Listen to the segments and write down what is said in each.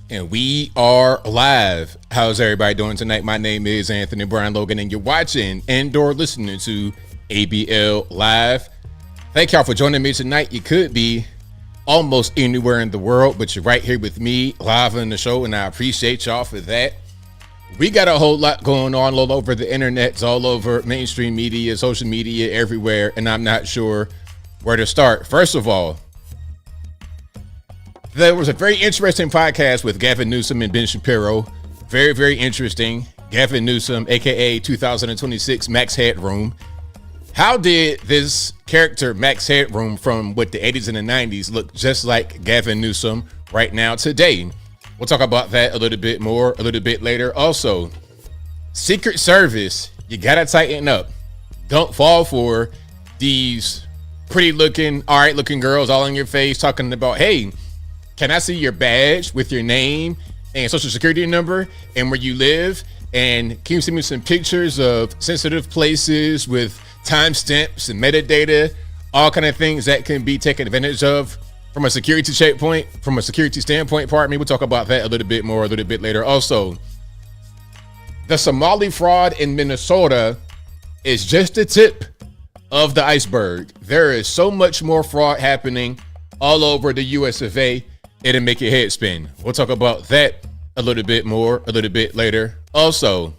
And we are live. How's everybody doing tonight? My name is Anthony Brian Logan, and you're watching and/or listening to ABL Live. Thank y'all for joining me tonight. You could be almost anywhere in the world, but you're right here with me live on the show, and I appreciate y'all for that. We got a whole lot going on all over the internet, all over mainstream media, social media, everywhere, and I'm not sure where to start. First of all, there was a very interesting podcast with Gavin Newsom and Ben Shapiro. Very, very interesting. Gavin Newsom, aka 2026 Max Headroom. How did this character, Max Headroom, from what the 80s and the 90s look just like Gavin Newsom right now today? We'll talk about that a little bit more a little bit later. Also, Secret Service, you gotta tighten up. Don't fall for these pretty looking, all right looking girls all in your face talking about, hey, can I see your badge with your name and social security number and where you live? And can you send me some pictures of sensitive places with timestamps and metadata, all kind of things that can be taken advantage of from a security standpoint, pardon me. We'll talk about that a little bit more a little bit later. Also, the Somali fraud in Minnesota is just the tip of the iceberg. There is so much more fraud happening all over the US of A. It'll make your head spin. We'll talk about that a little bit more a little bit later. Also,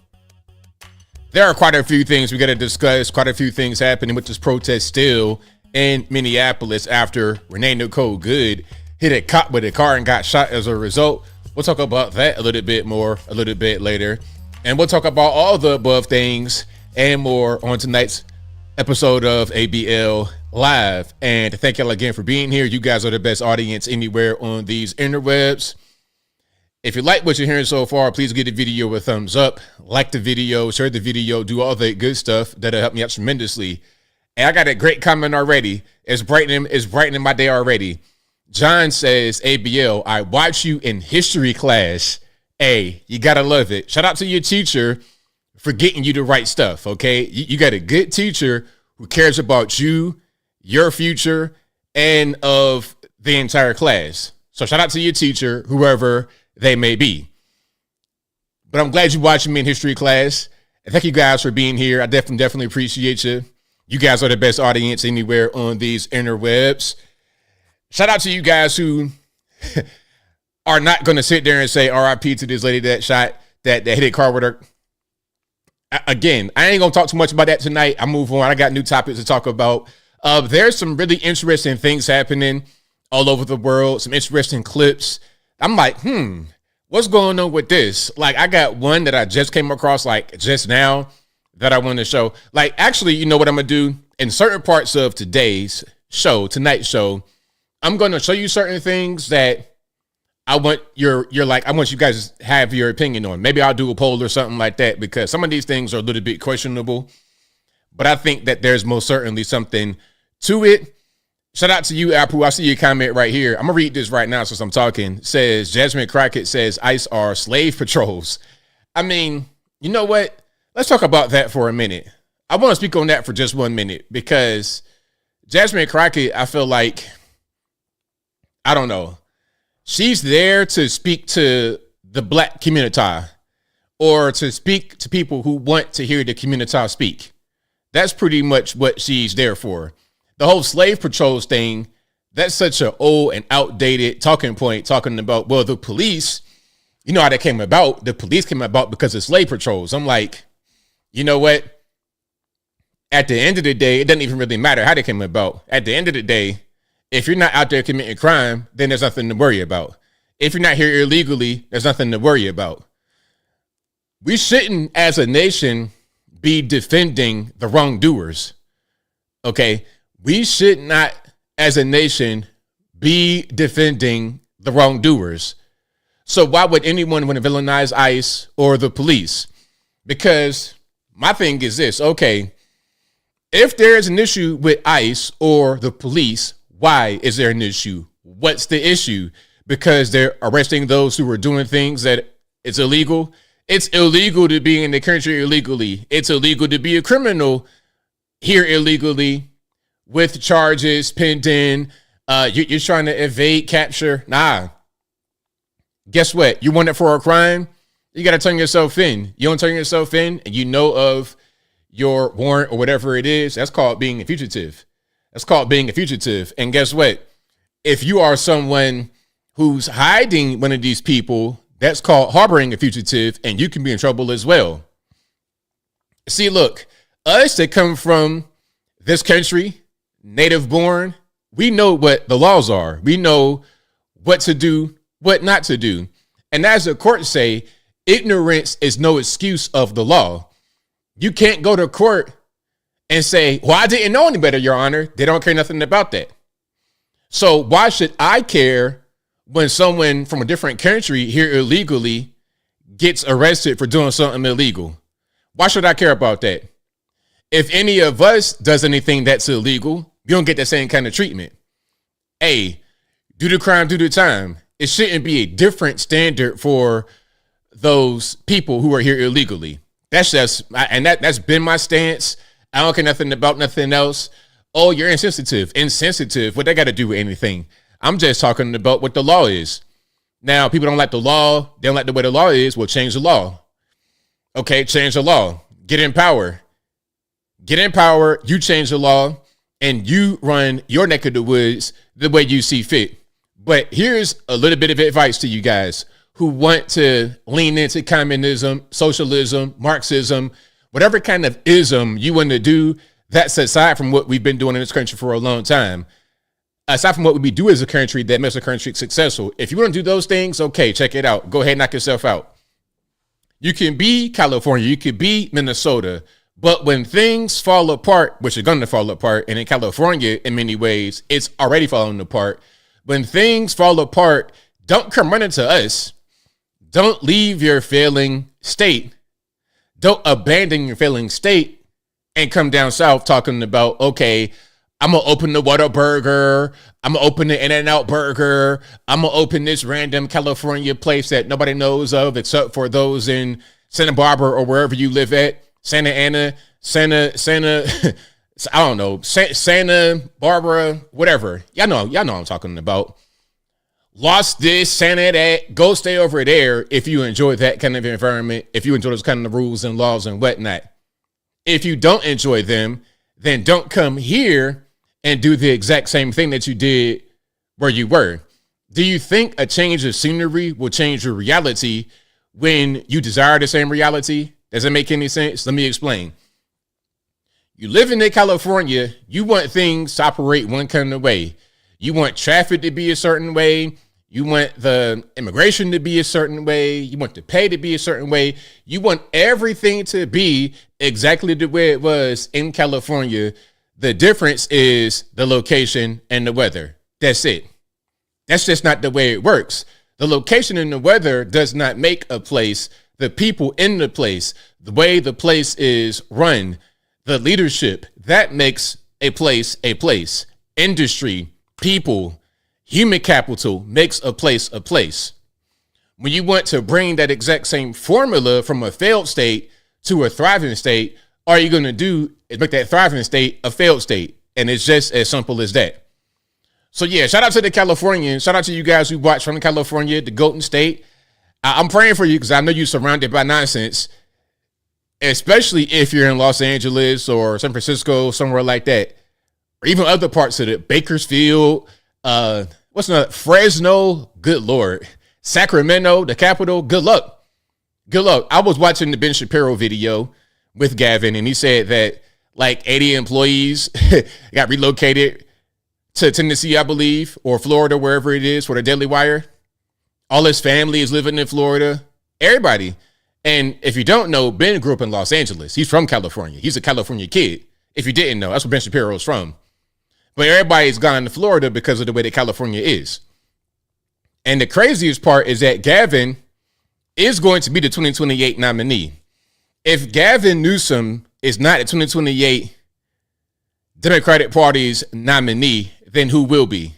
there are quite a few things we got to discuss, quite a few things happening with this protest still in Minneapolis after Renee Nicole Good hit a cop with a car and got shot as a result. We'll talk about that a little bit more a little bit later. And we'll talk about all the above things and more on tonight's episode of ABL Live. And thank y'all again for being here. You guys are the best audience anywhere on these interwebs. If you like what you're hearing so far, please give the video a thumbs up, like the video, share the video, do all that good stuff. That'll help me out tremendously. And I got a great comment already. It's brightening my day already. John says, ABL, I watch you in history class. Hey, you gotta love it. Shout out to your teacher for getting you the right stuff, okay? You got a good teacher who cares about you, your future, and of the entire class. So shout out to your teacher, whoever they may be. But I'm glad you're watching me in history class. And thank you guys for being here. I definitely appreciate you. You guys are the best audience anywhere on these interwebs. Shout out to you guys who are not going to sit there and say RIP to this lady that hit a car with her. Again, I ain't going to talk too much about that tonight. I move on. I got new topics to talk about. There's some really interesting things happening all over the world. Some interesting clips. I'm like, what's going on with this? Like, I got one that I just came across like just now that I want to show. Like, actually, you know what I'm going to do? In certain parts of tonight's show, I'm going to show you certain things that I want I want you guys to have your opinion on. Maybe I'll do a poll or something like that, because some of these things are a little bit questionable, but I think that there's most certainly something to it. Shout out to you, Apu. I see your comment right here. I'm going to read this right now since I'm talking. It says, Jasmine Crockett says ICE are slave patrols. I mean, you know what? Let's talk about that for a minute. I want to speak on that for just 1 minute, because Jasmine Crockett, I feel like, I don't know. She's there to speak to the black community or to speak to people who want to hear the community speak. That's pretty much what she's there for. The whole slave patrols thing, that's such an old and outdated talking point, talking about, well, the police, you know how that came about. The police came about because of slave patrols. I'm like, you know what? At the end of the day, it doesn't even really matter how they came about. At the end of the day, if you're not out there committing crime, then there's nothing to worry about. If you're not here illegally, there's nothing to worry about. We shouldn't, as a nation, be defending the wrongdoers. Okay? We should not, as a nation, be defending the wrongdoers. So why would anyone want to villainize ICE or the police? Because my thing is this, okay, if there is an issue with ICE or the police, why is there an issue? What's the issue? Because they're arresting those who are doing things that it's illegal. It's illegal to be in the country illegally. It's illegal to be a criminal here illegally with charges pending. You're trying to evade capture. Nah. Guess what? You want it for a crime? You got to turn yourself in. You don't turn yourself in and you know of your warrant or whatever it is. That's called being a fugitive. That's called being a fugitive. And guess what? If you are someone who's hiding one of these people, that's called harboring a fugitive, and you can be in trouble as well. See, look, us that come from this country, native born, we know what the laws are. We know what to do, what not to do. And as the courts say, ignorance is no excuse of the law. You can't go to court and say, well, I didn't know any better, Your Honor. They don't care nothing about that. So why should I care when someone from a different country here illegally gets arrested for doing something illegal? Why should I care about that? If any of us does anything that's illegal, you don't get the same kind of treatment. Hey, do the crime, do the time. It shouldn't be a different standard for those people who are here illegally. That's been my stance. I don't care nothing about nothing else. Oh, you're insensitive. What they got to do with anything? I'm just talking about what the law is. Now, people don't like the law. They don't like the way the law is. Well, change the law. Okay, change the law. Get in power. Get in power. You change the law, and you run your neck of the woods the way you see fit. But here's a little bit of advice to you guys who want to lean into communism, socialism, Marxism, whatever kind of ism you want to do. That's aside from what we've been doing in this country for a long time. Aside from what we do as a country that makes a country successful. If you want to do those things, okay, check it out. Go ahead and knock yourself out. You can be California. You could be Minnesota. But when things fall apart, which are going to fall apart, and in California, in many ways, it's already falling apart. When things fall apart, don't come running to us. Don't leave your failing state. Don't abandon your failing state and come down south talking about, okay, I'm going to open the Whataburger. I'm going to open the In-N-Out Burger. I'm going to open this random California place that nobody knows of except for those in Santa Barbara or wherever you live at. Santa Ana, I don't know, Santa Barbara, whatever. Y'all know what I'm talking about. Lost this, Santa that. Go stay over there if you enjoy that kind of environment, if you enjoy those kind of rules and laws and whatnot. If you don't enjoy them, then don't come here and do the exact same thing that you did where you were. Do you think a change of scenery will change your reality when you desire the same reality? Does that make any sense? Let me explain. You live in California, you want things to operate one kind of way. You want traffic to be a certain way. You want the immigration to be a certain way. You want the pay to be a certain way. You want everything to be exactly the way it was in California. The difference is the location and the weather. That's it. That's just not the way it works. The location and the weather does not make a place. The people in the place, the way the place is run, the leadership, that makes a place a place. Industry, people, human capital makes a place a place. When you want to bring that exact same formula from a failed state to a thriving state, all you're going to do is make that thriving state a failed state. And it's just as simple as that. So yeah, shout out to the Californians. Shout out to you guys who watch from California, the Gov't state. I'm praying for you because I know you're surrounded by nonsense, especially if you're in Los Angeles or San Francisco, somewhere like that, or even other parts of it. Bakersfield, what's another? Fresno, good Lord. Sacramento, the capital, good luck. Good luck. I was watching the Ben Shapiro video with Gavin, and he said that like 80 employees got relocated to Tennessee, I believe, or Florida, wherever it is, for the Daily Wire. All his family is living in Florida. Everybody. And if you don't know, Ben grew up in Los Angeles. He's from California. He's a California kid. If you didn't know, that's where Ben Shapiro is from. But everybody's gone to Florida because of the way that California is. And the craziest part is that Gavin is going to be the 2028 nominee. If Gavin Newsom is not the 2028 Democratic Party's nominee, then who will be?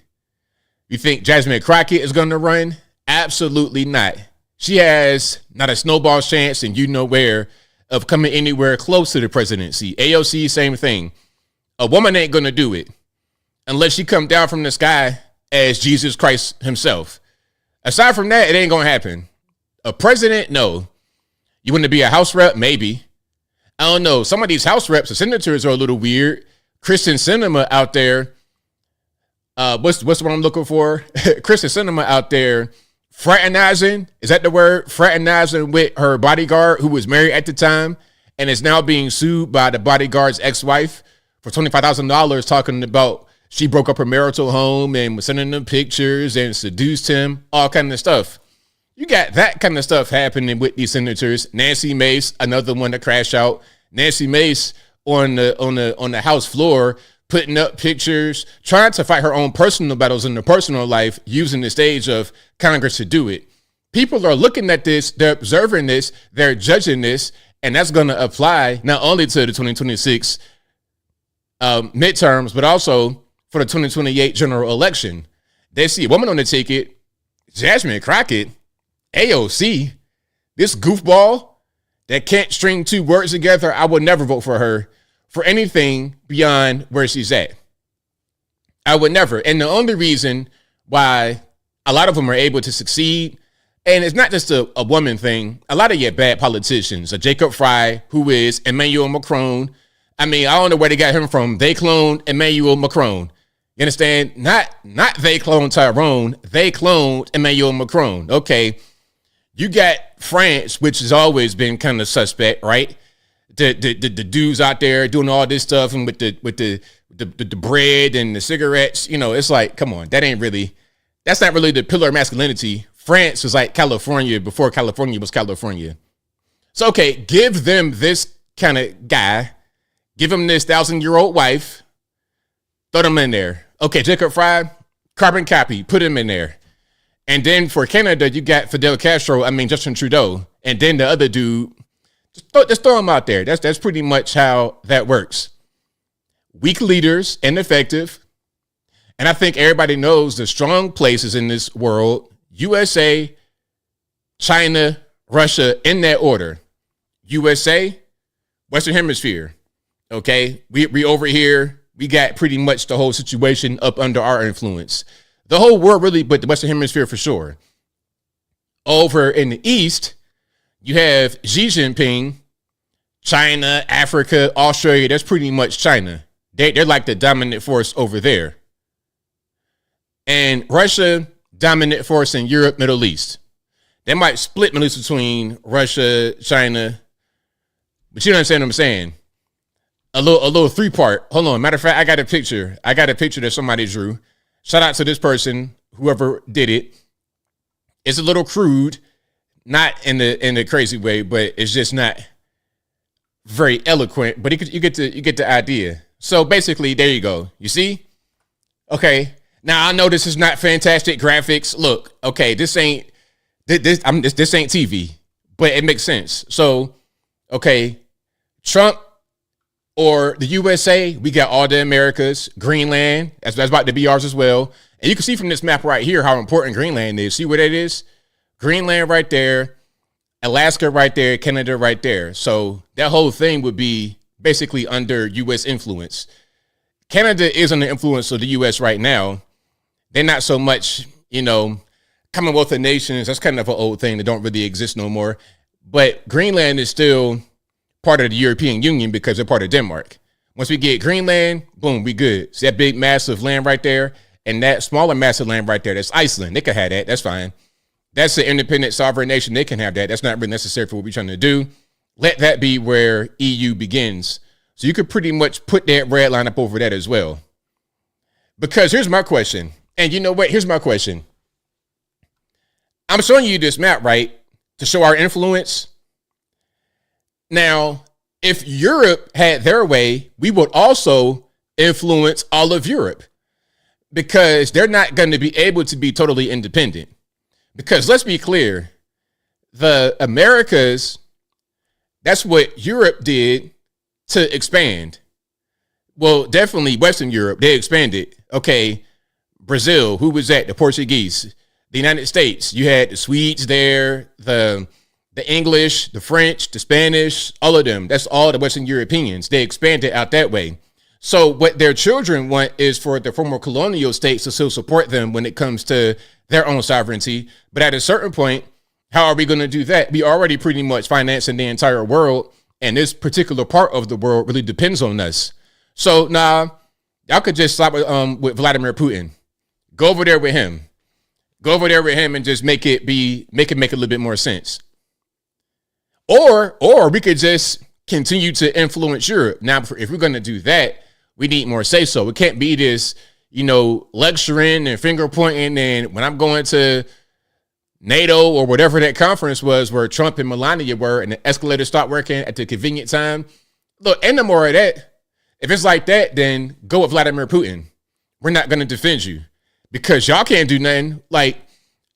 You think Jasmine Crockett is going to run? Absolutely not. She has not a snowball's chance, and you know where, of coming anywhere close to the presidency. AOC, same thing. A woman ain't going to do it unless she come down from the sky as Jesus Christ himself. Aside from that, it ain't going to happen. A president? No. You want to be a House rep? Maybe. I don't know. Some of these House reps or senators are a little weird. Kristen Sinema out there. What's the one I'm looking for? Kristen Sinema out there fraternizing. Is that the word? Fraternizing with her bodyguard who was married at the time and is now being sued by the bodyguard's ex-wife for $25,000, talking about she broke up her marital home and was sending them pictures and seduced him, all kind of stuff. You got that kind of stuff happening with these senators. Nancy Mace, another one to crash out. Nancy Mace on the House floor, putting up pictures, trying to fight her own personal battles in her personal life, using the stage of Congress to do it. People are looking at this, they're observing this, they're judging this, and that's going to apply not only to the 2026 midterms, but also for the 2028 general election. They see a woman on the ticket, Jasmine Crockett, AOC, this goofball that can't string two words together. I would never vote for her for anything beyond where she's at. I would never. And the only reason why a lot of them are able to succeed, and it's not just a woman thing, a lot of your bad politicians, a Jacob Fry, who is Emmanuel Macron. I mean, I don't know where they got him from. They cloned Emmanuel Macron. You understand? Not they cloned Tyrone. They cloned Emmanuel Macron. Okay. You got France, which has always been kind of suspect, right? The dudes out there doing all this stuff and with the bread and the cigarettes, you know, it's like, come on, that's not really the pillar of masculinity. France was like California before California was California. So, okay, give them this kind of guy, give him this 1,000-year-old wife, throw them in there. Okay, Jacob Fry, carbon copy, put him in there. And then for Canada, you got Justin Trudeau. And then the other dude, just throw him out there. That's pretty much how that works. Weak leaders, ineffective. And I think everybody knows the strong places in this world: USA, China, Russia, in that order. USA, Western Hemisphere. Okay, we over here, we got pretty much the whole situation up under our influence. The whole world really, but the Western Hemisphere for sure. Over in the East, you have Xi Jinping, China, Africa, Australia. That's pretty much China. They're like the dominant force over there. And Russia, dominant force in Europe, Middle East. They might split Middle East between Russia, China. But you understand what I'm saying? A little three-part. Hold on. Matter of fact, I got a picture that somebody drew. Shout out to this person, whoever did it. It's a little crude, not in the crazy way, but it's just not very eloquent. But you get the idea. So basically, there you go. You see? Okay. Now I know this is not fantastic graphics. Look, okay, this ain't TV, but it makes sense. So, okay, Trump or the USA, we got all the Americas, Greenland, that's about to be ours as well. And you can see from this map right here how important Greenland is. See where that is? Greenland right there, Alaska right there, Canada right there. So that whole thing would be basically under U.S. influence. Canada is under influence of the U.S. right now. They're not so much, Commonwealth of Nations. That's kind of an old thing that don't really exist no more. But Greenland is still part of the European Union because they're part of Denmark. Once we get Greenland, boom, we good. See that big massive land right there? And that smaller massive land right there, that's Iceland. They could have that. That's fine. That's an independent sovereign nation. They can have that. That's not really necessary for what we're trying to do. Let that be where EU begins. So you could pretty much put that red line up over that as well. Because here's my question. And you know what? Here's my question. I'm showing you this map, right, to show our influence. Now, if Europe had their way, we would also influence all of Europe because they're not going to be able to be totally independent. Because let's be clear, the Americas, that's what Europe did to expand. Well, definitely Western Europe, they expanded. Okay, Brazil, who was that? The Portuguese. The United States, you had the Swedes there, the English, the French, the Spanish, all of them. That's all the Western Europeans. They expanded out that way. So what their children want is for the former colonial states to still support them when it comes to their own sovereignty. But at a certain point, how are we going to do that? We already pretty much financing the entire world, and this particular part of the world really depends on us. So y'all could just stop with Vladimir Putin. Go over there with him. Go over there with him and just make it make a little bit more sense. Or we could just continue to influence Europe. Now, if we're going to do that, we need more say so. It can't be this, lecturing and finger pointing. And when I'm going to NATO or whatever that conference was where Trump and Melania were and the escalator stopped working at the convenient time. Look, ain't no more of that. If it's like that, then go with Vladimir Putin. We're not going to defend you because y'all can't do nothing. Like,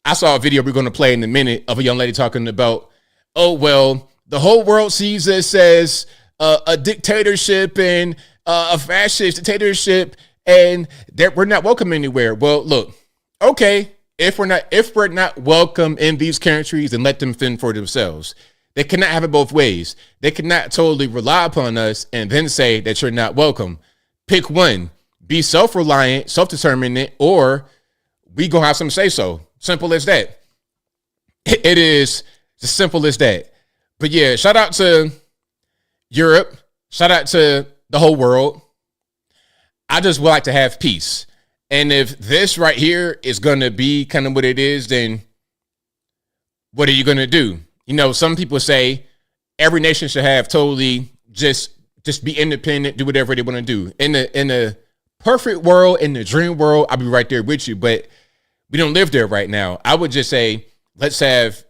I saw a video we're going to play in a minute of a young lady talking about, oh, well, the whole world sees us as a dictatorship and a fascist dictatorship and that we're not welcome anywhere. Well, look, okay, if we're not welcome in these countries, then let them fend for themselves. They cannot have it both ways. They cannot totally rely upon us and then say that you're not welcome. Pick one. Be self-reliant, self-determinant, or we gonna have some say-so. Simple as that. It is as simple as that. But yeah, shout out to Europe. Shout out to the whole world. I just would like to have peace. And if this right here is going to be kind of what it is, then what are you going to do? Some people say every nation should have totally just be independent, do whatever they want to do. In the perfect world, in the dream world, I'll be right there with you. But we don't live there right now. I would just say, let's have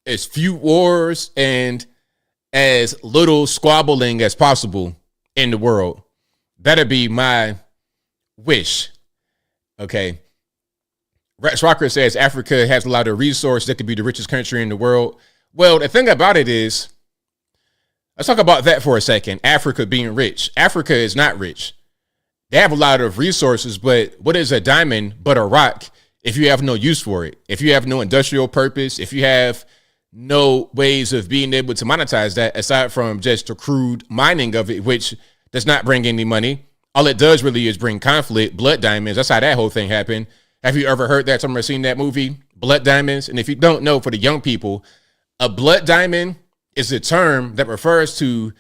as few wars and as little squabbling as possible in the world. That'd be my wish. Okay. Rex Rocker says Africa has a lot of resources that could be the richest country in the world. Well, the thing about it is, let's talk about that for a second. Africa being rich. Africa is not rich. They have a lot of resources, but what is a diamond but a rock if you have no use for it? If you have no industrial purpose, if you have no ways of being able to monetize that aside from just the crude mining of it, which does not bring any money. All it does really is bring conflict, blood diamonds. That's how that whole thing happened. Have you ever heard that? Someone seen that movie, Blood Diamonds? And if you don't know, for the young people, a blood diamond is a term that refers to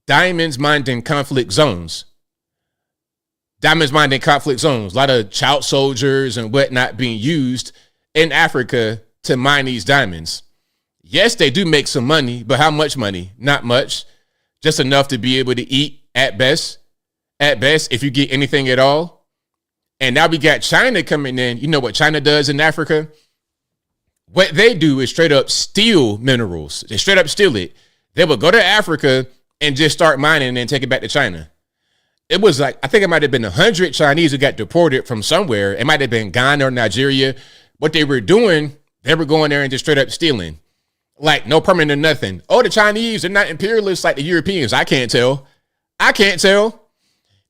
diamonds mined in conflict zones. Diamonds mined in conflict zones. A lot of child soldiers and whatnot being used in Africa to mine these diamonds. Yes, they do make some money, but how much money? Not much. Just enough to be able to eat at best. At best, if you get anything at all. And now we got China coming in. You know what China does in Africa? What they do is straight up steal minerals. They straight up steal it. They would go to Africa and just start mining and then take it back to China. It was like, I think it might have been 100 Chinese who got deported from somewhere. It might have been Ghana or Nigeria. What they were doing, they were going there and just straight up stealing. Like no permit or nothing. Oh, the Chinese, they're not imperialists like the Europeans. I can't tell.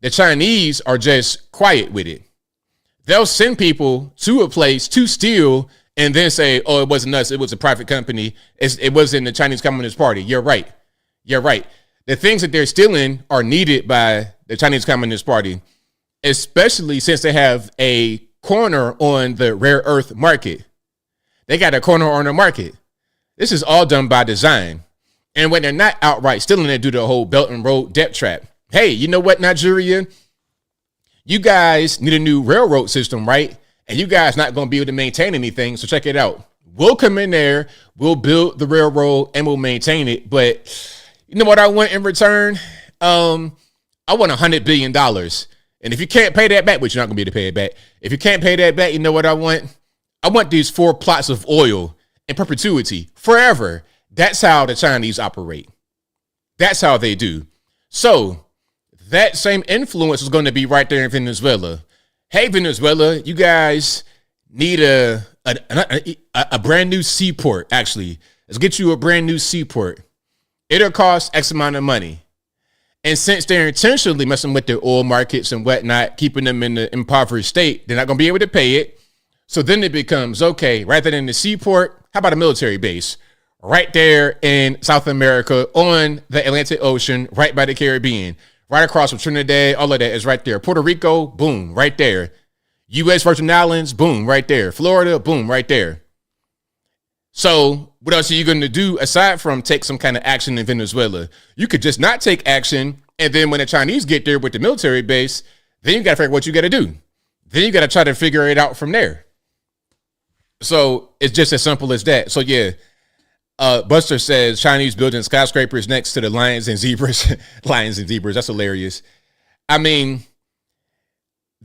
The Chinese are just quiet with it. They'll send people to a place to steal and then say, oh, it wasn't us. It was a private company. It wasn't the Chinese Communist Party. You're right. The things that they're stealing are needed by the Chinese Communist Party, especially since they have a corner on the rare earth market. They got a corner on the market. This is all done by design. And when they're not outright stealing, they do the whole Belt and Road debt trap. Hey, you know what, Nigeria? You guys need a new railroad system, right? And you guys not going to be able to maintain anything. So check it out. We'll come in there, we'll build the railroad, and we'll maintain it. But you know what I want in return? I want $100 billion. And if you can't pay that back, which you're not going to be able to pay it back. If you can't pay that back, you know what I want? I want these 4 plots of oil in perpetuity, forever. That's how the Chinese operate. That's how they do. So that same influence is going to be right there in Venezuela. Hey, Venezuela, you guys need a brand new seaport. Actually, let's get you a brand new seaport. It'll cost X amount of money. And since they're intentionally messing with their oil markets and whatnot, keeping them in the impoverished state, they're not going to be able to pay it. So then it becomes, okay, rather than the seaport, how about a military base right there in South America on the Atlantic Ocean, right by the Caribbean, right across from Trinidad, all of that is right there. Puerto Rico, boom, right there. U.S. Virgin Islands, boom, right there. Florida, boom, right there. So what else are you going to do aside from take some kind of action in Venezuela? You could just not take action, and then when the Chinese get there with the military base, then you got to figure out what you got to do. Then you got to try to figure it out from there. So it's just as simple as that. So yeah, Buster says Chinese building skyscrapers next to the lions and zebras. Lions and zebras, that's hilarious. I mean,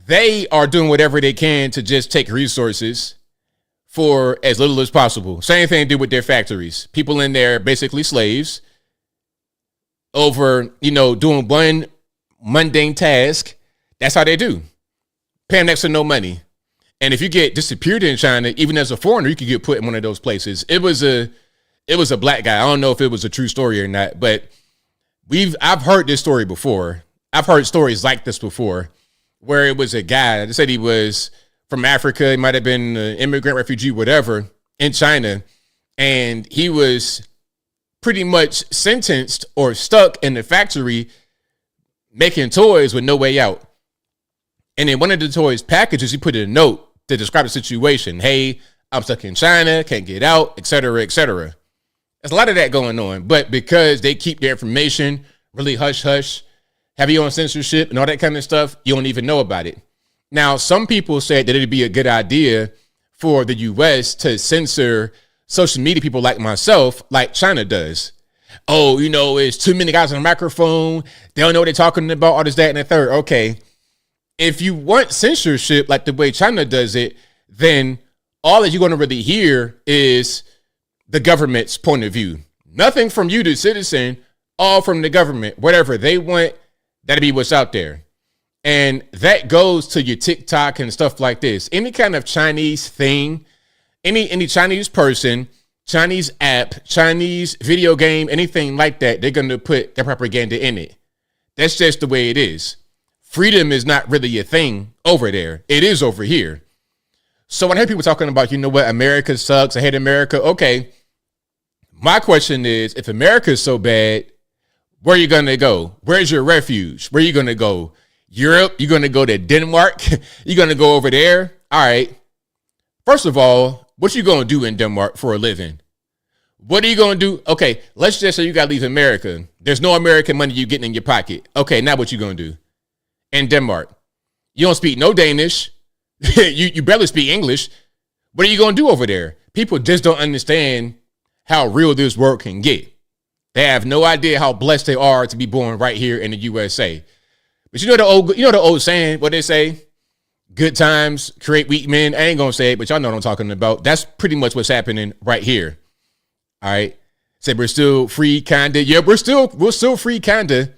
they are doing whatever they can to just take resources for as little as possible. Same thing they do with their factories. People in there basically slaves over, doing one mundane task. That's how they do. Paying next to no money. And if you get disappeared in China, even as a foreigner, you could get put in one of those places. It was a black guy. I don't know if it was a true story or not, but I've heard this story before. I've heard stories like this before, where it was a guy that said he was from Africa. He might have been an immigrant, refugee, whatever, in China. And he was pretty much sentenced or stuck in the factory making toys with no way out. And in one of the toys packages, he put in a note to describe the situation. Hey, I'm stuck in China, can't get out, et cetera, et cetera. There's a lot of that going on. But because they keep their information really hush-hush, heavy on censorship and all that kind of stuff, you don't even know about it. Now, some people said that it'd be a good idea for the U.S. to censor social media people like myself, like China does. Oh, it's too many guys on a microphone. They don't know what they're talking about, all this, that, and the third. Okay. If you want censorship like the way China does it, then all that you're going to really hear is the government's point of view. Nothing from you, the citizen, all from the government. Whatever they want, that'll be what's out there. And that goes to your TikTok and stuff like this. Any kind of Chinese thing, any Chinese person, Chinese app, Chinese video game, anything like that, they're going to put their propaganda in it. That's just the way it is. Freedom is not really a thing over there. It is over here. So when I hear people talking about, America sucks, I hate America. Okay. My question is, if America is so bad, where are you going to go? Where's your refuge? Where are you going to go? Europe? You're going to go to Denmark? You're going to go over there? All right. First of all, what you going to do in Denmark for a living? What are you going to do? Okay, let's just say you got to leave America. There's no American money you getting in your pocket. Okay, now what you going to do? In Denmark, you don't speak no Danish. you barely speak English. What are you going to do over there? People just don't understand how real this world can get. They have no idea how blessed they are to be born right here in the USA. But the old saying, what they say, good times create weak men. I ain't going to say it, but y'all know what I'm talking about. That's pretty much what's happening right here. All right. Say we're still free, kinda. Yeah, we're still free, kinda.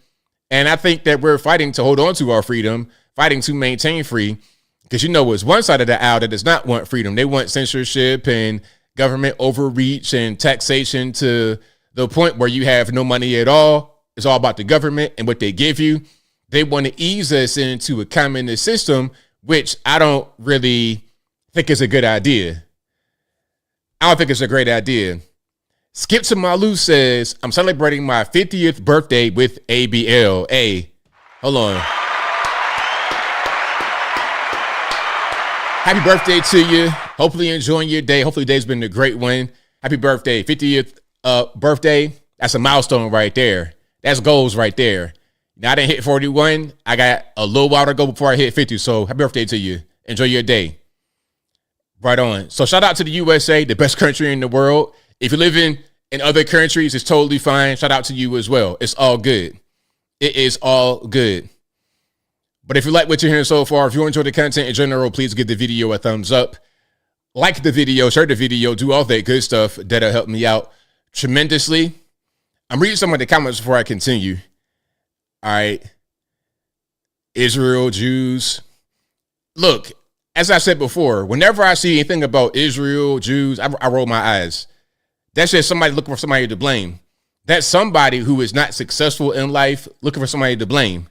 And I think that we're fighting to hold on to our freedom, fighting to maintain free. Because it's one side of the aisle that does not want freedom. They want censorship and government overreach and taxation to the point where you have no money at all. It's all about the government and what they give you. They want to ease us into a communist system, which I don't really think is a good idea. I don't think it's a great idea. Skip to Malu says, I'm celebrating my 50th birthday with ABL. Hey, hold on. Happy birthday to you. Hopefully enjoying your day. Hopefully today's been a great one. Happy birthday. 50th birthday. That's a milestone right there. That's goals right there. Now I didn't hit 41. I got a little while to go before I hit 50. So happy birthday to you. Enjoy your day. Right on. So shout out to the USA, the best country in the world. If you're living in other countries, it's totally fine. Shout out to you as well. It's all good. It is all good. But if you like what you're hearing so far, if you enjoy the content in general, please give the video a thumbs up. Like the video, share the video, do all that good stuff. That'll help me out tremendously. I'm reading some of the comments before I continue. All right. Israel, Jews. Look, as I said before, whenever I see anything about Israel, Jews, I roll my eyes. That's just somebody looking for somebody to blame. That's somebody who is not successful in life looking for somebody to blame.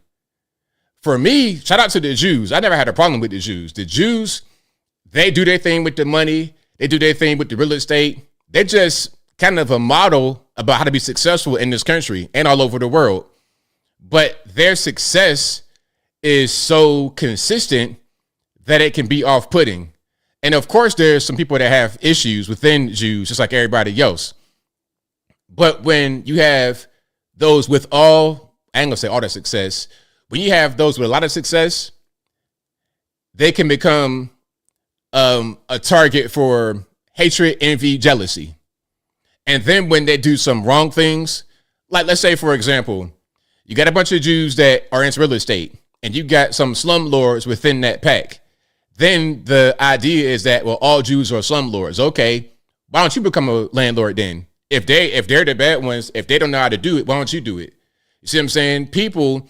For me, shout out to the Jews. I never had a problem with the Jews. The Jews, they do their thing with the money. They do their thing with the real estate. They're just kind of a model about how to be successful in this country and all over the world. but their success is so consistent that it can be off-putting. And of course, there's some people that have issues within Jews, just like everybody else. But when you have those with all, I ain't gonna say all that success, when you have those with a lot of success, they can become a target for hatred, envy, jealousy. And then when they do some wrong things, like let's say, for example, you got a bunch of Jews that are into real estate and you got some slumlords within that pack. Then the idea is that, well, all Jews are slumlords. Okay, why don't you become a landlord then? If they're the bad ones, if they don't know how to do it, why don't you do it? You see what I'm saying? People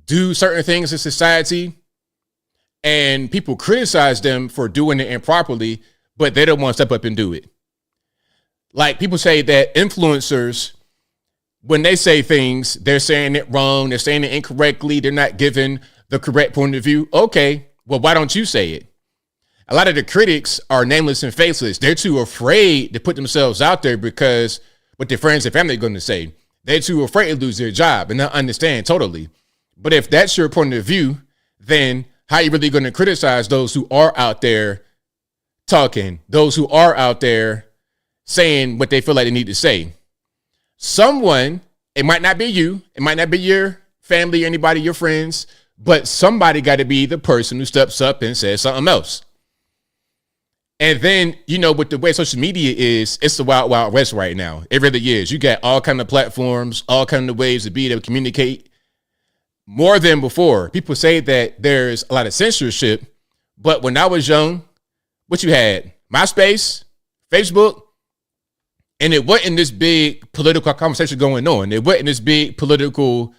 do certain things in society and people criticize them for doing it improperly, but they don't want to step up and do it. Like people say that influencers, when they say things, they're saying it wrong, they're saying it incorrectly, they're not giving the correct point of view. Okay, well, why don't you say it? A lot of the critics are nameless and faceless. They're too afraid to put themselves out there because what their friends and family are going to say. They're too afraid to lose their job, and I understand totally. But if that's your point of view, then how are you really going to criticize those who are out there talking, those who are out there saying what they feel like they need to say? Someone, it might not be you, it might not be your family, anybody, your friends, but somebody got to be the person who steps up and says something else. And then, you know, with the way social media is, it's the wild, wild west right now. It really is. You got all kind of platforms, all kind of ways to be able to communicate more than before. People say that there's a lot of censorship, but when I was young, what you had? MySpace, Facebook, and it wasn't this big political conversation going on. It wasn't this big political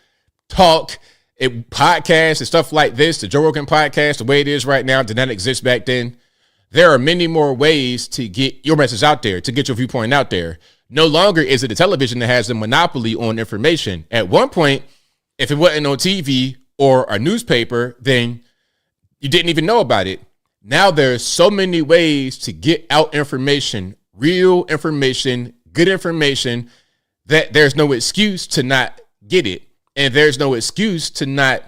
talk. Podcasts and stuff like this, the Joe Rogan podcast, the way it is right now, did not exist back then. There are many more ways to get your message out there, to get your viewpoint out there. No longer is it the television that has the monopoly on information. At one point, if it wasn't on TV or a newspaper, then you didn't even know about it. Now there's so many ways to get out information, real information, good information, that there's no excuse to not get it. And there's no excuse to not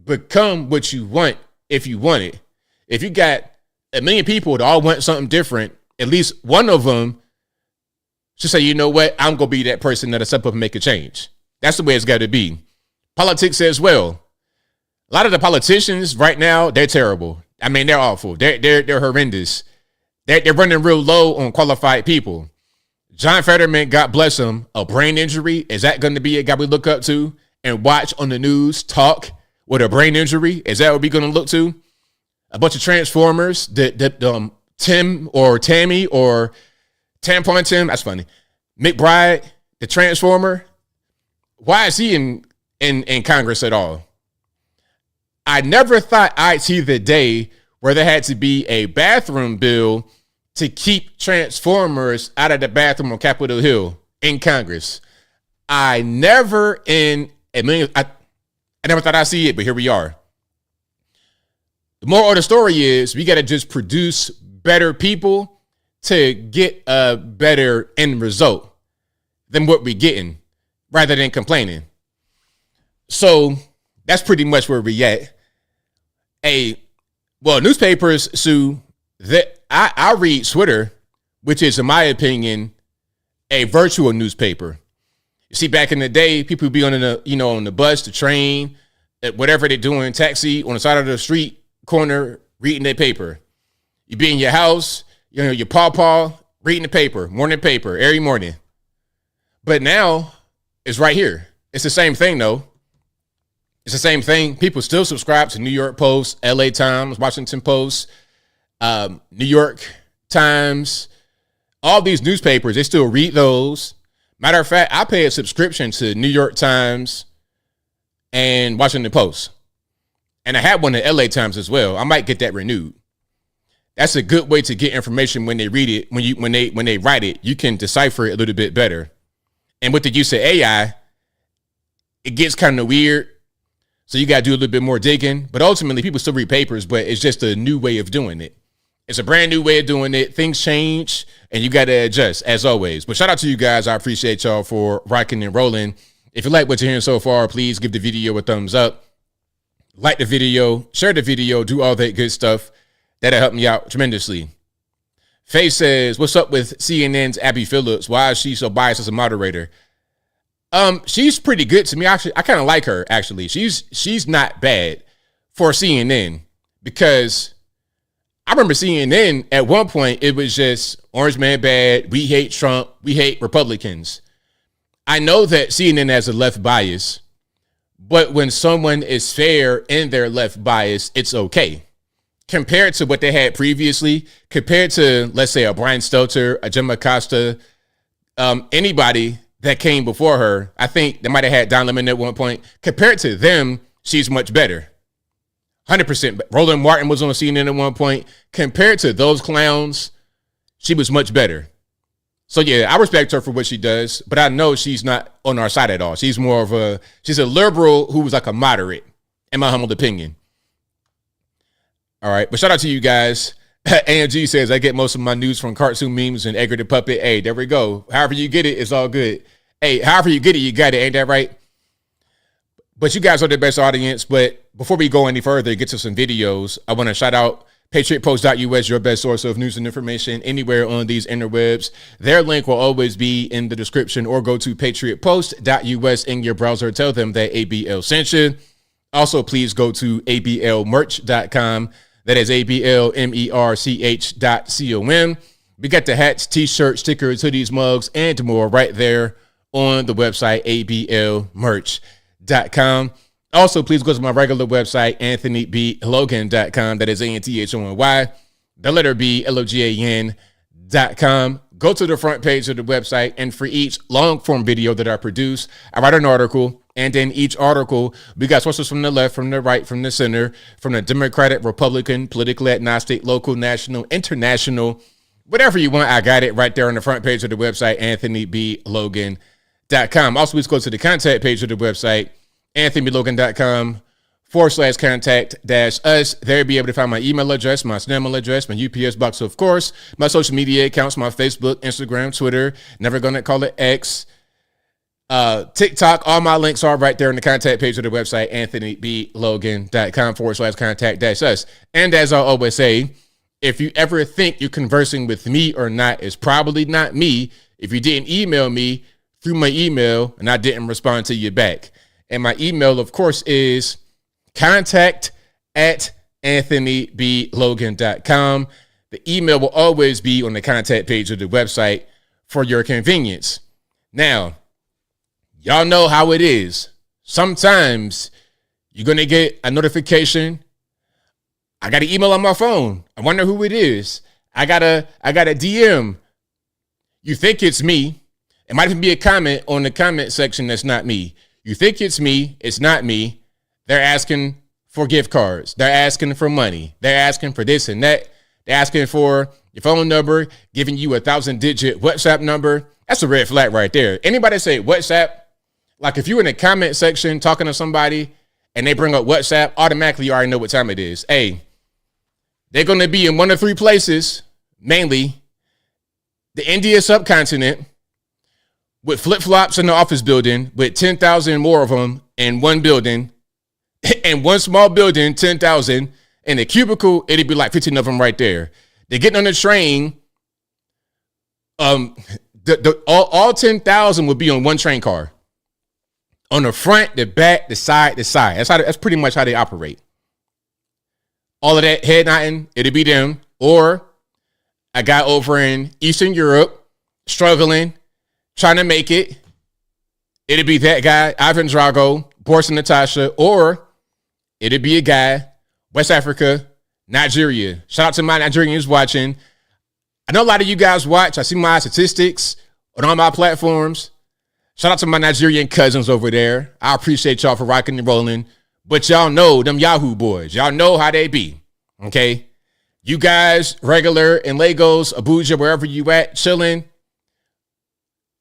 become what you want if you want it. If you got a million people that all want something different, at least one of them should say, you know what, I'm going to be that person that'll step up and make a change. That's the way it's got to be. Politics as well. A lot of the politicians right now, they're terrible. I mean, they're awful. They're horrendous. They're running real low on qualified people. John Fetterman, God bless him, a brain injury. Is that going to be a guy we look up to and watch on the news talk with a brain injury? Is that what we're going to look to? A bunch of Transformers, Tim or Tammy or Tampon Tim, that's funny. McBride, the Transformer. Why is he in Congress at all? I never thought I'd see the day where there had to be a bathroom bill to keep Transformers out of the bathroom on Capitol Hill in Congress. I never thought I'd see it, but here we are. The moral of the story is we got to just produce better people to get a better end result than what we're getting rather than complaining. So that's pretty much where we at. Newspapers, Sue, that I read Twitter, which is, in my opinion, a virtual newspaper. You see, back in the day, people would be on the bus, the train, whatever they're doing, taxi, on the side of the street corner, reading their paper. You be in your house, your pawpaw, reading the paper, morning paper, every morning. But now it's right here. It's the same thing, though. It's the same thing. People still subscribe to New York Post, LA Times, Washington Post, New York Times, all these newspapers. They still read those. Matter of fact, I pay a subscription to New York Times and Washington Post. And I had one at LA Times as well. I might get that renewed. That's a good way to get information when they read it. When they write it, you can decipher it a little bit better. And with the use of AI, it gets kind of weird. So you got to do a little bit more digging. But ultimately, people still read papers, but it's just a new way of doing it. It's a brand new way of doing it. Things change, and you got to adjust, as always. But shout out to you guys. I appreciate y'all for rocking and rolling. If you like what you're hearing so far, please give the video a thumbs up. Like the video, share the video, do all that good stuff. That'll help me out tremendously. Faye says, what's up with CNN's Abby Phillips? Why is she so biased as a moderator? She's pretty good to me. Actually, I kind of like her, actually. She's not bad for CNN, because I remember CNN at one point, it was just orange man bad. We hate Trump. We hate Republicans. I know that CNN has a left bias, but when someone is fair in their left bias, it's okay. Compared to what they had previously, compared to, let's say, a Brian Stelter, a Jim Acosta, anybody that came before her, I think they might have had Don Lemon at one point. Compared to them, she's much better. 100%. Roland Martin was on CNN at one point. Compared to those clowns, she was much better. So yeah, I respect her for what she does, but I know she's not on our side at all. She's more of she's a liberal who was like a moderate, in my humble opinion. All right, but shout out to you guys. AMG says, I get most of my news from cartoon memes and Edgar the Puppet. Hey, there we go. However you get it, it's all good. Hey, however you get it, you got it. Ain't that right? But you guys are the best audience. But before we go any further, get to some videos, I want to shout out PatriotPost.us, your best source of news and information anywhere on these interwebs. Their link will always be in the description, or go to PatriotPost.us in your browser. Tell them that ABL sent you. Also, please go to ABLmerch.com. That is ABLmerch.com. We got the hats, t-shirts, stickers, hoodies, mugs, and more right there on the website, ABLmerch.com. Also, please go to my regular website, AnthonyBLogan.com. That is ANTHONY, the letter B, LOGAN.com. Go to the front page of the website, and for each long-form video that I produce, I write an article. And in each article, we got sources from the left, from the right, from the center, from the Democratic, Republican, politically agnostic, local, national, international, whatever you want. I got it right there on the front page of the website, AnthonyBLogan.com. Also, please go to the contact page of the website, AnthonyBLogan.com/contact-us. There you'll be able to find my email address, my snail address, my UPS box, of course, my social media accounts, my Facebook, Instagram, Twitter, never gonna call it X, TikTok. All my links are right there in the contact page of the website, AnthonyBLogan.com/contact-us. And as I always say, if you ever think you're conversing with me or not, it's probably not me if you didn't email me through my email and I didn't respond to you back. And my email, of course, is contact@AnthonyBLogan.com. The email will always be on the contact page of the website for your convenience. Now, y'all know how it is. Sometimes you're going to get a notification. I got an email on my phone. I wonder who it is. I got a DM. You think it's me. It might even be a comment on the comment section that's not me. You think it's me. It's not me. They're asking for gift cards. They're asking for money. They're asking for this and that. They're asking for your phone number, giving you a 1,000-digit WhatsApp number. That's a red flag right there. Anybody say WhatsApp? Like if you're in the comment section talking to somebody and they bring up WhatsApp, automatically you already know what time it is. Hey, they're going to be in one of three places, mainly the India subcontinent, with flip-flops in the office building, with 10,000 more of them in one building, and one small building, 10,000. In a cubicle, it'd be like 15 of them right there. They're getting on the train. All 10,000 would be on one train car. On the front, the back, the side, the side. That's pretty much how they operate. All of that head nodding, it'd be them. Or a guy over in Eastern Europe, struggling, trying to make it. It'd be that guy, Ivan Drago, Boris and Natasha. Or it'd be a guy, West Africa, Nigeria. Shout out to my Nigerians watching. I know a lot of you guys watch. I see my statistics on all my platforms. Shout out to my Nigerian cousins over there. I appreciate y'all for rocking and rolling. But y'all know them Yahoo boys. Y'all know how they be. Okay? You guys, regular in Lagos, Abuja, wherever you at, chilling.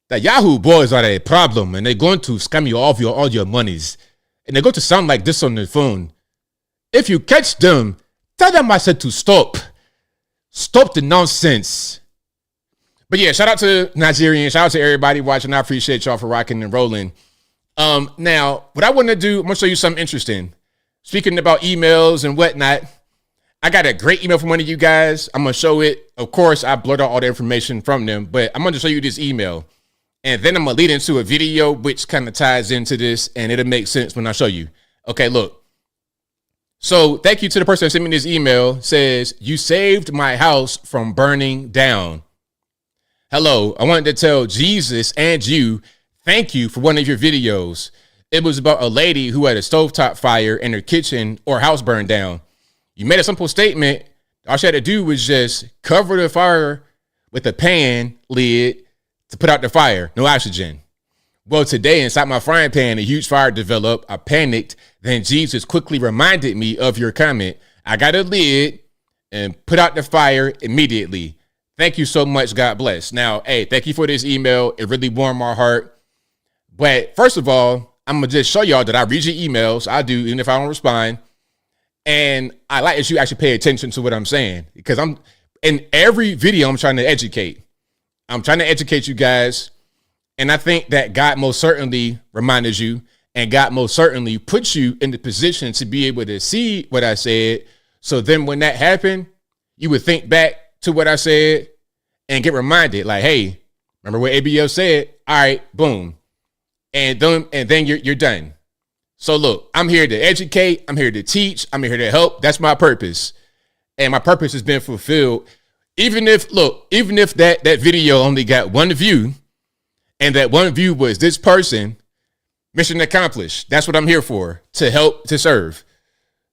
The Yahoo boys are a problem, and they're going to scam you off all your monies. And they're going to sound like this on the phone. If you catch them, tell them I said to stop. Stop the nonsense. But yeah, shout out to Nigerians. Shout out to everybody watching. I appreciate y'all for rocking and rolling. Now, what I want to do, I'm going to show you something interesting. Speaking about emails and whatnot, I got a great email from one of you guys. I'm going to show it. Of course, I blurred out all the information from them, but I'm going to show you this email. And then I'm going to lead into a video which kind of ties into this, and it'll make sense when I show you. Okay, look. So thank you to the person that sent me this email. It says, you saved my house from burning down. Hello, I wanted to tell Jesus and you, thank you for one of your videos. It was about a lady who had a stovetop fire in her kitchen or house burned down. You made a simple statement. All she had to do was just cover the fire with a pan lid to put out the fire. No oxygen. Well, today inside my frying pan, a huge fire developed. I panicked. Then Jesus quickly reminded me of your comment. I got a lid and put out the fire immediately. Thank you so much. God bless. Now, hey, thank you for this email. It really warmed my heart. But first of all, I'm going to just show y'all that I read your emails. I do, even if I don't respond. And I like that you actually pay attention to what I'm saying, because I'm in every video, I'm trying to educate. I'm trying to educate you guys. And I think that God most certainly reminded you, and God most certainly puts you in the position to be able to see what I said. So then when that happened, you would think back to what I said and get reminded, like, hey, remember what ABL said? All right, boom. And then you're done. So look, I'm here to educate. I'm here to teach. I'm here to help. That's my purpose. And my purpose has been fulfilled. Even if that video only got one view, and that one view was this person, mission accomplished. That's what I'm here for, to help, to serve.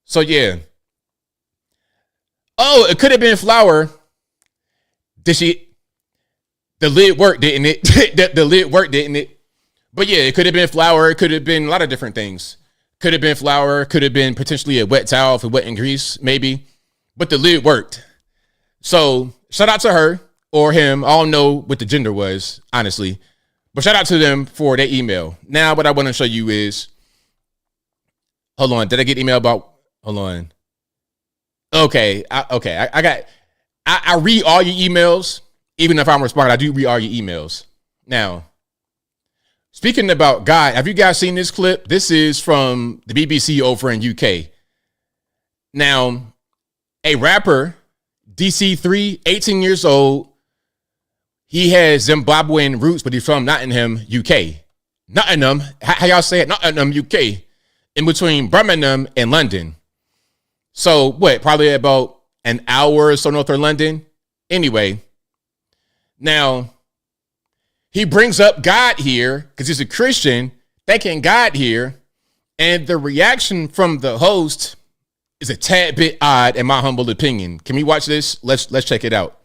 So yeah. Oh, it could have been flour. The lid worked, didn't it? the lid worked, didn't it? But yeah, it could have been flour. It could have been a lot of different things. Could have been flour. Could have been potentially a wet towel for wet and grease, maybe. But the lid worked. So shout out to her or him. I don't know what the gender was, honestly. But shout out to them for their email. Now, what I want to show you is, hold on. Did I get email about? Hold on. Okay. I read all your emails. Even if I'm responding, I do read all your emails. Now, speaking about God, have you guys seen this clip? This is from the BBC over in UK. Now, a rapper, DC3, 18 years old. He has Zimbabwean roots, but he's from Nottingham, UK. Nottingham, how y'all say it? Nottingham, UK. In between Birmingham and London. So what, probably about an hour or so north of London? Anyway, now, he brings up God here because he's a Christian, thanking God here. And the reaction from the host is a tad bit odd, in my humble opinion. Can we watch this? Let's check it out.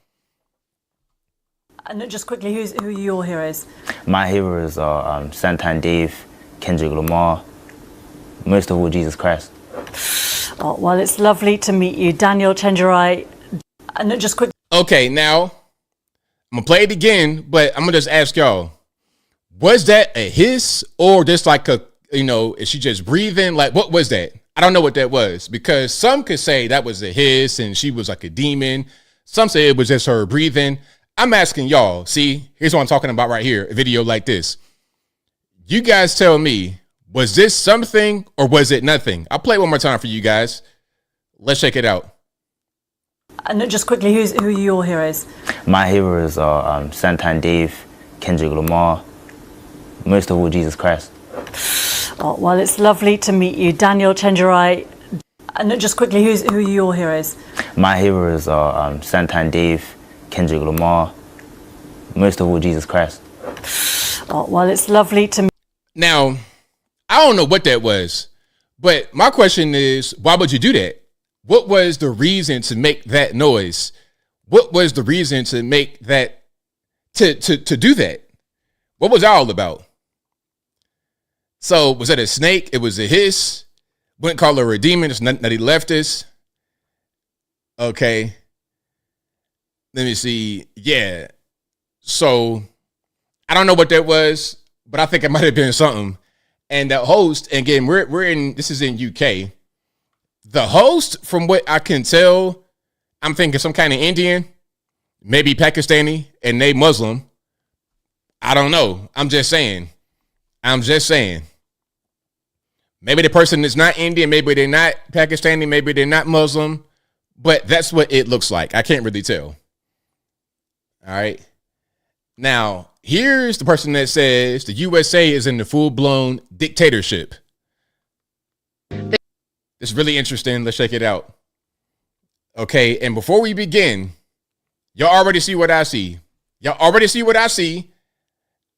And just quickly, who are your heroes? My heroes are Santan Dave, Kendrick Lamar, most of all, Jesus Christ. Oh, well, it's lovely to meet you, Daniel Chenjerai. And just quick. Okay, now I'm gonna play it again, but I'm gonna just ask y'all: was that a hiss or just like a, is she just breathing? Like, what was that? I don't know what that was, because some could say that was a hiss and she was like a demon. Some say it was just her breathing. I'm asking y'all, see, here's what I'm talking about right here, a video like this. You guys tell me, was this something or was it nothing? I'll play it one more time for you guys. Let's check it out. And just quickly, who are your heroes? My heroes are Santan Dave, Kendrick Lamar, most of all, Jesus Christ. Oh, well, it's lovely to meet you, Daniel Chenjerai. And just quickly, who are your heroes? My heroes are Santan Dave, Kendrick Lamar, most of all, Jesus Christ. Oh, well, it's lovely to meet. Now, I don't know what that was, but my question is, why would you do that? What was the reason to make that noise? What was the reason to make that, to do that? What was that all about? So was that a snake? It was a hiss. Wouldn't call her a demon. It's nutty leftist. Okay. Let me see. Yeah. So I don't know what that was, but I think it might have been something. And the host, and again, we're in, this is in UK. The host, from what I can tell, I'm thinking some kind of Indian, maybe Pakistani, and they Muslim. I don't know. I'm just saying. Maybe the person is not Indian, maybe they're not Pakistani, maybe they're not Muslim, but that's what it looks like. I can't really tell. All right. Now, here's the person that says the USA is in the full-blown dictatorship. It's really interesting. Let's check it out. Okay, and before we begin, y'all already see what I see. Y'all already see what I see.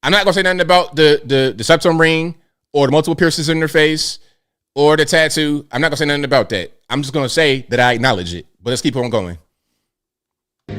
I'm not going to say nothing about the septum ring or the multiple piercings in their face or the tattoo. I'm not going to say nothing about that. I'm just going to say that I acknowledge it. But let's keep on going.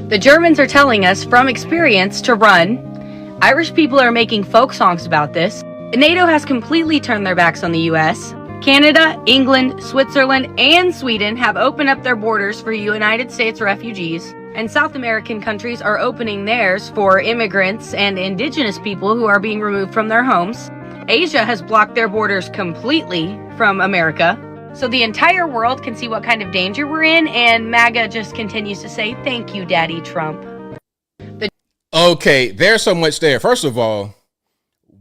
The Germans are telling us from experience to run. Irish people are making folk songs about this. NATO has completely turned their backs on the U.S. Canada, England, Switzerland, and Sweden have opened up their borders for United States refugees. And South American countries are opening theirs for immigrants and indigenous people who are being removed from their homes. Asia has blocked their borders completely from America. So the entire world can see what kind of danger we're in, and MAGA just continues to say, thank you, Daddy Trump. Okay, there's so much there. First of all,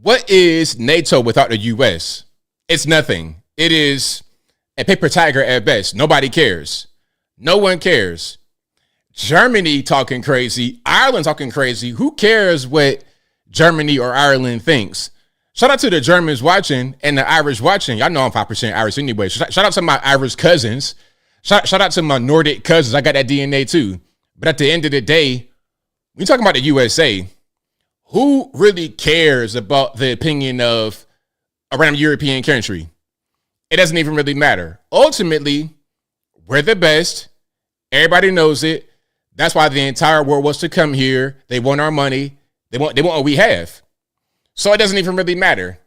what is NATO without the U.S.? It's nothing. It is a paper tiger at best. Nobody cares. No one cares. Germany talking crazy. Ireland talking crazy. Who cares what Germany or Ireland thinks? Shout out to the Germans watching and the Irish watching. Y'all know I'm 5% Irish anyway. Shout out to my Irish cousins. Shout out to my Nordic cousins. I got that DNA too. But at the end of the day, when you're talking about the USA, who really cares about the opinion of a random European country? It doesn't even really matter. Ultimately, we're the best. Everybody knows it. That's why the entire world wants to come here. They want our money. They want what we have. So it doesn't even really matter.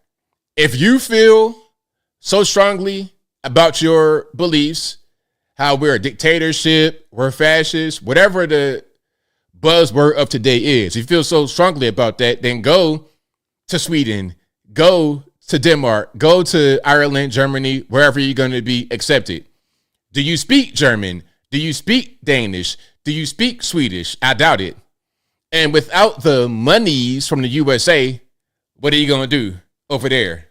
If you feel so strongly about your beliefs, how we're a dictatorship, we're fascist, whatever the buzzword of today is, if you feel so strongly about that, then go to Sweden, go to Denmark, go to Ireland, Germany, wherever you're going to be accepted. Do you speak German? Do you speak Danish? Do you speak Swedish? I doubt it. And without the monies from the USA, what are you going to do over there?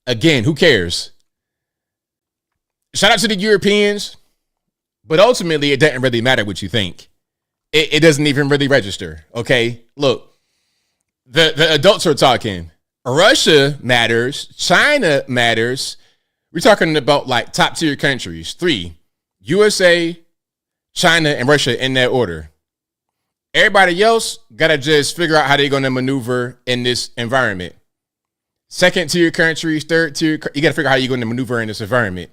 Again, who cares? Shout out to the Europeans, but ultimately it doesn't really matter what you think. It doesn't even really register, okay? Look, the adults are talking. Russia matters. China matters. We're talking about like top tier countries. 3, USA, China, and Russia in that order. Everybody else got to just figure out how they're going to maneuver in this environment. Second tier countries, third tier, you got to figure out how you're going to maneuver in this environment.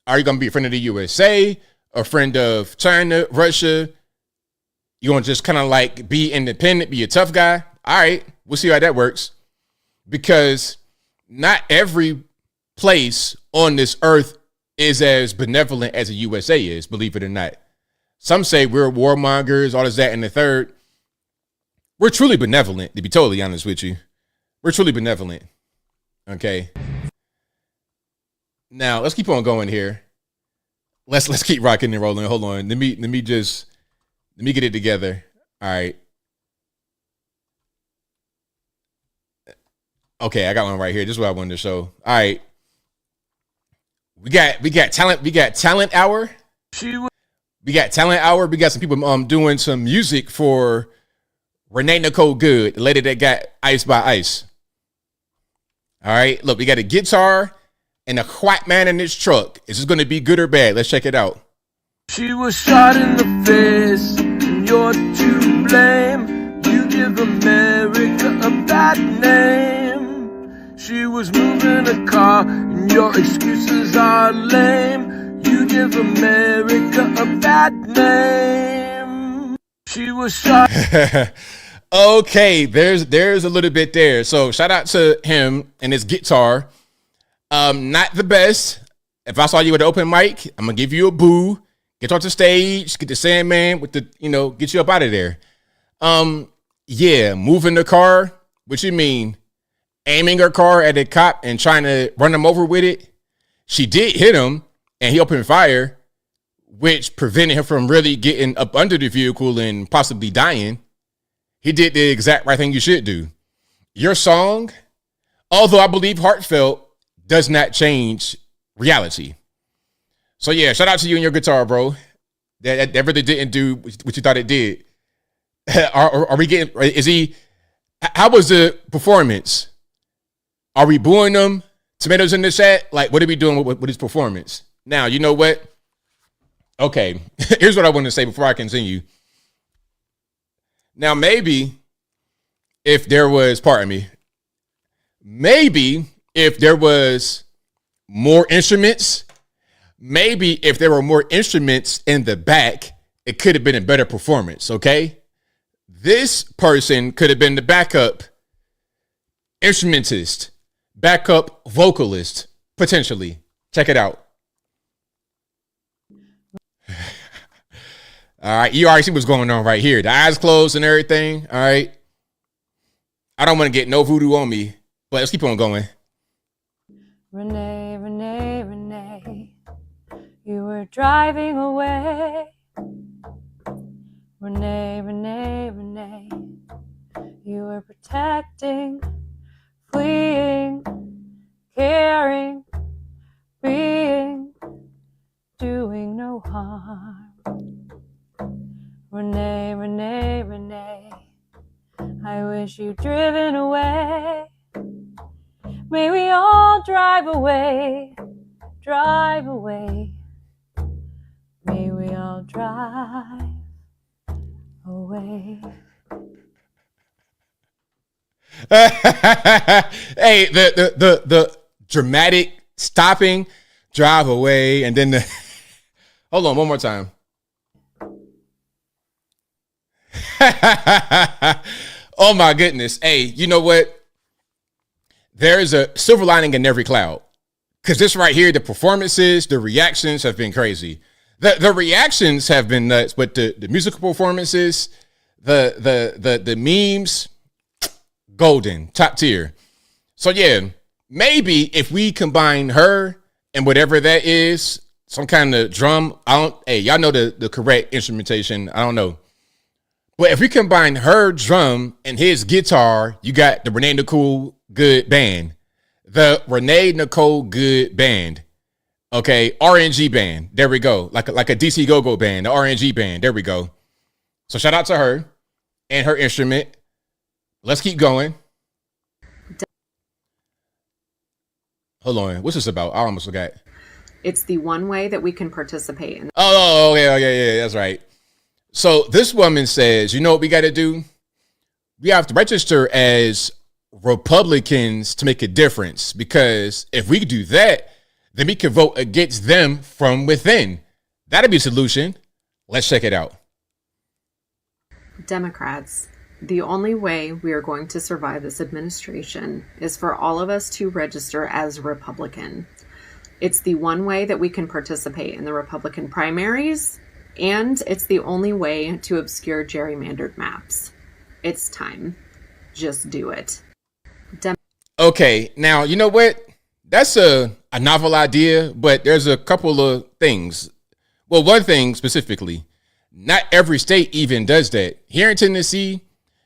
Are you going to be a friend of the USA, a friend of China, Russia? You want to just kind of like be independent, be a tough guy? All right, we'll see how that works. Because not every place on this earth is as benevolent as the USA is, believe it or not. Some say we're warmongers, all this, that, and the third. We're truly benevolent, to be totally honest with you. We're truly benevolent. Okay. Now let's keep on going here. Let's keep rocking and rolling. Hold on. Let me get it together. All right. Okay, I got one right here. This is what I wanted to show. All right. We got talent hour. We got talent hour. We got some people doing some music for Renee Nicole Good, the lady that got Ice by Ice. All right, look, we got a guitar and a white man in his truck. Is this going to be good or bad? Let's check it out. She was shot in the face, and you're to blame. You give America a bad name. She was moving a car, and your excuses are lame. You give America a bad name. She was shot. Okay, there's a little bit there. So shout out to him and his guitar. Not the best. If I saw you at the open mic, I'm gonna give you a boo. Get off the stage, get the Sandman with the, get you up out of there. Yeah, moving the car. What you mean? Aiming her car at a cop and trying to run him over with it. She did hit him. And he opened fire, which prevented him from really getting up under the vehicle and possibly dying. He did the exact right thing you should do. Your song, although I believe heartfelt, does not change reality. So yeah, shout out to you and your guitar, bro. That really didn't do what you thought it did. Are we getting? Is he? How was the performance? Are we booing him? Tomatoes in the chat. Like, what are we doing with his performance? Now, you know what? Okay, here's what I want to say before I continue. Now, maybe if there was, pardon me, maybe if there was more instruments, maybe if there were more instruments in the back, it could have been a better performance, okay? This person could have been the backup instrumentist, backup vocalist, potentially. Check it out. All right, you already see what's going on right here. The eyes closed and everything, all right? I don't want to get no voodoo on me, but let's keep on going. Renee, Renee, Renee, you were driving away. Renee, Renee, Renee, you were protecting, fleeing, caring, being, doing no harm. Renee, Renee, Renee, I wish you'd driven away. May we all drive away, drive away. May we all drive away. Hey, the dramatic stopping, drive away, and then the hold on one more time. Oh my goodness. Hey, you know what? There's a silver lining in every cloud. Because this right here, the performances, the reactions have been crazy. The reactions have been nuts, but the musical performances, the memes, golden, top tier. So yeah, maybe if we combine her and whatever that is, some kind of drum, y'all know the correct instrumentation. I don't know. But if we combine her drum and his guitar, you got the Renee Nicole Good Band. The Renee Nicole Good Band. Okay, RNG band. There we go. Like a DC Go-Go band, the RNG band. There we go. So shout out to her and her instrument. Let's keep going. Hold on. What's this about? I almost forgot. It's the one way that we can participate in. Oh, okay, yeah, that's right. So this woman says, you know what we got to do? We have to register as Republicans to make a difference, because if we do that, then we can vote against them from within. That'd be a solution. Let's check it out. Democrats, the only way we are going to survive this administration is for all of us to register as Republican. It's the one way that we can participate in the Republican primaries, and it's the only way to obscure gerrymandered maps. It's time. Just do it. Okay, now, you know what? That's a novel idea, but there's a couple of things. Well, one thing specifically, not every state even does that. Here in Tennessee,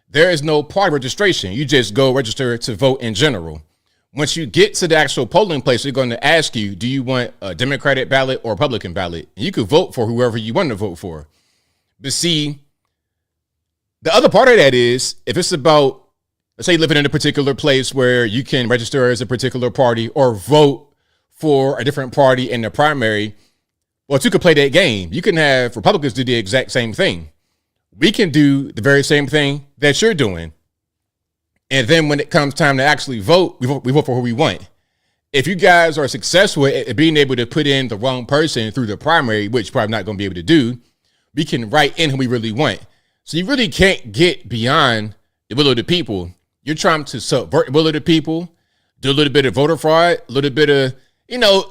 there is no party registration. You just go register to vote in general. Once you get to the actual polling place, they're going to ask you, do you want a Democratic ballot or Republican ballot? And you could vote for whoever you want to vote for. But see, the other part of that is, if it's about, let's say, living in a particular place where you can register as a particular party or vote for a different party in the primary, well, you could play that game. You can have Republicans do the exact same thing. We can do the very same thing that you're doing. And then when it comes time to actually vote, we vote for who we want. If you guys are successful at being able to put in the wrong person through the primary, which you're probably not going to be able to do, we can write in who we really want. So you really can't get beyond the will of the people. You're trying to subvert the will of the people, do a little bit of voter fraud, a little bit of,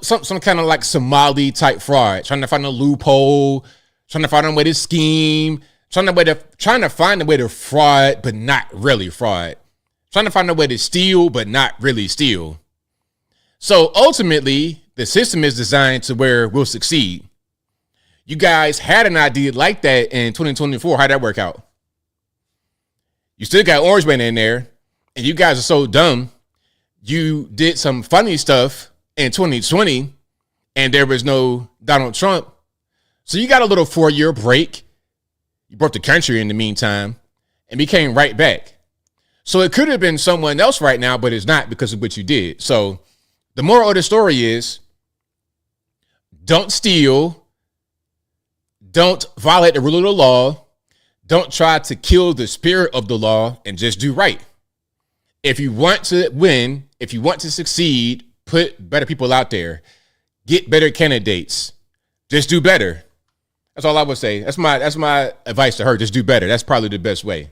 some kind of like Somali type fraud, trying to find a loophole, trying to find a way to scheme, trying to find a way to fraud, but not really fraud. Trying to find a way to steal, but not really steal. So ultimately, the system is designed to where we'll succeed. You guys had an idea like that in 2024. How'd that work out? You still got Orange Man in there, and you guys are so dumb. You did some funny stuff in 2020 and there was no Donald Trump. So you got a little 4-year break. You broke the country in the meantime and became right back. So it could have been someone else right now, but it's not because of what you did. So the moral of the story is don't steal. Don't violate the rule of the law. Don't try to kill the spirit of the law and just do right. If you want to win, if you want to succeed, put better people out there. Get better candidates. Just do better. That's all I would say. That's my advice to her. Just do better. That's probably the best way.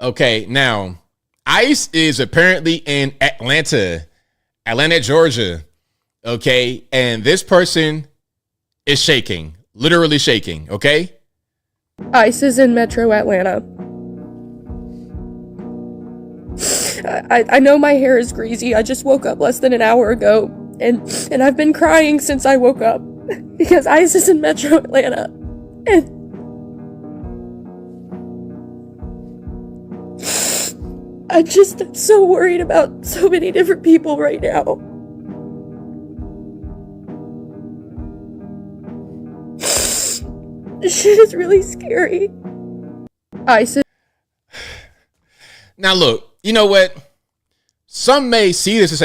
Okay, now, ICE is apparently in Atlanta, Georgia. Okay, and this person is shaking, literally shaking. Okay. ICE is in Metro Atlanta. I know my hair is greasy. I just woke up less than an hour ago, and I've been crying since I woke up because ICE is in Metro Atlanta. And I'm so worried about so many different people right now. This shit is really scary. Now look, you know what? Some may see this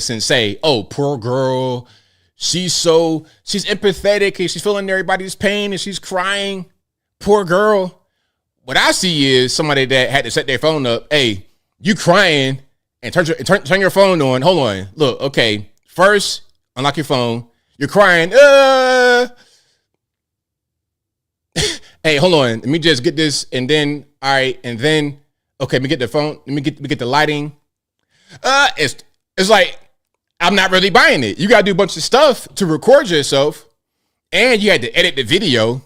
and say, "Oh, poor girl. She's empathetic and she's feeling everybody's pain and she's crying. Poor girl." What I see is somebody that had to set their phone up. Hey, you crying and turn your phone on. Hold on. Look, okay. First, unlock your phone. You're crying. Hey, hold on. Let me just get this, and then all right, and then okay. Let me get the phone. Let me get the lighting. It's like I'm not really buying it. You gotta do a bunch of stuff to record yourself, and you had to edit the video.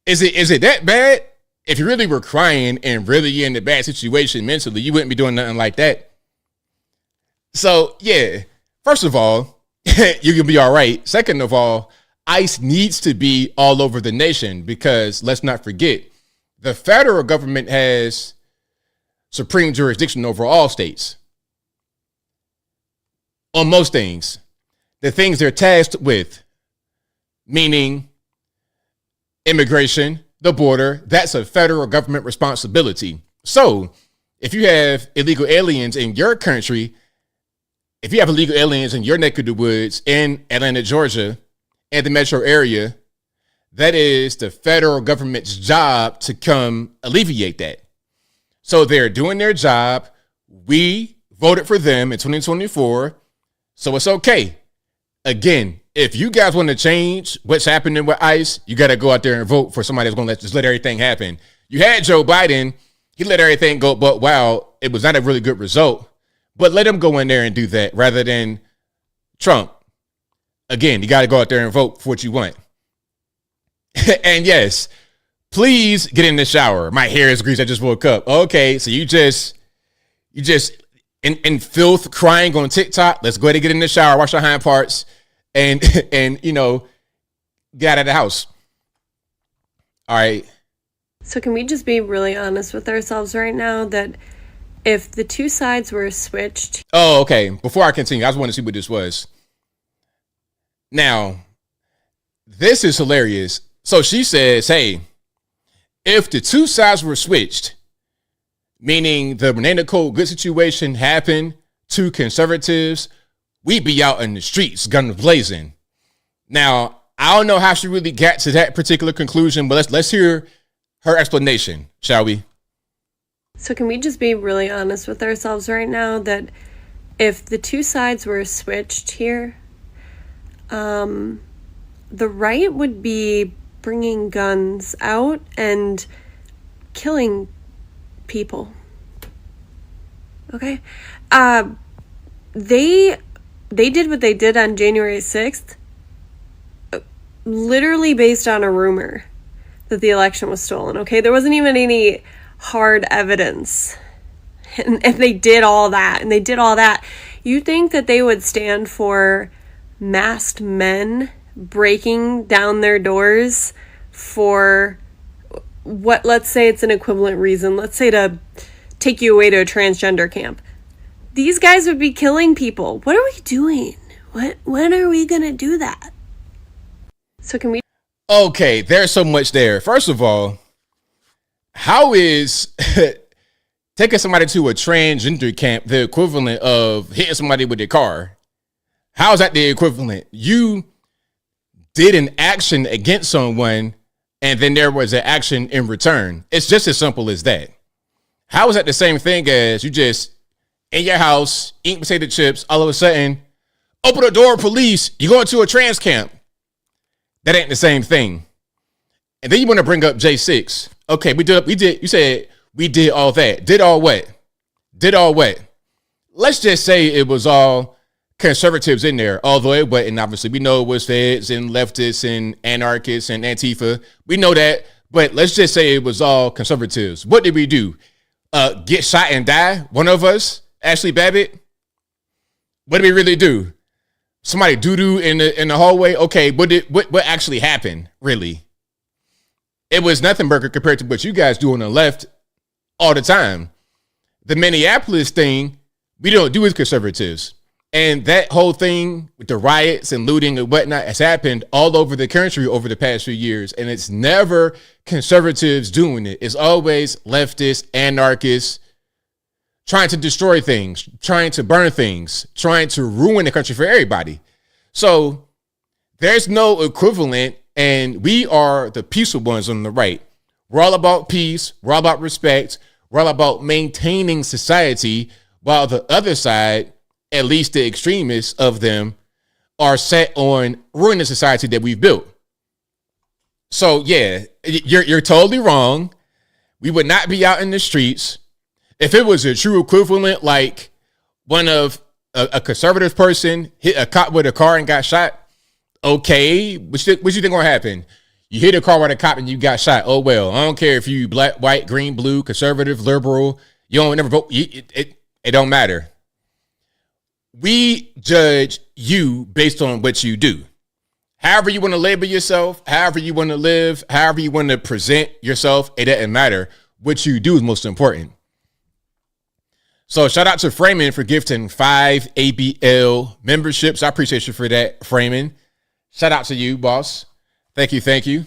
Is it that bad? If you really were crying and really in a bad situation mentally, you wouldn't be doing nothing like that. So yeah, first of all, you can be all right. Second of all, ICE needs to be all over the nation because let's not forget, the federal government has supreme jurisdiction over all states. On most things, the things they're tasked with, meaning immigration, the border, that's a federal government responsibility. So if you have illegal aliens in your country, if you have illegal aliens in your neck of the woods in Atlanta, Georgia, and the metro area, that is the federal government's job to come alleviate that. So they're doing their job. We voted for them in 2024. So it's okay. Again, if you guys want to change what's happening with ICE, you got to go out there and vote for somebody that's going to just let everything happen. You had Joe Biden. He let everything go, but wow, it was not a really good result. But let him go in there and do that rather than Trump. Again, you got to go out there and vote for what you want. And yes, please get in the shower. My hair is greasy. I just woke up. Okay, so you just in filth crying on TikTok. Let's go ahead and get in the shower, wash your hind parts, and get out of the house. All right. So can we just be really honest with ourselves right now that if the two sides were switched? Oh, okay. Before I continue, I just want to see what this was. Now, this is hilarious. So she says, hey, if the two sides were switched, meaning the Renee Nicole Good situation happened to conservatives, we'd be out in the streets, guns blazing. Now, I don't know how she really got to that particular conclusion, but let's hear her explanation, shall we? So can we just be really honest with ourselves right now that if the two sides were switched here, the right would be bringing guns out and killing people. Okay? They did what they did on January 6th, literally based on a rumor that the election was stolen, okay? There wasn't even any hard evidence. And they did all that. You think that they would stand for masked men breaking down their doors for what, let's say it's an equivalent reason. Let's say to take you away to a transgender camp. these guys would be killing people. What are we doing? When are we going to do that? So can we? Okay, there's so much there. First of all, how is taking somebody to a transgender camp the equivalent of hitting somebody with a car? How is that the equivalent? You did an action against someone, and then there was an action in return. It's just as simple as that. How is that the same thing as you just in your house, eating potato chips, all of a sudden, open the door, police, you're going to a trans camp? That ain't the same thing. And then you want to bring up J6. Okay, we did, you said we did all that. Did all what? Did all what? Let's just say it was all conservatives in there, although it wasn't, obviously. We know it was feds and leftists and anarchists and Antifa. We know that, but let's just say it was all conservatives. What did we do? Get shot and die? One of us? Ashley Babbitt? What did we really do? Somebody doo-doo in the hallway? Okay, what actually happened, really? It was nothing, Burger, compared to what you guys do on the left all the time. The Minneapolis thing, we don't do as conservatives. And that whole thing with the riots and looting and whatnot has happened all over the country over the past few years. And it's never conservatives doing it. It's always leftists, anarchists, trying to destroy things, trying to burn things, trying to ruin the country for everybody. So there's no equivalent, and we are the peaceful ones on the right. We're all about peace. We're all about respect. We're all about maintaining society, while the other side, at least the extremists of them, are set on ruining the society that we've built. So yeah, you're totally wrong. We would not be out in the streets. If it was a true equivalent, like one of a conservative person hit a cop with a car and got shot, okay, what you think gonna happen? You hit a car with a cop and you got shot. Oh well, I don't care if you black, white, green, blue, conservative, liberal. You don't never vote. It don't matter. We judge you based on what you do. However you want to label yourself, however you want to live, however you want to present yourself, it doesn't matter. What you do is most important. So shout out to Freeman for gifting 5 ABL memberships. I appreciate you for that, Freeman. Shout out to you, boss. Thank you.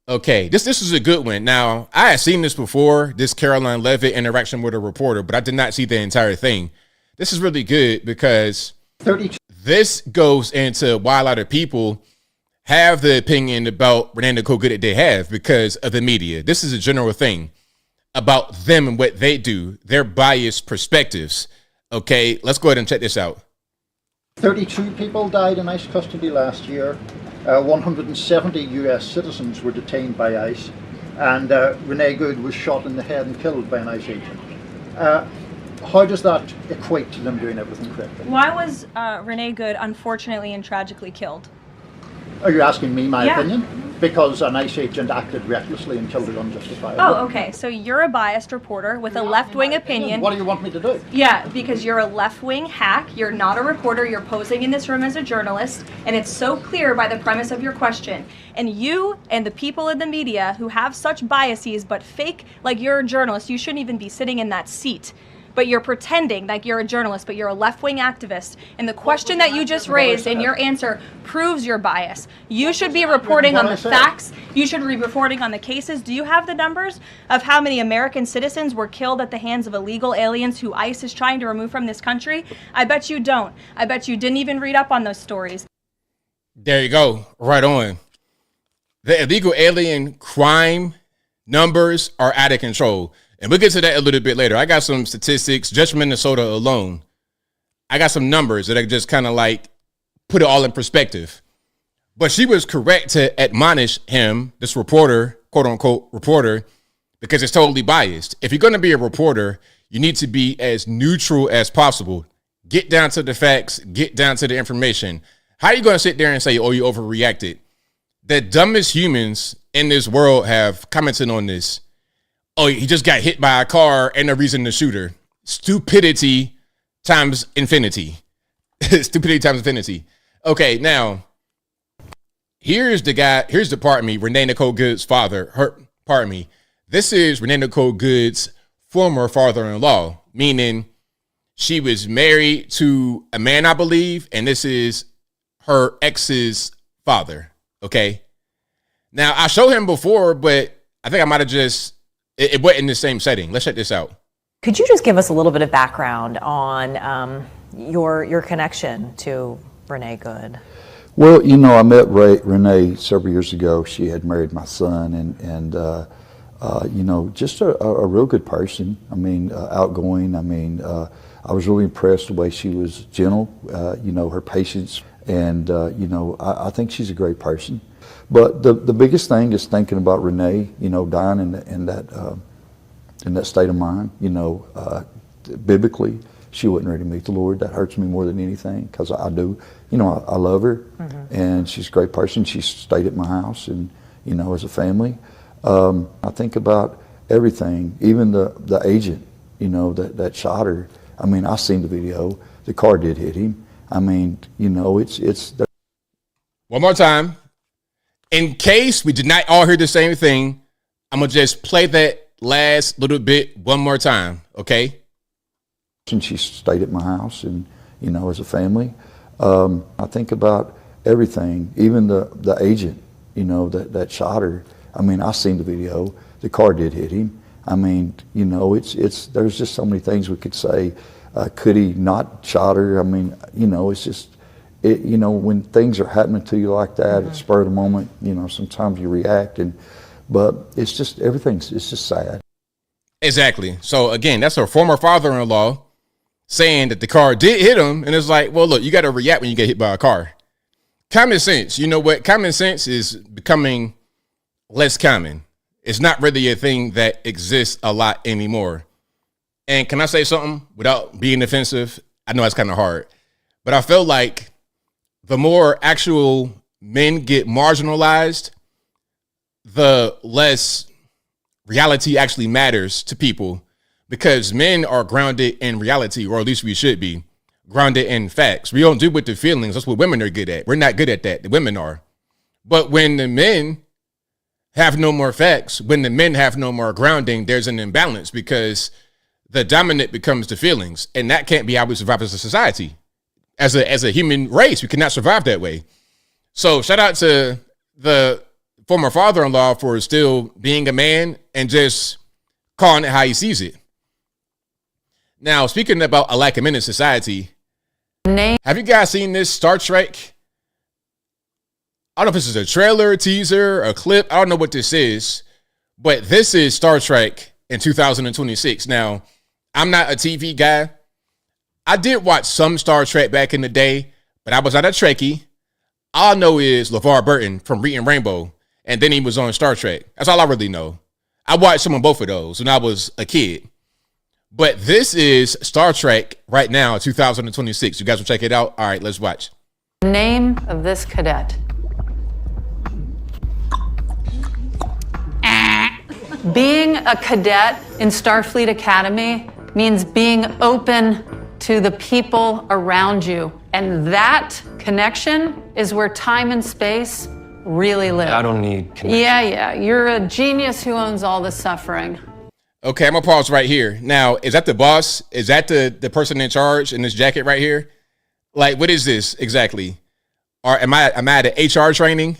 Okay, this is a good one. Now, I had seen this before, this Caroline Leavitt interaction with a reporter, but I did not see the entire thing. This is really good because this goes into why a lot of people have the opinion about Renee Nicole Good that they have because of the media. This is a general thing about them and what they do, their biased perspectives. Okay, let's go ahead and check this out. 32 people died in ICE custody last year. 170 US citizens were detained by ICE, and Renee Good was shot in the head and killed by an ICE agent. How does that equate to them doing everything correctly? Why was Renee Good unfortunately and tragically killed? Are you asking me my opinion? Because an ICE agent acted recklessly and killed her unjustifiably. Oh, okay. So you're a biased reporter with a left-wing opinion. What do you want me to do? Yeah, because you're a left-wing hack. You're not a reporter. You're posing in this room as a journalist. And it's so clear by the premise of your question. And you and the people in the media who have such biases but fake like you're a journalist, you shouldn't even be sitting in that seat. But you're pretending like you're a journalist, but you're a left-wing activist. And the question that you just raised and your answer proves your bias. You should be reporting on the facts. You should be reporting on the cases. Do you have the numbers of how many American citizens were killed at the hands of illegal aliens who ICE is trying to remove from this country? I bet you don't. I bet you didn't even read up on those stories. There you go. Right on. The illegal alien crime numbers are out of control. And we'll get to that a little bit later. I got some statistics, just Minnesota alone. I got some numbers that I just kind of like put it all in perspective. But she was correct to admonish him, this reporter, quote unquote reporter, because it's totally biased. If you're going to be a reporter, you need to be as neutral as possible. Get down to the facts, get down to the information. How are you going to sit there and say, oh, you overreacted? The dumbest humans in this world have commented on this. Oh, he just got hit by a car and no reason to shoot her. Stupidity times infinity. Stupidity times infinity. Okay, now, here's the part of me, Renee Nicole Good's father. This is Renee Nicole Good's former father-in-law, meaning she was married to a man, I believe, and this is her ex's father. Okay. Now, I showed him before, but I think I might have just, it wasn't in the same setting. Let's check this out. Could you just give us a little bit of background on your connection to Renee Good? Well, I met Renee several years ago. She had married my son, and just a real good person. I mean, outgoing. I mean, I was really impressed the way she was gentle, her patience, and, I think she's a great person. But the biggest thing is thinking about Renee, dying in that state of mind. Biblically, she wasn't ready to meet the Lord. That hurts me more than anything, because I do. I love her, and she's a great person. She stayed at my house, and, as a family. I think about everything, even the agent, that shot her. I mean, I seen the video. The car did hit him. I mean, it's. One more time. In case we did not all hear the same thing, I'm going to just play that last little bit one more time, okay? And she stayed at my house, and, as a family. I think about everything, even the agent, that shot her. I mean, I seen the video. The car did hit him. I mean, it's there's just so many things we could say. Could he not shot her? I mean, it's just, when things are happening to you like that, at spur of the moment, sometimes you react, but it's just, it's just sad. Exactly. So again, that's her former father-in-law saying that the car did hit him, and it's like, well, look, you got to react when you get hit by a car. Common sense. You know what? Common sense is becoming less common. It's not really a thing that exists a lot anymore. And can I say something without being offensive? I know it's kind of hard, but I feel like the more actual men get marginalized, the less reality actually matters to people, because men are grounded in reality, or at least we should be grounded in facts. We don't do with the feelings. That's what women are good at. We're not good at that. The women are. But when the men have no more facts, when the men have no more grounding, there's an imbalance, because the dominant becomes the feelings, and that can't be how we survive as a society. As a human race, we cannot survive that way. So shout out to the former father-in-law for still being a man and just calling it how he sees it. Now, speaking about a lack of men in society, have you guys seen this Star Trek? I don't know if this is a trailer, a teaser, a clip. I don't know what this is, but this is Star Trek in 2026. Now, I'm not a TV guy. I did watch some Star Trek back in the day, but I was not a Trekkie. All I know is LeVar Burton from Reading Rainbow, and then he was on Star Trek. That's all I really know. I watched some of both of those when I was a kid. But this is Star Trek right now, 2026. You guys will check it out? All right, let's watch. Name of this cadet. Being a cadet in Starfleet Academy means being open to the people around you. And that connection is where time and space really live. I don't need connection. Yeah. You're a genius who owns all the suffering. Okay, I'm gonna pause right here. Now, is that the boss? Is that the person in charge in this jacket right here? Like, what is this exactly? Or am I at an HR training?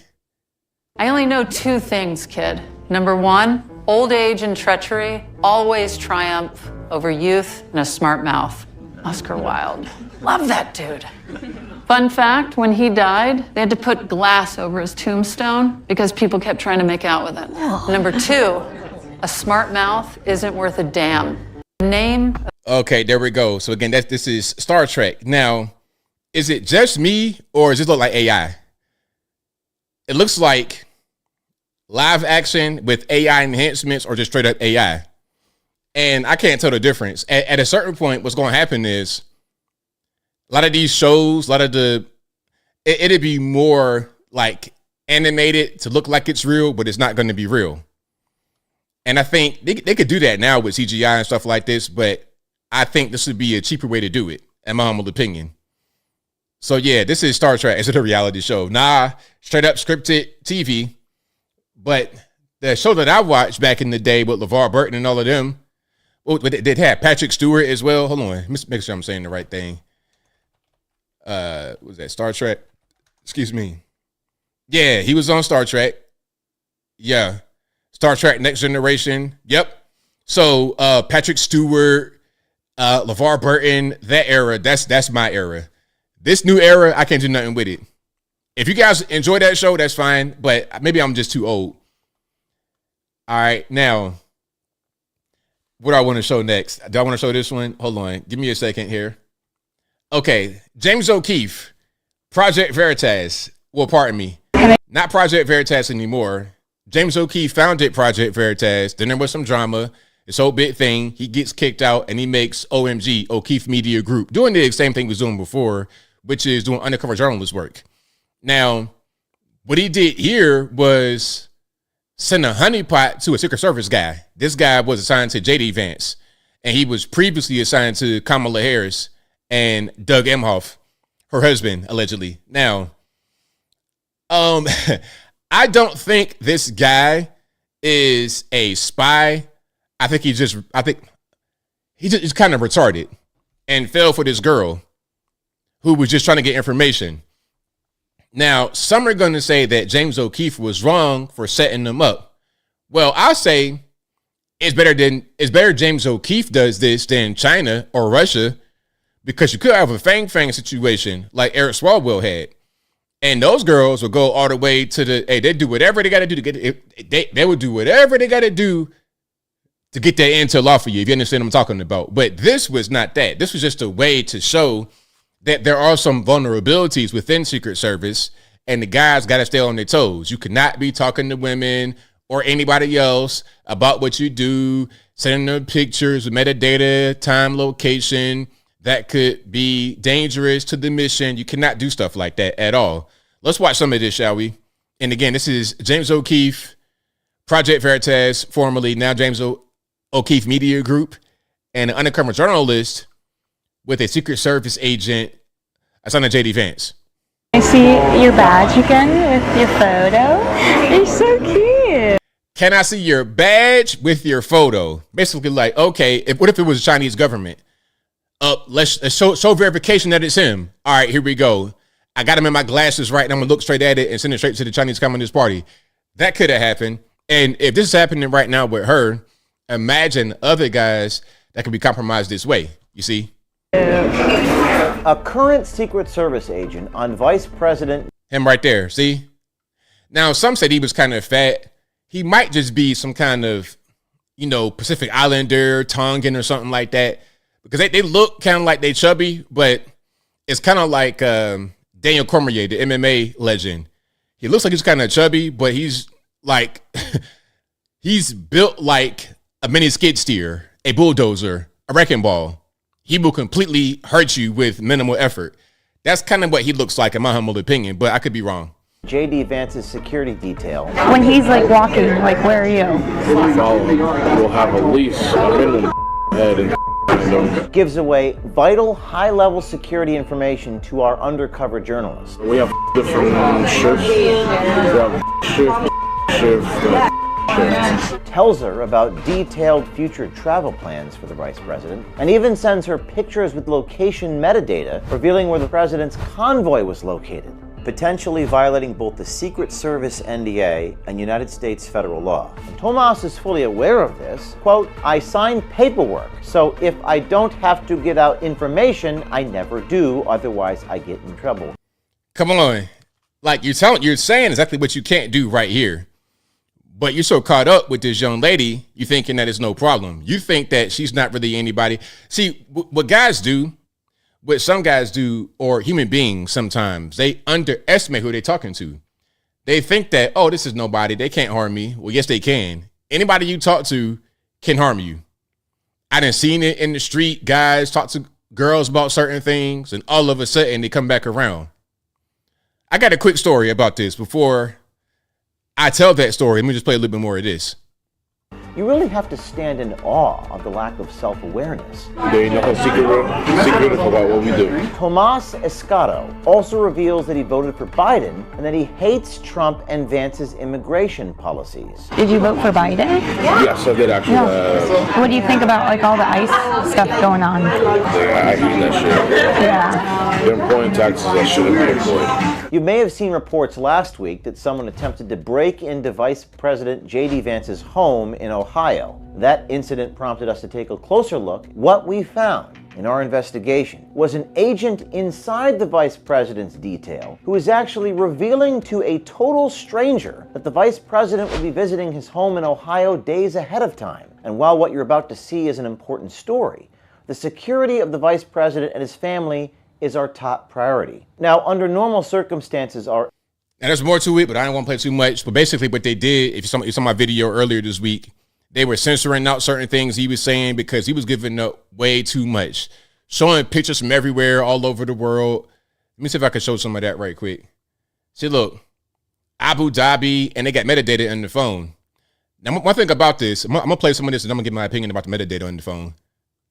I only know two things, kid. Number one, old age and treachery always triumph over youth and a smart mouth. Oscar Wilde. Love that dude. Fun fact, when he died, they had to put glass over his tombstone because people kept trying to make out with it. Number two, a smart mouth isn't worth a damn. Name. Okay, there we go. So again, this is Star Trek. Now, is it just me, or does this look like AI? It looks like live action with AI enhancements, or just straight up AI. And I can't tell the difference. At a certain point, what's going to happen is a lot of these shows, it'd be more like animated to look like it's real, but it's not going to be real. And I think they could do that now with CGI and stuff like this, but I think this would be a cheaper way to do it, in my humble opinion. So yeah, this is Star Trek. Is it a reality show? Nah, straight up scripted TV. But the show that I watched back in the day with LeVar Burton and all of them They had Patrick Stewart as well. Hold on. Let's make sure I'm saying the right thing. Was that Star Trek? Excuse me. Yeah, he was on Star Trek. Yeah. Star Trek Next Generation. Yep. So Patrick Stewart, LeVar Burton, that era, that's my era. This new era, I can't do nothing with it. If you guys enjoy that show, that's fine, but maybe I'm just too old. All right, now, what do I want to show next? Do I want to show this one? Hold on. Give me a second here. Okay, James O'Keefe, Project Veritas. Well, pardon me. Not Project Veritas anymore. James O'Keefe founded Project Veritas. Then there was some drama. This whole big thing. He gets kicked out and he makes OMG, O'Keefe Media Group, doing the same thing he was doing before, which is doing undercover journalist work. Now, what he did here was send a honeypot to a Secret Service guy. This guy was assigned to JD Vance, and he was previously assigned to Kamala Harris and Doug Emhoff, her husband, allegedly. Now, I don't think this guy is a spy. I think he's just kind of retarded and fell for this girl who was just trying to get information. Now, some are going to say that James O'Keefe was wrong for setting them up. Well, I'll say it's better James O'Keefe does this than China or Russia, because you could have a Fang situation like Eric Swalwell had. And those girls will go all the way to they do whatever they got to do to get it. They would do whatever they got to do to get that intel off of you, if you understand what I'm talking about. But this was not that. This was just a way to show that there are some vulnerabilities within Secret Service, and the guys got to stay on their toes. You cannot be talking to women or anybody else about what you do, sending them pictures with metadata, time, location. That could be dangerous to the mission. You cannot do stuff like that at all. Let's watch some of this, shall we? And again, this is James O'Keefe, Project Veritas, formerly now James O'Keefe Media Group, and an undercover journalist with a Secret Service agent assigned to JD Vance. I see your badge again with your photo. You're so cute. Can I see your badge with your photo? Basically, like, okay, what if it was the Chinese government? Let's show verification that it's him. All right, here we go. I got him in my glasses, right? And I'm gonna look straight at it and send it straight to the Chinese Communist Party. That could have happened. And if this is happening right now with her, imagine other guys that could be compromised this way. You see? A current Secret Service agent on Vice President. Him right there. See? Now, some said he was kind of fat. He might just be some kind of, Pacific Islander, Tongan or something like that. Because they look kind of like they chubby, but it's kind of like Daniel Cormier, the MMA legend. He looks like he's kind of chubby, but he's like, he's built like a mini skid steer, a bulldozer, a wrecking ball. He will completely hurt you with minimal effort. That's kind of what he looks like, in my humble opinion, but I could be wrong. JD Vance's security detail. When he's like walking, like, where are you? We'll follow him. We'll have a leash, a minimum head, and gives away vital high-level security information to our undercover journalists. We have different shifts. We have shift. Tells her about detailed future travel plans for the Vice President, and even sends her pictures with location metadata revealing where the President's convoy was located, potentially violating both the Secret Service NDA and United States federal law. And Tomas is fully aware of this. Quote, I sign paperwork, so if I don't have to get out information, I never do, otherwise I get in trouble. Come on. Like you're saying exactly what you can't do right here. But you're so caught up with this young lady, you're thinking that it's no problem. You think that she's not really anybody. See, what some guys do, or human beings sometimes, they underestimate who they're talking to. They think that, oh, this is nobody. They can't harm me. Well, yes, they can. Anybody you talk to can harm you. I done seen it in the street. Guys talk to girls about certain things, and all of a sudden they come back around. I got a quick story about this before I tell that story. Let me just play a little bit more of this. you really have to stand in awe of the lack of self-awareness. There ain't nothing secret about what we do. Tomas Escato also reveals that he voted for Biden and that he hates Trump and Vance's immigration policies. Did you vote for Biden? Yes, I did actually. What do you think about like all the ICE stuff going on? I hate that shit. Yeah. They're employing taxes that shouldn't be employed. You may have seen reports last week that someone attempted to break into Vice President JD Vance's home in Ohio. That incident prompted us to take a closer look. What we found in our investigation was an agent inside the vice president's detail who was actually revealing to a total stranger that the vice president would be visiting his home in Ohio days ahead of time. And while what you're about to see is an important story, the security of the vice president and his family is our top priority. Now, under normal circumstances, and there's more to it, but I don't want to play too much. But basically what they did, if you saw my video earlier this week, they were censoring out certain things he was saying because he was giving up way too much. Showing pictures from everywhere, all over the world. Let me see if I can show some of that right quick. See, look, Abu Dhabi, and they got metadata in the phone. Now, one thing about this, I'm going to play some of this and I'm going to give my opinion about the metadata on the phone.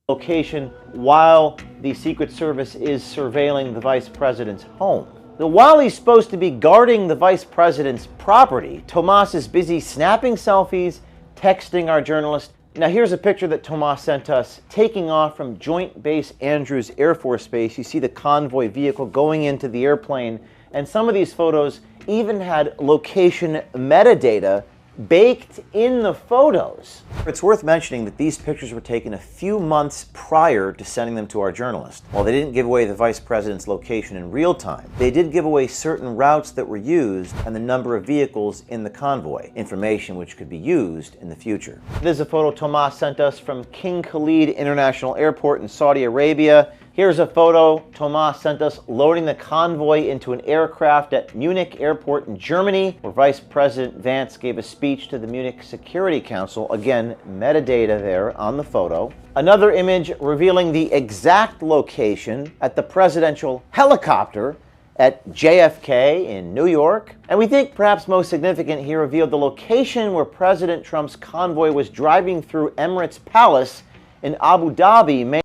Location while the Secret Service is surveilling the vice president's home. Now, while he's supposed to be guarding the vice president's property, Tomas is busy snapping selfies, texting our journalist. Now, here's a picture that Tomas sent us taking off from Joint Base Andrews Air Force Base. You see the convoy vehicle going into the airplane, and some of these photos even had location metadata baked in the photos. It's worth mentioning that these pictures were taken a few months prior to sending them to our journalist. While they didn't give away the vice president's location in real time, they did give away certain routes that were used and the number of vehicles in the convoy, information which could be used in the future. This is a photo Tomas sent us from King Khalid International Airport in Saudi Arabia. Here's a photo Tomas sent us loading the convoy into an aircraft at Munich Airport in Germany, where Vice President Vance gave a speech to the Munich Security Council. Again, metadata there on the photo. Another image revealing the exact location at the presidential helicopter at JFK in New York. And we think perhaps most significant here, revealed the location where President Trump's convoy was driving through Emirates Palace in Abu Dhabi.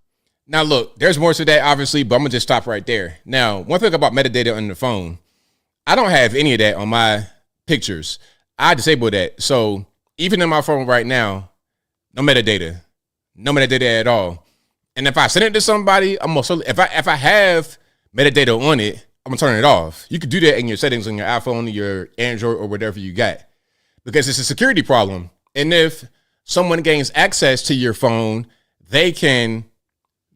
Now, look, there's more to that, obviously, but I'm going to just stop right there. Now, one thing about metadata on the phone, I don't have any of that on my pictures. I disabled that. So even in my phone right now, no metadata at all. And if I send it to somebody, I'm also, if I have metadata on it, I'm going to turn it off. You could do that in your settings on your iPhone, your Android, or whatever you got, because it's a security problem. And if someone gains access to your phone, they can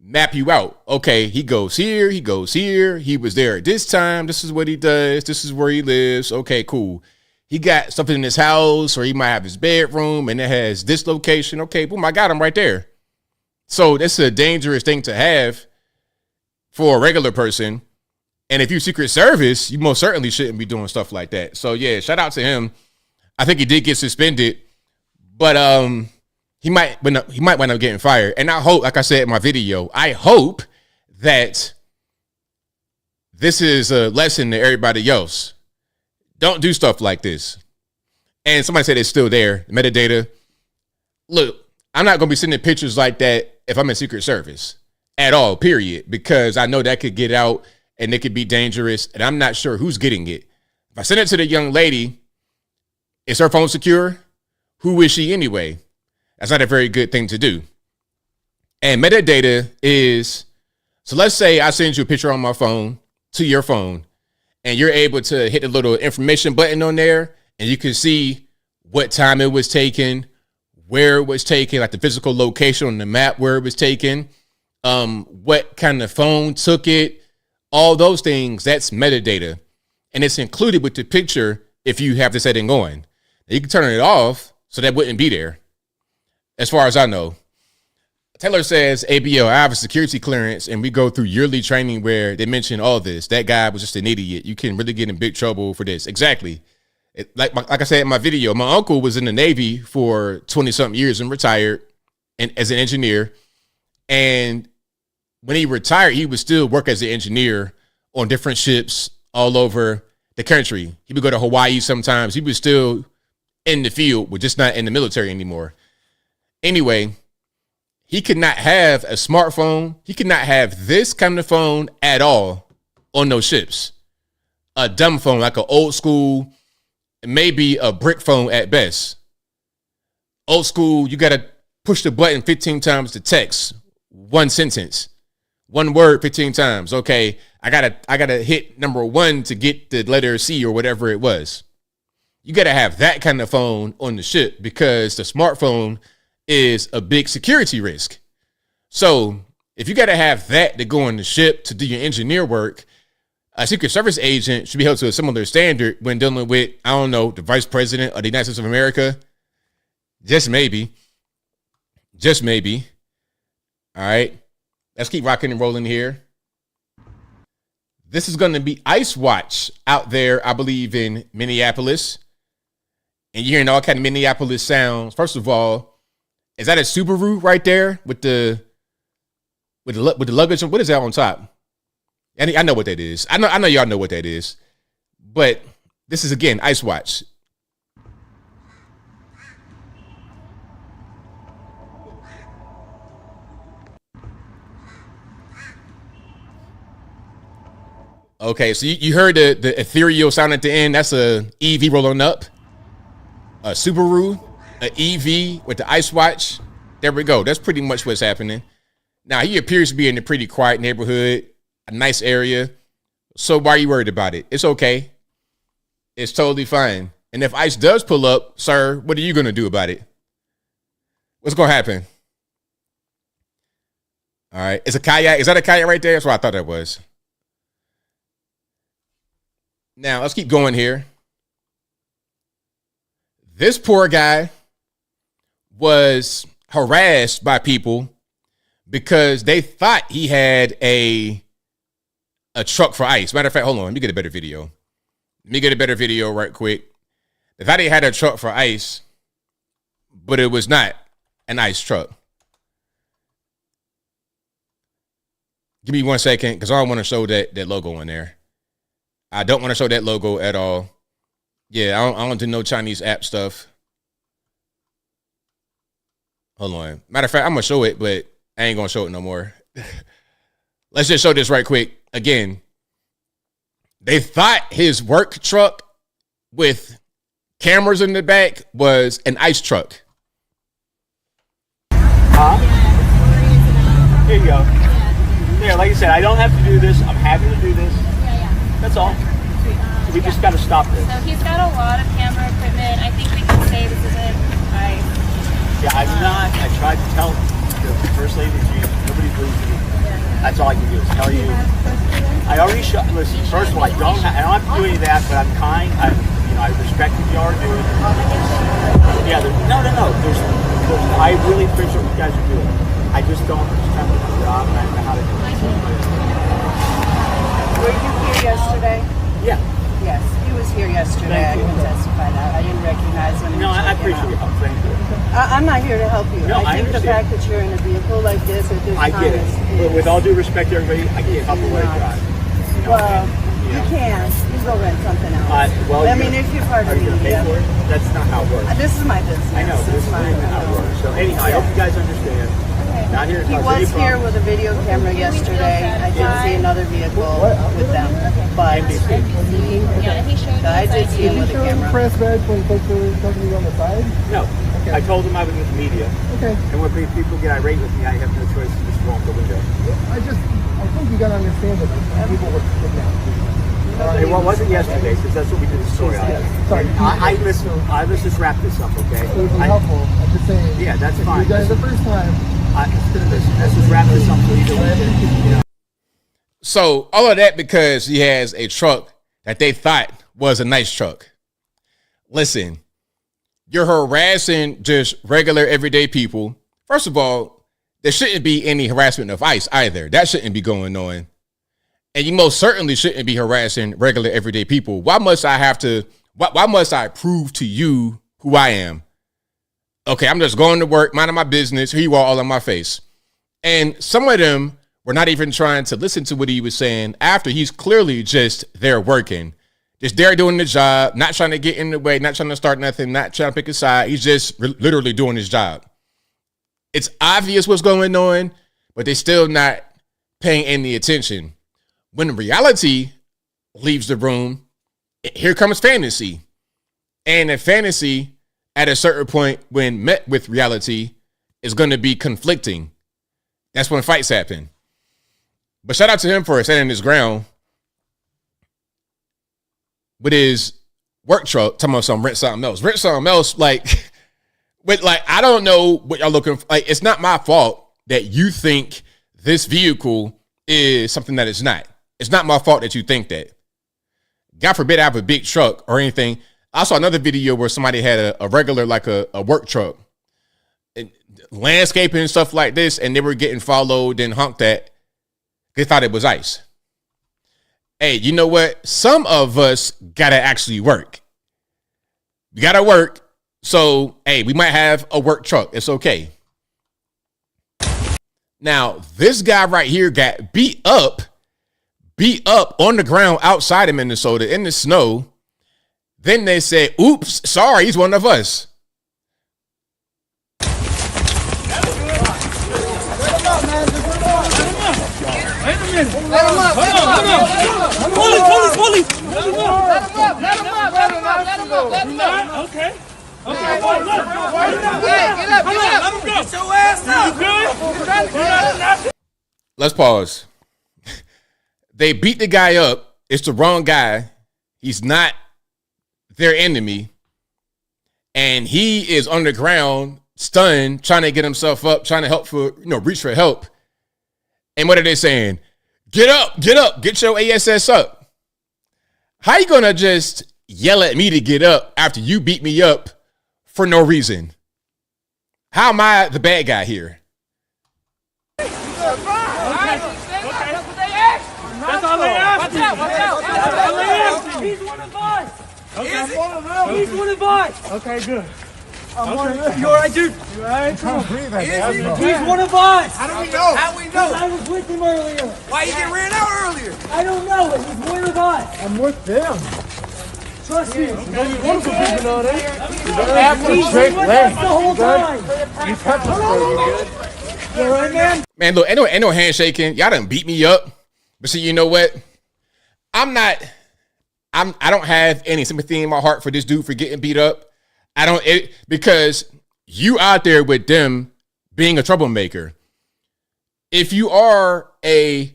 map you out. Okay, he goes here, he was there at this time, this is what he does, this is where he lives. Okay, cool. He got something in his house, or he might have his bedroom and it has this location. Okay, boom, I got him right there. So that's a dangerous thing to have for a regular person. And if you're Secret Service, you most certainly shouldn't be doing stuff like that. So yeah, shout out to him. I think he did get suspended, but he might wind up getting fired. And I hope, like I said in my video, I hope that this is a lesson to everybody else. Don't do stuff like this. And somebody said it's still there, metadata. Look, I'm not going to be sending pictures like that if I'm in Secret Service at all, period, because I know that could get out and it could be dangerous, and I'm not sure who's getting it. If I send it to the young lady, is her phone secure? Who is she anyway? That's not a very good thing to do. And metadata is, so let's say I send you a picture on my phone to your phone, and you're able to hit the little information button on there, and you can see what time it was taken, where it was taken, like the physical location on the map where it was taken, what kind of phone took it, all those things. That's metadata, and it's included with the picture if you have the setting on. Now, you can turn it off so that wouldn't be there, as far as I know. Taylor says, ABL, I have a security clearance, and we go through yearly training where they mention all this. That guy was just an idiot. You can really get in big trouble for this. Exactly. Like I said in my video, my uncle was in the Navy for 20-something years and retired as an engineer. And when he retired, he would still work as an engineer on different ships all over the country. He would go to Hawaii sometimes. He was still in the field, but just not in the military anymore. Anyway, he could not have a smartphone. He could not have this kind of phone at all on those ships. A dumb phone, like an old school, maybe a brick phone at best. Old school, you got to push the button 15 times to text one sentence, one word 15 times. Okay, I gotta hit number 1 to get the letter C or whatever it was. You got to have that kind of phone on the ship because the smartphone is a big security risk. So if you got to have that to go on the ship to do your engineer work, a Secret Service agent should be held to a similar standard when dealing with, I don't know, the Vice President of the United States of America. Just maybe. Just maybe. All right. Let's keep rocking and rolling here. This is going to be Ice Watch out there, I believe, in Minneapolis. And you're hearing all kind of Minneapolis sounds. First of all, is that a Subaru right there with the luggage? What is that on top? I know what that is. I know y'all know what that is. But this is, again, Ice Watch. Okay, so you heard the ethereal sound at the end. That's a EV rolling up. A Subaru, an EV with the Ice Watch. There we go. That's pretty much what's happening. Now, he appears to be in a pretty quiet neighborhood, a nice area. So why are you worried about it? It's okay. It's totally fine. And if ICE does pull up, sir, what are you going to do about it? What's going to happen? All right. It's a kayak. Is that a kayak right there? That's what I thought that was. Now, let's keep going here. This poor guy was harassed by people because they thought he had a truck for ICE. Matter of fact, hold on. Let me get a better video. Right quick. They thought he had a truck for ICE, but it was not an ICE truck. Give me 1 second because I don't want to show that logo in there. I don't want to show that logo at all. Yeah, I don't do no Chinese app stuff. Hold on. Matter of fact, I'm going to show it, but I ain't going to show it no more. Let's just show this right quick. Again, they thought his work truck with cameras in the back was an ICE truck. Here you go. There, like I said, I don't have to do this. I'm happy to do this. That's all. So we just got to stop this. So he's got a lot of camera equipment. I think we can say this isn't ICE. Yeah, I'm not. I tried to tell the first lady, nobody believes me. That's all I can do is tell you. I already shot. Listen, first of all, I don't have to do any of that, but I'm kind. I respect what you are doing. Yeah, no. I really appreciate what you guys are doing. I just don't understand the job and I don't know how to do it. Were you here yesterday? Yeah. Yes, he was here yesterday. I can testify that. I didn't recognize him. No, I appreciate your help. Thank you. I'm not here to help you. No, I think the fact that you're in a vehicle like this at this time I get it. But with all due respect to everybody, I can't help the way I drive. Well, you can. You go rent something else. If you're part of the media. That's not how it works. This is my business. I know. This is not how it works. So anyhow, I hope you guys understand. Not here He was here with a video camera yesterday. I did see another vehicle with them, but I did see him with a camera. Press badge when folks were talking to you on the side? No. Okay. I told them I was with the media. Okay. And when people get irate with me, I have no choice to just roll out the window. I think you gotta understand that people were kidnapped. It wasn't yesterday, because that's what we did the story on. Sorry. Let's just wrap this up, okay? It was helpful. I'm just saying. Yeah, that's fine. You guys the first time. Let's just wrap this up. So all of that because he has a truck that they thought was a nice truck. Listen, you're harassing just regular everyday people. First of all, there shouldn't be any harassment of ICE either. That shouldn't be going on. And you most certainly shouldn't be harassing regular everyday people. Why must I prove to you who I am? Okay, I'm just going to work, minding my business. Here you are all in my face. And some of them were not even trying to listen to what he was saying after he's clearly just there working. Just there doing the job, not trying to get in the way, not trying to start nothing, not trying to pick a side. He's just literally doing his job. It's obvious what's going on, but they're still not paying any attention. When reality leaves the room, here comes fantasy. And the fantasy, at a certain point, when met with reality, is going to be conflicting. That's when fights happen. But shout out to him for standing his ground with his work truck, talking about some rent something else. Rent something else, like, but like, I don't know what y'all looking for. Like, it's not my fault that you think this vehicle is something that it's not. It's not my fault that you think that. God forbid I have a big truck or anything. I saw another video where somebody had a regular, like a work truck, and landscaping and stuff like this, and they were getting followed and honked at. They thought it was ICE. Hey, you know what? Some of us gotta actually work. We gotta work. So, hey, we might have a work truck. It's okay. Now, this guy right here got beat up on the ground outside of Minnesota in the snow. Then they said, oops, sorry, he's one of us. Let's pause. They beat the guy up. It's the wrong guy. He's not their enemy. And he is on the ground, stunned, trying to get himself up, trying to help reach for help. And what are they saying? Get up, get your ASS up. How you gonna just yell at me to get up after you beat me up for no reason? How am I the bad guy here? That's all they asked. Watch out. He's one of us. Okay. He's one of us. Okay, good. I'm one of them. You all right, dude? You all right? Come on. He's one of us. How do we know? How do we know? I was with him earlier. Why you get ran out earlier? I don't know. He's one of us. I'm with them. Trust me. Okay. Wonderful people know that. He's with us the whole time. You pepper spray, good. You all right, man? Man, look, ain't no handshaking. Y'all done beat me up. But see, you know what? I don't have any sympathy in my heart for this dude for getting beat up. Because you out there with them being a troublemaker. If you are a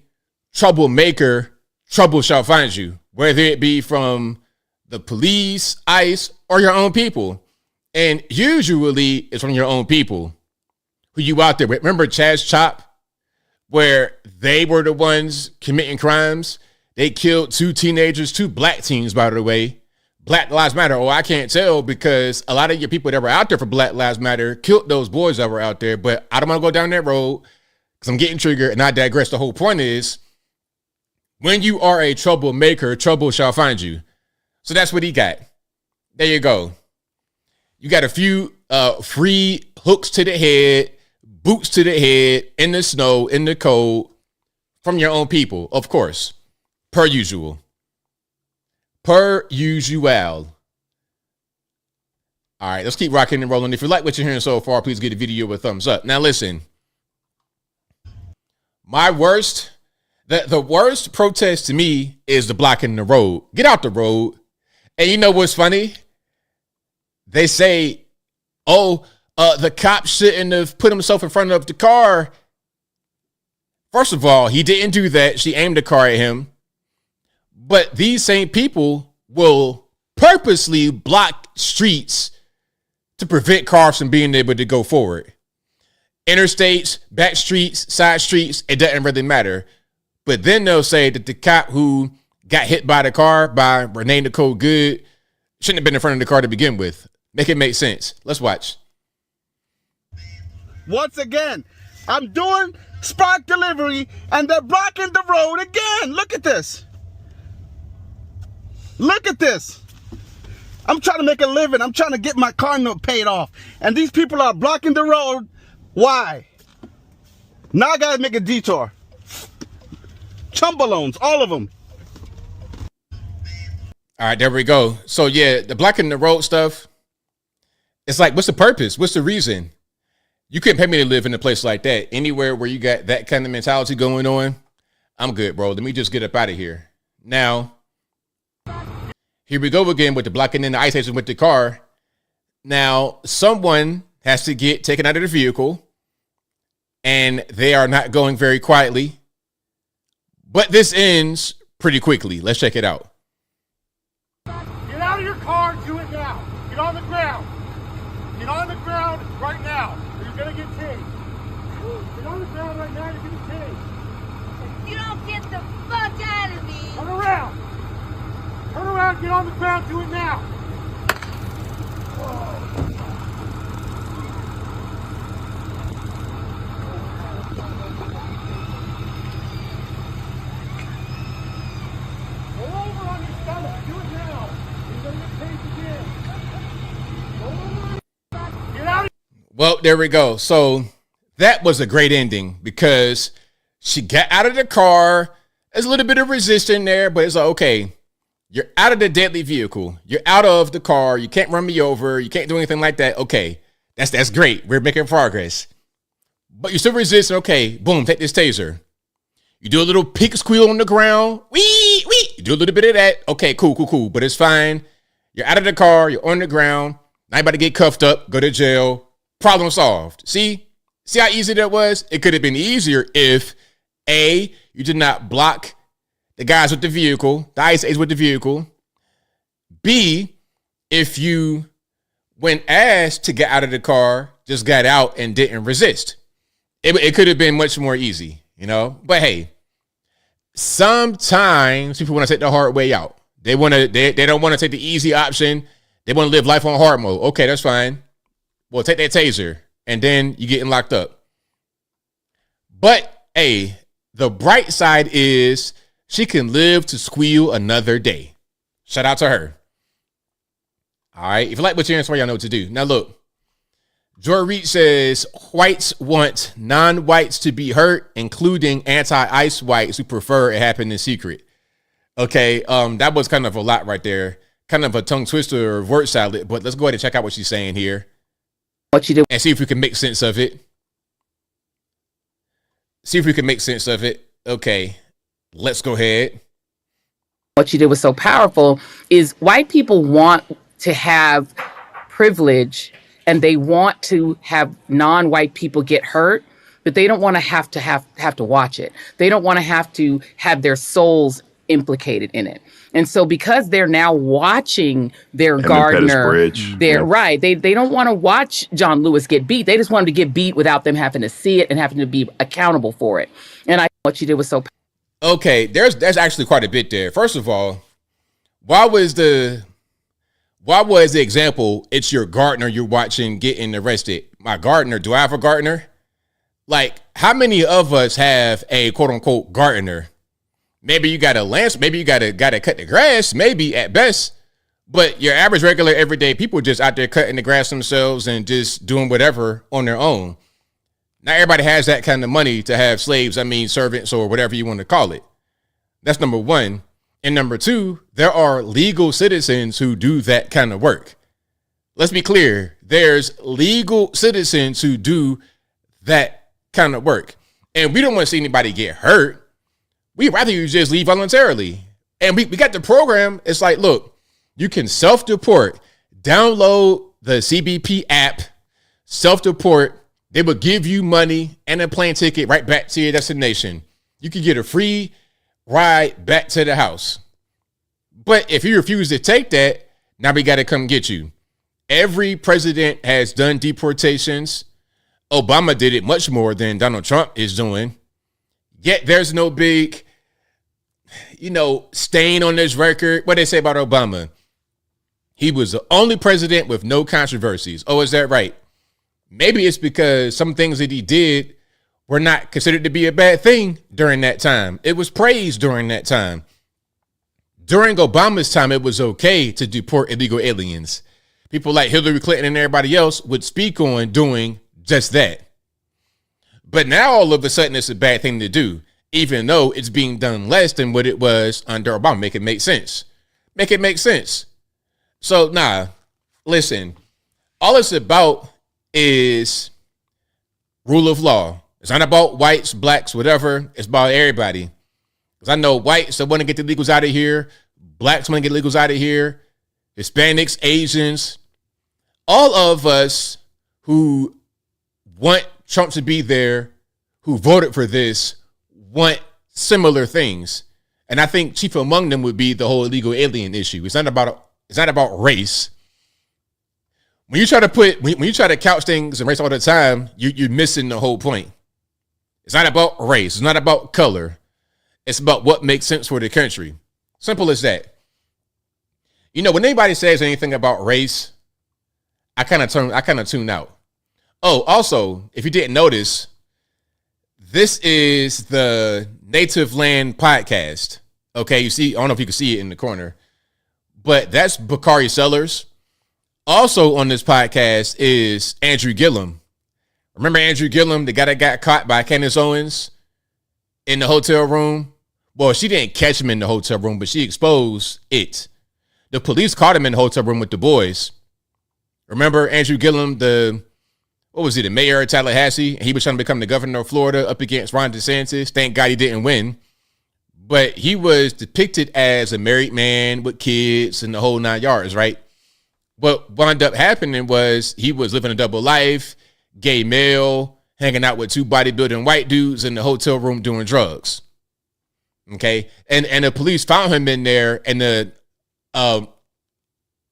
troublemaker, trouble shall find you, whether it be from the police, ICE, or your own people. And usually it's from your own people who you out there with. Remember Chaz Chop, where they were the ones committing crimes? They killed 2 teenagers, 2 black teens, by the way. Black Lives Matter. Oh, I can't tell because a lot of your people that were out there for Black Lives Matter killed those boys that were out there. But I don't want to go down that road because I'm getting triggered and I digress. The whole point is when you are a troublemaker, trouble shall find you. So that's what he got. There you go. You got a few free hooks to the head, boots to the head, in the snow, in the cold, from your own people, of course, per usual. Per usual. All right, let's keep rocking and rolling. If you like what you're hearing so far, please give the video a thumbs up. Now, listen. The worst protest to me is the blocking the road. Get out the road. And you know what's funny? They say, the cop shouldn't have put himself in front of the car. First of all, he didn't do that. She aimed the car at him. But these same people will purposely block streets to prevent cars from being able to go forward. Interstates, back streets, side streets, it doesn't really matter. But then they'll say that the cop who got hit by the car by Renee Nicole Good shouldn't have been in front of the car to begin with. Make it make sense. Let's watch. Once again, I'm doing Spark delivery and they're blocking the road again. Look at this. Look at this. I'm trying to make a living. I'm trying to get my car note paid off. And these people are blocking the road. Why? Now I gotta make a detour. Chumbalones, all of them. All right, there we go. So yeah, the blocking the road stuff. It's like, what's the purpose? What's the reason? You couldn't pay me to live in a place like that. Anywhere where you got that kind of mentality going on, I'm good, bro. Let me just get up out of here. Now, here we go again with the blocking in the ice station with the car. Now, someone has to get taken out of the vehicle, and they are not going very quietly. But this ends pretty quickly. Let's check it out. Get out of your car and do it now. Get on the ground. Get on the ground right now, or you're going to get tased. Get on the ground right now, you're going to get tased. You don't get the fuck out of me. Turn around. Turn around, get on the ground, do it now. Roll over on your stomach, do it now. You're going to get tased again. Roll over. Get out of. Well, there we go. So that was a great ending because she got out of the car. There's a little bit of resistance there, but it's like, okay, you're out of the deadly vehicle. You're out of the car. You can't run me over. You can't do anything like that. Okay, that's great. We're making progress. But you're still resisting. Okay, boom, take this taser. You do a little pig squeal on the ground. Wee, wee. You do a little bit of that. Okay, cool. But it's fine. You're out of the car. You're on the ground. Now you're about to get cuffed up, go to jail. Problem solved. See how easy that was? It could have been easier if A, you did not block the guys with the vehicle, the ice aids with the vehicle. B, if you, when asked to get out of the car, just got out and didn't resist. It could have been much more easy, you know? But hey, sometimes people want to take the hard way out. They don't want to take the easy option. They want to live life on hard mode. Okay, that's fine. Well, take that taser, and then you're getting locked up. But, hey, the bright side is she can live to squeal another day. Shout out to her. All right, if you like what you're hearing, y'all know what to do. Now, look, Joy Reed says whites want non-whites to be hurt, including anti-ICE whites who prefer it happen in secret. Okay, that was kind of a lot right there. Kind of a tongue twister or word salad, but let's go ahead and check out what she's saying here. What you do and see if we can make sense of it. Okay, let's go ahead. What you did was so powerful is white people want to have privilege and they want to have non-white people get hurt, but they don't want to have to watch it. They don't want to have their souls implicated in it. And so because they're now watching their Gardner, right. They don't want to watch John Lewis get beat. They just want him to get beat without them having to see it and having to be accountable for it. And what you did was so okay, there's actually quite a bit there. First of all, why was the example, it's your gardener you're watching getting arrested? My gardener, do I have a gardener? Like, how many of us have a quote unquote gardener? Maybe you got a lance, maybe you got to cut the grass, maybe at best. But your average, regular, everyday people just out there cutting the grass themselves and just doing whatever on their own. Not everybody has that kind of money to have slaves, servants or whatever you want to call it. That's number one. And number two, there are legal citizens who do that kind of work. Let's be clear. There's legal citizens who do that kind of work. And we don't want to see anybody get hurt. We'd rather you just leave voluntarily. And we got the program. It's like, look, you can self-deport, download the CBP app, self-deport. They will give you money and a plane ticket right back to your destination. You can get a free ride back to the house. But if you refuse to take that, now we got to come get you. Every president has done deportations. Obama did it much more than Donald Trump is doing. Yet there's no big, stain on this record. What they say about Obama? He was the only president with no controversies. Oh, is that right? Maybe it's because some things that he did were not considered to be a bad thing during that time. It was praised during that time. During Obama's time, it was okay to deport illegal aliens. People like Hillary Clinton and everybody else would speak on doing just that. But now all of a sudden it's a bad thing to do, even though it's being done less than what it was under Obama. Make it make sense. Make it make sense. So, listen, all it's about is rule of law. It's not about whites, blacks, whatever. It's about everybody. Because I know whites that want to get the illegals out of here. Blacks want to get illegals out of here. Hispanics, Asians. All of us who want Trump to be there, who voted for this, want similar things. And I think chief among them would be the whole illegal alien issue. It's not about race. When you try to couch things and race all the time, you're missing the whole point. It's not about race. It's not about color. It's about what makes sense for the country. Simple as that. You know, when anybody says anything about race, I kind of tune out. Oh, also, if you didn't notice, this is the Native Land Podcast. Okay, you see, I don't know if you can see it in the corner, but that's Bakari Sellers. Also on this podcast is Andrew Gillum. Remember Andrew Gillum, the guy that got caught by Candace Owens in the hotel room? Well, she didn't catch him in the hotel room, but she exposed it. The police caught him in the hotel room with the boys. Remember Andrew Gillum, the mayor of Tallahassee? He was trying to become the governor of Florida up against Ron DeSantis. Thank God he didn't win. But he was depicted as a married man with kids and the whole 9 yards, right? What wound up happening was he was living a double life, gay male, hanging out with two bodybuilding white dudes in the hotel room doing drugs. Okay. And the police found him in there in the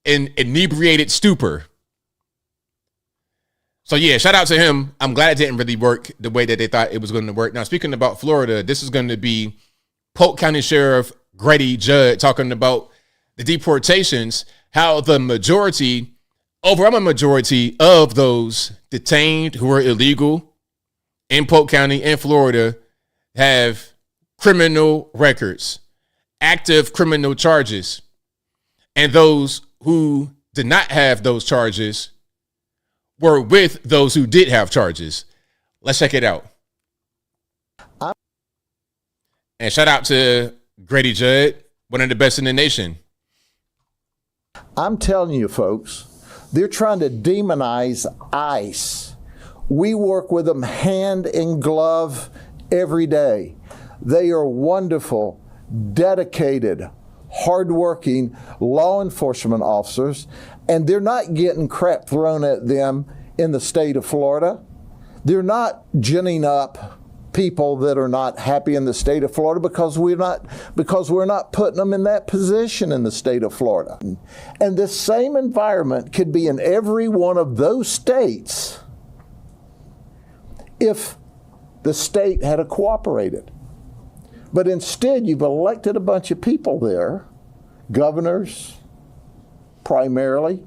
in inebriated stupor. So yeah, shout out to him. I'm glad it didn't really work the way that they thought it was going to work. Now, speaking about Florida, this is going to be Polk County Sheriff Grady Judd talking about the deportations, how the overwhelming majority of those detained who are illegal in Polk County in Florida have criminal records, active criminal charges. And those who did not have those charges were with those who did have charges. Let's check it out. And shout out to Grady Judd, one of the best in the nation. I'm telling you, folks, they're trying to demonize ICE. We work with them hand in glove every day. They are wonderful, dedicated, hardworking law enforcement officers, and they're not getting crap thrown at them in the state of Florida. They're not ginning up people that are not happy in the state of Florida because we're not putting them in that position in the state of Florida. And this same environment could be in every one of those states if the state had cooperated. But instead, you've elected a bunch of people there, governors, primarily,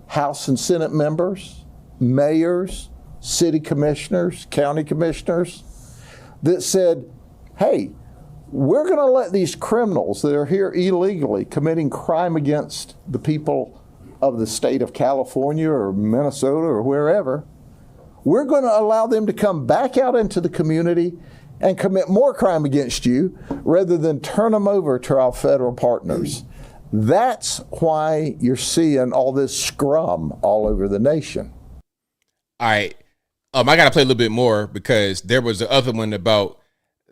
House and Senate members, mayors, city commissioners, county commissioners, that said, hey, we're going to let these criminals that are here illegally committing crime against the people of the state of California or Minnesota or wherever, we're going to allow them to come back out into the community and commit more crime against you rather than turn them over to our federal partners. That's why you're seeing all this scrum all over the nation. All right. I got to play a little bit more because there was the other one about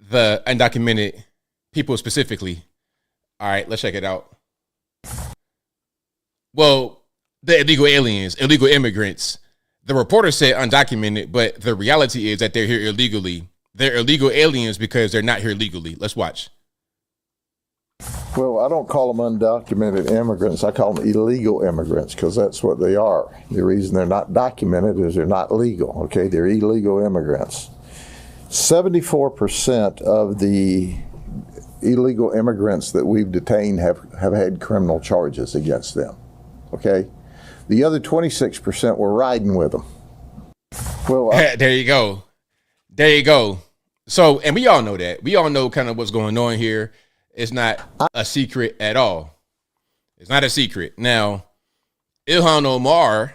the undocumented people specifically. All right, let's check it out. Well, the illegal aliens, illegal immigrants. The reporter said undocumented, but the reality is that they're here illegally. They're illegal aliens because they're not here legally. Let's watch. Well, I don't call them undocumented immigrants. I call them illegal immigrants because that's what they are. The reason they're not documented is they're not legal, okay? They're illegal immigrants. 74% of the illegal immigrants that we've detained have had criminal charges against them, okay? The other 26% were riding with them. Well, there you go. There you go. So, and we all know that. We all know kind of what's going on here. It's not a secret at all. It's not a secret. Now, Ilhan Omar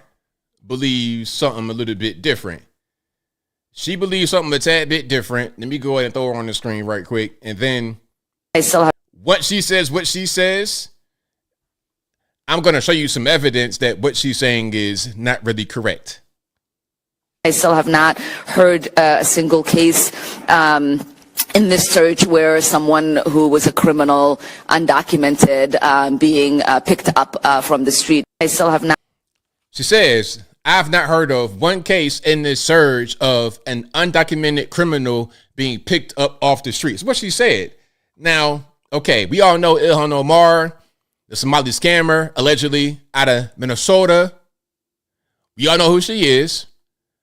believes something a little bit different. She believes something a tad bit different. Let me go ahead and throw her on the screen right quick. And then what she says, I'm going to show you some evidence that what she's saying is not really correct. I still have not heard a single case in this search where someone who was a criminal, undocumented, being picked up from the street. I still have not. She says, I've not heard of one case in this surge of an undocumented criminal being picked up off the streets. What she said. Now, okay, we all know Ilhan Omar, the Somali scammer, allegedly out of Minnesota. We all know who she is.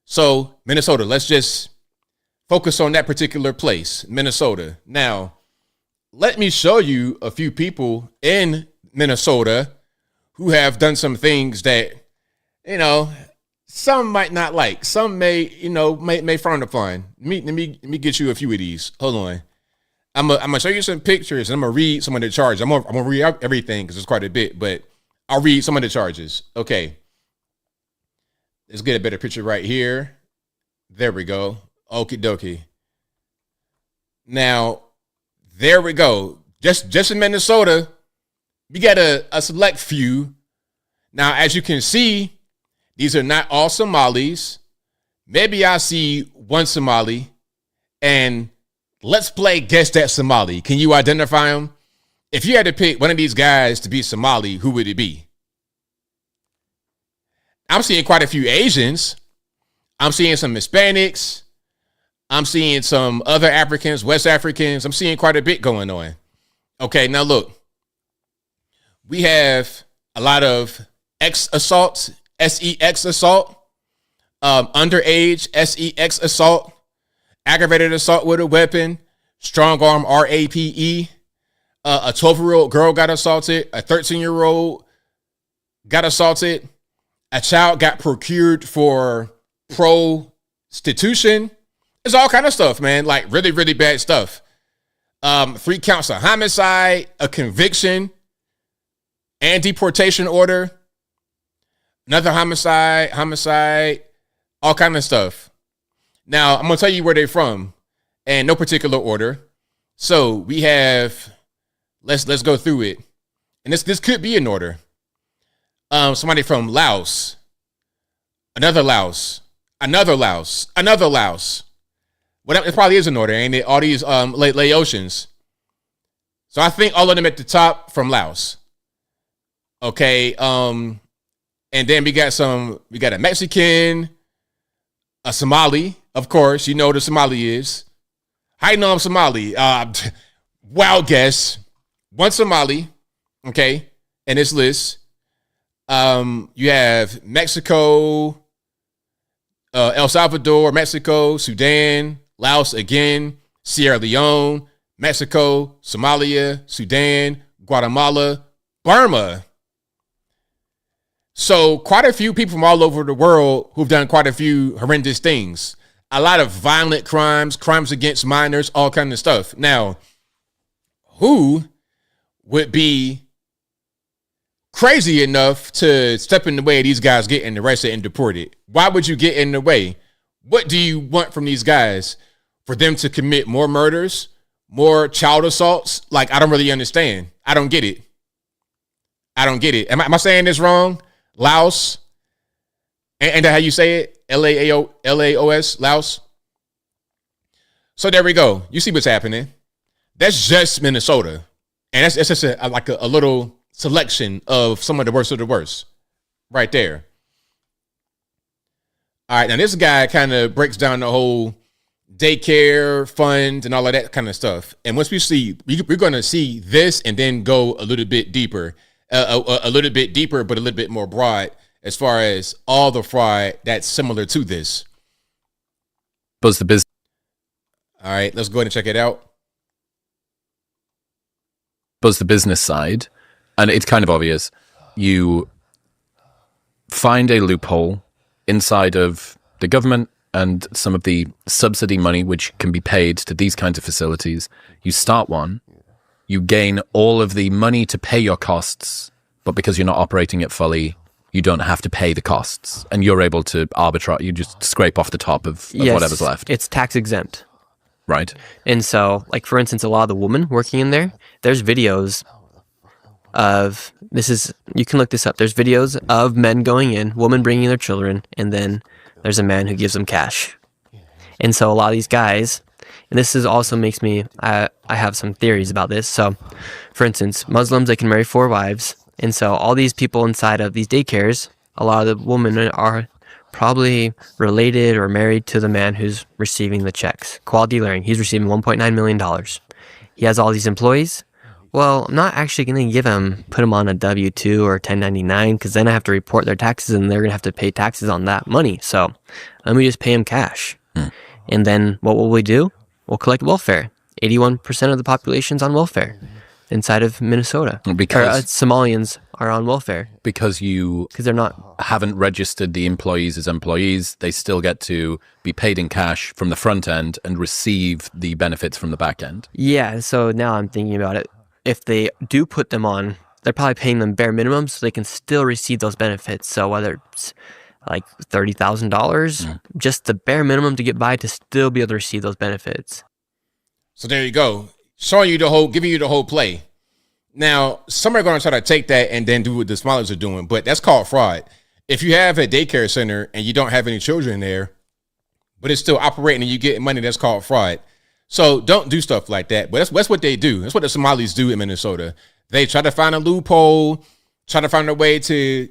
So, Minnesota, let's just focus on that particular place, Minnesota. Now, let me show you a few people in Minnesota who have done some things that, you know, some might not like. Some may, you know, may frown upon. Let me get you a few of these. Hold on. I'm gonna show you some pictures, and I'm gonna read some of the charges. I'm gonna read out everything because it's quite a bit, but I'll read some of the charges. Okay. Let's get a better picture right here. There we go. Okie dokie. Now, there we go. Just in Minnesota, we got a select few. Now, as you can see, these are not all Somalis. Maybe I see one Somali, and let's play Guess That Somali. Can you identify him? If you had to pick one of these guys to be Somali, who would it be? I'm seeing quite a few Asians. I'm seeing some Hispanics. I'm seeing some other Africans, West Africans. I'm seeing quite a bit going on. Okay, now look. We have a lot of X assaults, SEX assault, underage SEX assault, aggravated assault with a weapon, strong arm RAPE, a 12-year-old girl got assaulted, a 13-year-old got assaulted, a child got procured for prostitution. It's all kind of stuff, man. Like really, really bad stuff. 3 counts of homicide, a conviction, and deportation order. Another homicide, all kind of stuff. Now, I'm going to tell you where they're from, and no particular order. So we have, let's go through it. And this could be in order. Somebody from Laos, another Laos. Well, it probably is in order, ain't it? All these Laotians. So I think all of them at the top from Laos. Okay, and then we got a Mexican, a Somali, of course. You know what a Somali is. How you know I'm Somali? Wild guess. One Somali, okay, in this list. You have Mexico, El Salvador, Mexico, Sudan, Laos again, Sierra Leone, Mexico, Somalia, Sudan, Guatemala, Burma. So quite a few people from all over the world who've done quite a few horrendous things. A lot of violent crimes, crimes against minors, all kind of stuff. Now, who would be crazy enough to step in the way of these guys getting arrested and deported? Why would you get in the way? What do you want from these guys? For them to commit more murders, more child assaults? Like, I don't really understand. I don't get it. Am I saying this wrong? Laos? And how you say it? Laos? Laos? So there we go. You see what's happening. That's just Minnesota. And that's just a little selection of some of the worst right there. All right, now this guy kind of breaks down the whole daycare fund and all of that kind of stuff. And once we're going to see this and then go a little bit deeper, but a little bit more broad as far as all the fraud that's similar to this. Buzz the business. All right, let's go ahead and check it out. Buzz the business side. And it's kind of obvious. You find a loophole inside of the government and some of the subsidy money which can be paid to these kinds of facilities. You start one, you gain all of the money to pay your costs, but because you're not operating it fully, you don't have to pay the costs. And you're able to arbitrage, you just scrape off the top of whatever's left. It's tax exempt. Right. And so, like, for instance, a lot of the women working in there's videos of, you can look this up, there's videos of men going in, women bringing their children, and then there's a man who gives them cash. And so a lot of these guys, and this is also makes me, I have some theories about this. So, for instance, Muslims, they can marry 4 wives. And so all these people inside of these daycares, a lot of the women are probably related or married to the man who's receiving the checks. Quality Learing, he's receiving $1.9 million. He has all these employees. Well, I'm not actually going to put him on a W-2 or 1099 because then I have to report their taxes and they're going to have to pay taxes on that money. So let me just pay him cash. And then what will we do? We'll collect welfare. 81% of the population's on welfare inside of Minnesota. Because Somalians are on welfare. Because they're not haven't registered the employees as employees, they still get to be paid in cash from the front end and receive the benefits from the back end. Yeah, so now I'm thinking about it. If they do put them on, they're probably paying them bare minimum so they can still receive those benefits. So whether it's like $30,000, just the bare minimum to get by to still be able to receive those benefits. So there you go. Showing you giving you the whole play. Now, some are going to try to take that and then do what the Somalis are doing, but that's called fraud. If you have a daycare center and you don't have any children there, but it's still operating and you get money, that's called fraud. So don't do stuff like that. But that's what they do. That's what the Somalis do in Minnesota. They try to find a loophole, try to find a way to,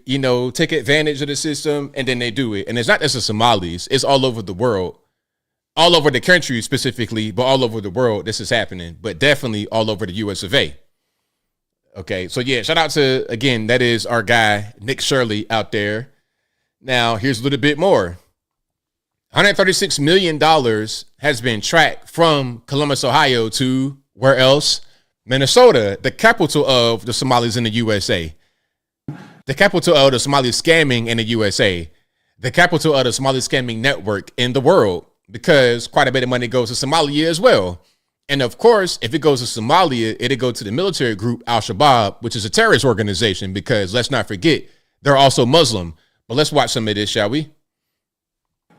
take advantage of the system, and then they do it. And it's not just the Somalis. It's all over the world. All over the country specifically, but all over the world this is happening. But definitely all over the US of A. Okay, so yeah, shout out to, again, that is our guy, Nick Shirley out there. Now, here's a little bit more. $136 million has been tracked from Columbus, Ohio to where else? Minnesota, the capital of the Somalis in the USA. The capital of the Somali scamming in the USA. The capital of the Somali scamming network in the world, because quite a bit of money goes to Somalia as well. And of course, if it goes to Somalia, it'll go to the military group Al-Shabaab, which is a terrorist organization, because let's not forget, they're also Muslim. But let's watch some of this, shall we?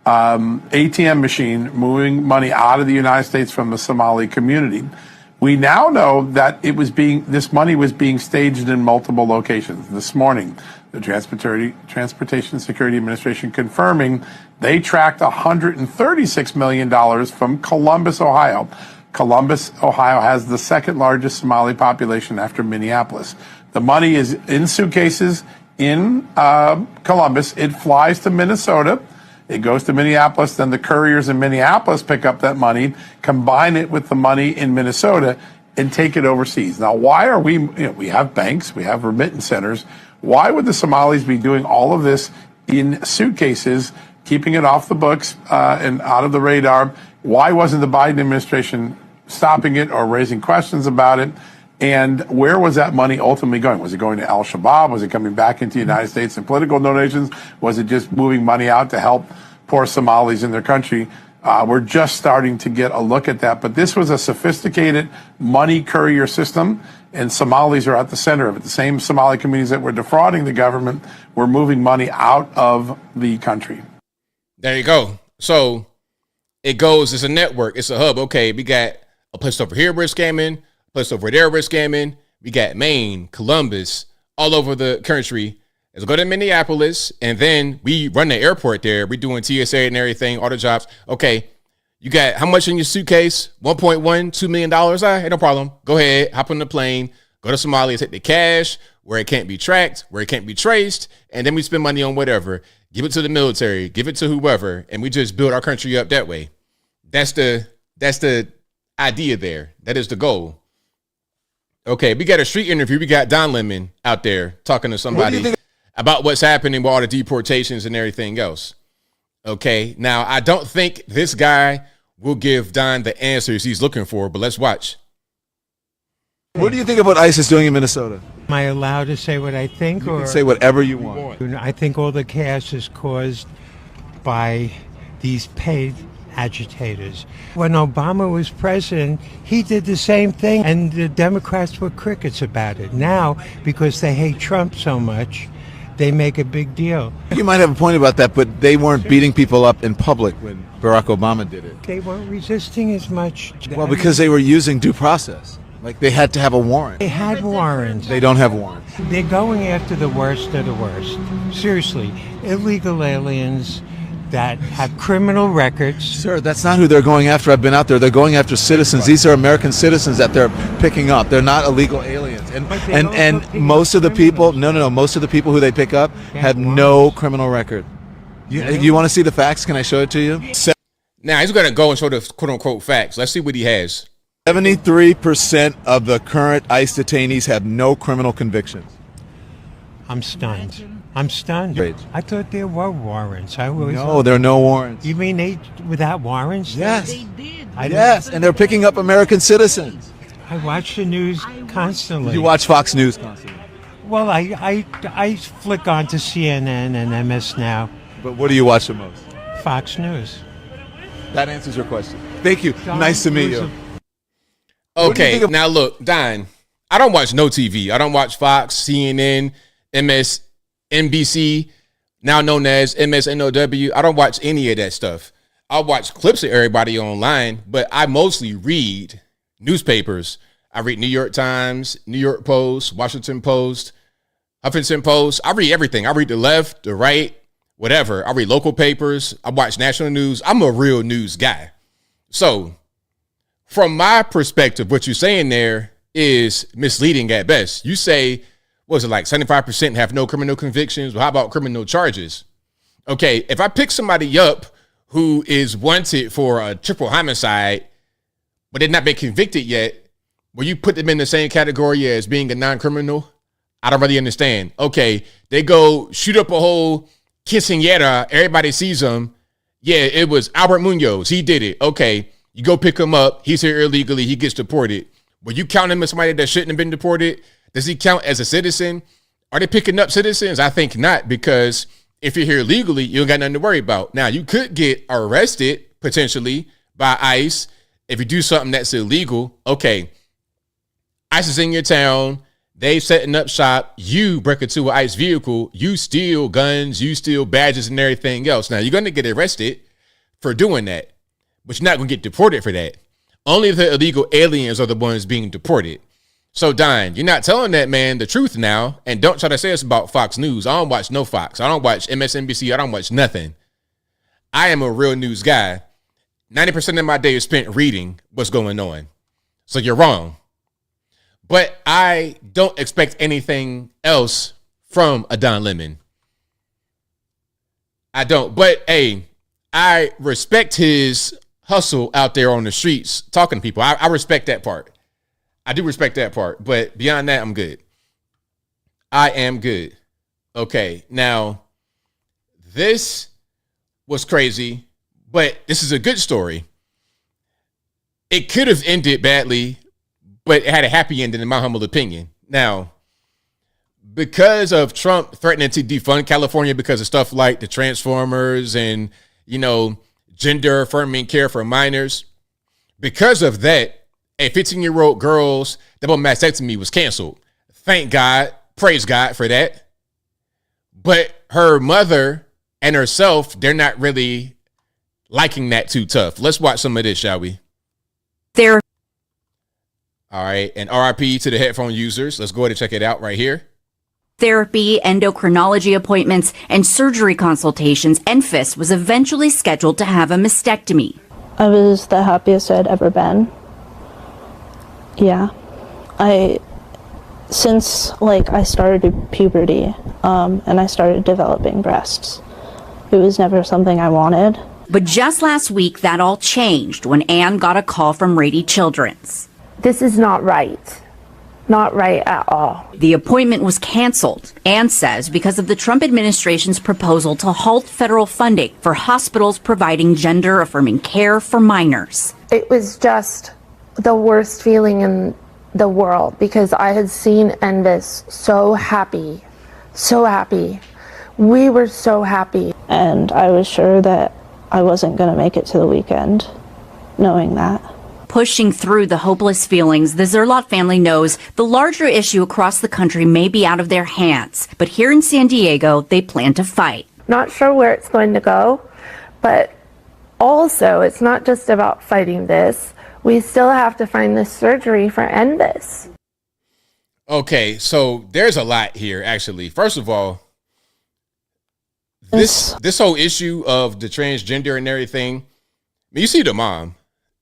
ATM machine moving money out of the United States from the Somali community. We now know that this money was being staged in multiple locations. This morning, the Transportation Security Administration confirming they tracked $136 million from Columbus, Ohio. Columbus, Ohio has the second largest Somali population after Minneapolis. The money is in suitcases in Columbus. It flies to Minnesota. It goes to Minneapolis. Then the couriers in Minneapolis pick up that money, combine it with the money in Minnesota, and take it overseas. Now, why are we have banks, we have remittance centers. Why would the Somalis be doing all of this in suitcases, keeping it off the books and out of the radar? Why wasn't the Biden administration stopping it or raising questions about it? And where was that money ultimately going? Was it going to Al-Shabaab? Was it coming back into the United States in political donations? Was it just moving money out to help poor Somalis in their country? We're just starting to get a look at that. But this was a sophisticated money courier system, and Somalis are at the center of it. The same Somali communities that were defrauding the government were moving money out of the country. There you go. So it goes, it's a network, it's a hub. Okay, we got a place over here we're scamming, a place over there we're scamming. We got Maine, Columbus, all over the country. Let's go to Minneapolis, and then we run the airport there. We're doing TSA and everything, all the jobs. Okay, you got how much in your suitcase? $1.1, $2 million? Hey, no problem. Go ahead, hop on the plane, go to Somalia, take the cash where it can't be tracked, where it can't be traced, and then we spend money on whatever. Give it to the military, give it to whoever, and we just build our country up that way. That's the idea there. That is the goal. Okay, we got a street interview. We got Don Lemon out there talking to somebody about what's happening with all the deportations and everything else. Okay, now I don't think this guy will give Don the answers he's looking for, but let's watch. What do you think about ISIS doing in Minnesota? Am I allowed to say what I think? You can say whatever you want. I think all the chaos is caused by these paid agitators. When Obama was president, he did the same thing, and the Democrats were crickets about it. Now, because they hate Trump so much, they make a big deal. You might have a point about that, but they weren't beating people up in public when Barack Obama did it. They weren't resisting as much. Well, because they were using due process. Like, they had to have a warrant. They had warrants. They don't have warrants. They're going after the worst of the worst. Seriously, illegal aliens, that have criminal records. Sir, that's not who they're going after. I've been out there. They're going after citizens. These are American citizens that they're picking up. They're not illegal aliens. And most of the people, most of the people who they pick up have no criminal record. You want to see the facts? Can I show it to you? Now he's going to go and show the quote unquote facts. Let's see what he has. 73% of the current ICE detainees have no criminal convictions. I'm stunned. I thought there were warrants. No, there are no warrants. You mean they without warrants? Yes. They did. Yes, and they're picking up American citizens. I watch the news constantly. You watch Fox News constantly? Well, I flick on to CNN and MS Now. But what do you watch the most? Fox News. That answers your question. Thank you. Nice to meet you. Okay, now look, Don, I don't watch no TV. I don't watch Fox, CNN, MSNBC, now known as MSNOW. I don't watch any of that stuff. I watch clips of everybody online, but I mostly read newspapers. I read New York Times, New York Post, Washington Post, Huffington Post. I read everything. I read the left, the right, whatever. I read local papers. I watch national news. I'm a real news guy. So from my perspective, what you're saying there is misleading at best. You say, was it like 75% have no criminal convictions? Well, how about criminal charges? Okay, if I pick somebody up who is wanted for a triple homicide, but they've not been convicted yet, will you put them in the same category as being a non-criminal? I don't really understand. Okay, they go shoot up a whole quinceañera, everybody sees them. Yeah, it was Albert Munoz. He did it. Okay, you go pick him up. He's here illegally. He gets deported. Will you count him as somebody that shouldn't have been deported? Does he count as a citizen? Are they picking up citizens? I think not, because if you're here legally, you don't got nothing to worry about. Now, you could get arrested potentially by ICE if you do something that's illegal. Okay, ICE is in your town. They setting up shop. You break into an ICE vehicle. You steal guns. You steal badges and everything else. Now, you're going to get arrested for doing that, but you're not going to get deported for that. Only the illegal aliens are the ones being deported. So, Don, you're not telling that man the truth now, and don't try to say it's about Fox News. I don't watch no Fox. I don't watch MSNBC. I don't watch nothing. I am a real news guy. 90% of my day is spent reading what's going on. So you're wrong. But I don't expect anything else from a Don Lemon. I don't. But, hey, I respect his hustle out there on the streets talking to people. I respect that part. I do respect that part, but beyond that, I'm good. I am good. Okay, now, this was crazy, but this is a good story. It could have ended badly, but it had a happy ending, in my humble opinion. Now, because of Trump threatening to defund California because of stuff like the Transformers and, gender affirming care for minors, because of that, a 15-year-old girl's double mastectomy was canceled. Thank God. Praise God for that. But her mother and herself, they're not really liking that too tough. Let's watch some of this, shall we? All right. And RIP to the headphone users. Let's go ahead and check it out right here. Therapy, endocrinology appointments, and surgery consultations, ENFIS was eventually scheduled to have a mastectomy. I was the happiest I'd ever been. Yeah. Since I started puberty, and I started developing breasts, it was never something I wanted. But just last week, that all changed when Anne got a call from Rady Children's. This is not right. Not right at all. The appointment was canceled, Anne says, because of the Trump administration's proposal to halt federal funding for hospitals providing gender-affirming care for minors. It was just the worst feeling in the world because I had seen Envis so happy, so happy. We were so happy. And I was sure that I wasn't going to make it to the weekend, knowing that. Pushing through the hopeless feelings, the Zerlot family knows the larger issue across the country may be out of their hands. But here in San Diego, they plan to fight. Not sure where it's going to go, but also it's not just about fighting this. We still have to find this surgery for Envis. Okay, so there's a lot here, actually. First of all, this whole issue of the transgender and everything, I mean, you see the mom.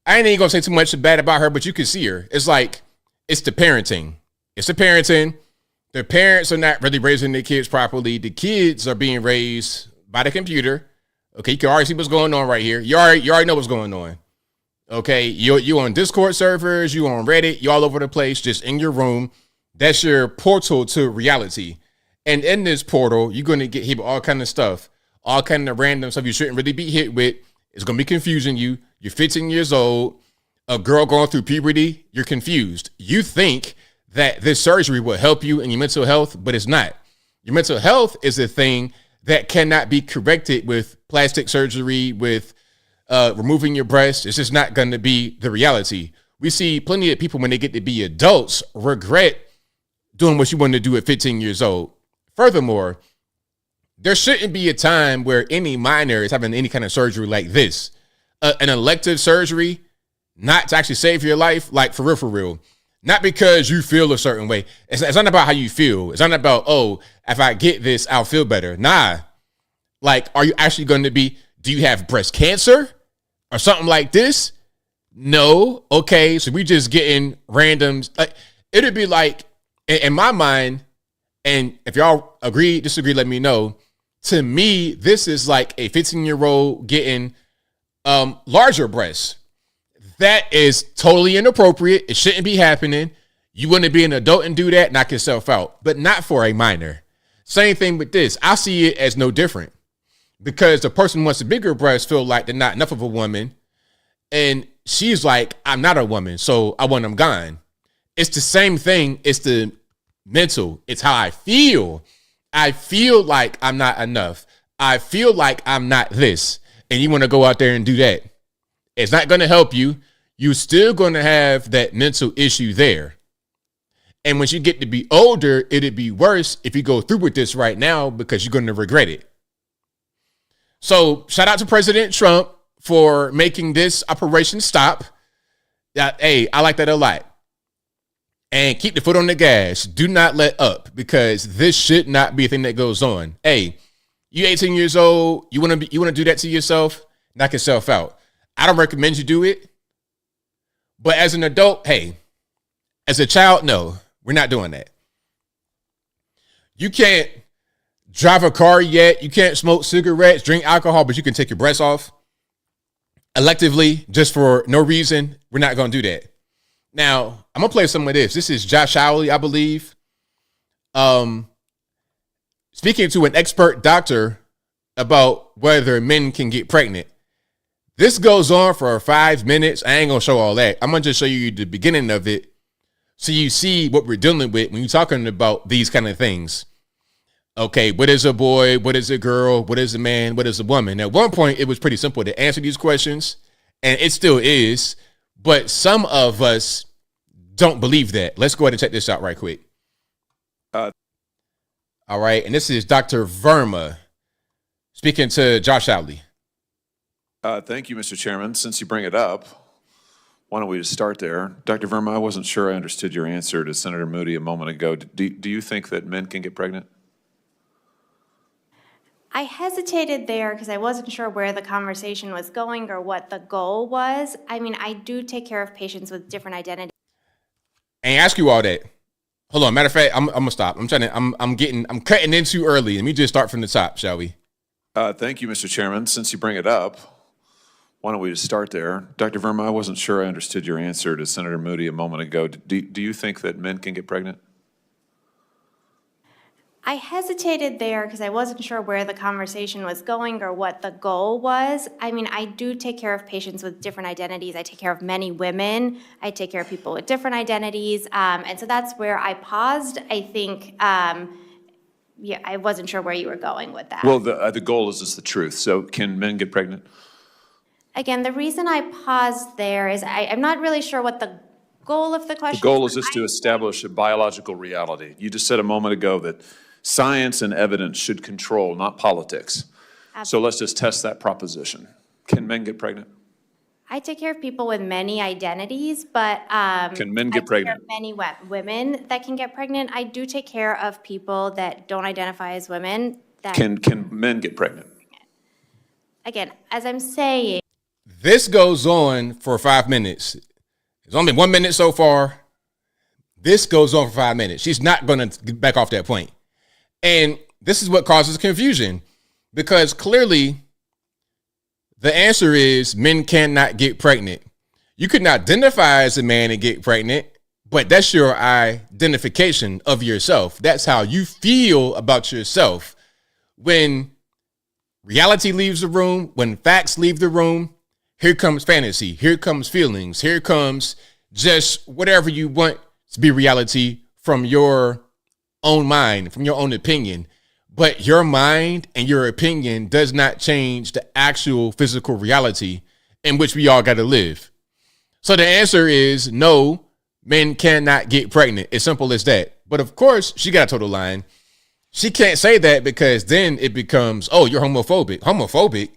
I ain't even gonna say too much bad about her, but you can see her. It's like, it's the parenting. It's the parenting. The parents are not really raising their kids properly. The kids are being raised by the computer. Okay, you can already see what's going on right here. You already know what's going on. Okay, you on Discord servers, you on Reddit, you all over the place, just in your room. That's your portal to reality. And in this portal, you're gonna get hit with all kind of stuff, all kind of random stuff you shouldn't really be hit with. It's gonna be confusing you. You're 15 years old, a girl going through puberty, you're confused. You think that this surgery will help you in your mental health, but it's not. Your mental health is a thing that cannot be corrected with plastic surgery, with removing your breast. It's just not going to be the reality. We see plenty of people when they get to be adults regret doing what you wanted to do at 15 years old. Furthermore, there shouldn't be a time where any minor is having any kind of surgery like this. An elective surgery, not to actually save your life, like for real. Not because you feel a certain way. It's not about how you feel. It's not about, oh, if I get this, I'll feel better. Nah. Like, are you actually going to be, do you have breast cancer or something like this? No. Okay. So we just getting randoms. Like, it'd be like, in my mind, and if y'all agree, disagree, let me know. To me, this is like a 15-year-old getting larger breasts. That is totally inappropriate. It shouldn't be happening. You want to be an adult and do that, knock yourself out, but not for a minor. Same thing with this. I see it as no different because the person who wants a bigger breast feel like they're not enough of a woman. And she's like, I'm not a woman, so I want them gone. It's the same thing. It's the mental. It's how I feel. I feel like I'm not enough. I feel like I'm not this. And you want to go out there and do that. It's not going to help you. You're still going to have that mental issue there. And when you get to be older, it'd be worse if you go through with this right now because you're going to regret it. So shout out to President Trump for making this operation stop. Hey, I like that a lot. And keep the foot on the gas. Do not let up because this should not be a thing that goes on. Hey, you 18 years old, you want to do that to yourself? Knock yourself out. I don't recommend you do it. But as an adult, hey, as a child, no, we're not doing that. You can't drive a car yet. You can't smoke cigarettes, drink alcohol, but you can take your breasts off electively just for no reason. We're not going to do that. Now, I'm going to play some of this. This is Josh Hawley, I believe. Speaking to an expert doctor about whether men can get pregnant. This goes on for 5 minutes. I ain't going to show all that. I'm going to just show you the beginning of it so you see what we're dealing with when you're talking about these kind of things. Okay, what is a boy? What is a girl? What is a man? What is a woman? At one point, it was pretty simple to answer these questions, and it still is, but some of us don't believe that. Let's go ahead and check this out right quick. All right, and this is Dr. Verma speaking to Josh Hawley. Thank you, Mr. Chairman. Since you bring it up, why don't we just start there? Dr. Verma, I wasn't sure I understood your answer to Senator Moody a moment ago. Do you think that men can get pregnant? I hesitated there because I wasn't sure where the conversation was going or what the goal was. I mean, I do take care of patients with different identities. I ain't ask you all that. Hold on. Matter of fact, I'm gonna stop. I'm cutting in too early. Let me just start from the top, shall we? Thank you, Mr. Chairman. Since you bring it up, why don't we just start there? Dr. Verma, I wasn't sure I understood your answer to Senator Moody a moment ago. Do you think that men can get pregnant? I hesitated there because I wasn't sure where the conversation was going or what the goal was. I mean, I do take care of patients with different identities. I take care of many women. I take care of people with different identities. And so that's where I paused. I think, I wasn't sure where you were going with that. Well, the goal is just the truth. So can men get pregnant? Again, the reason I paused there is I'm not really sure what the goal of the question is. The goal is just to establish a biological reality. You just said a moment ago that science and evidence should control, not politics. Absolutely. So let's just test that proposition. Can men get pregnant? I take care of people with many identities, but can men get pregnant? There are many women that can get pregnant. I do take care of people that don't identify as women. that, Can men get pregnant? again, as I'm saying, This goes on for 5 minutes. It's only 1 minute so far. This goes on for 5 minutes. She's not going to get back off that point. And this is what causes confusion, because clearly the answer is men cannot get pregnant. You can identify as a man and get pregnant, but that's your identification of yourself. That's how you feel about yourself. When reality leaves the room, when facts leave the room, here comes fantasy, here comes feelings, here comes just whatever you want to be reality from your own mind, from your own opinion. But your mind and your opinion does not change the actual physical reality in which we all got to live. So the answer is no, men cannot get pregnant. It's simple as that. But of course, she got a total line. She can't say that, because then it becomes, oh, you're homophobic. Homophobic?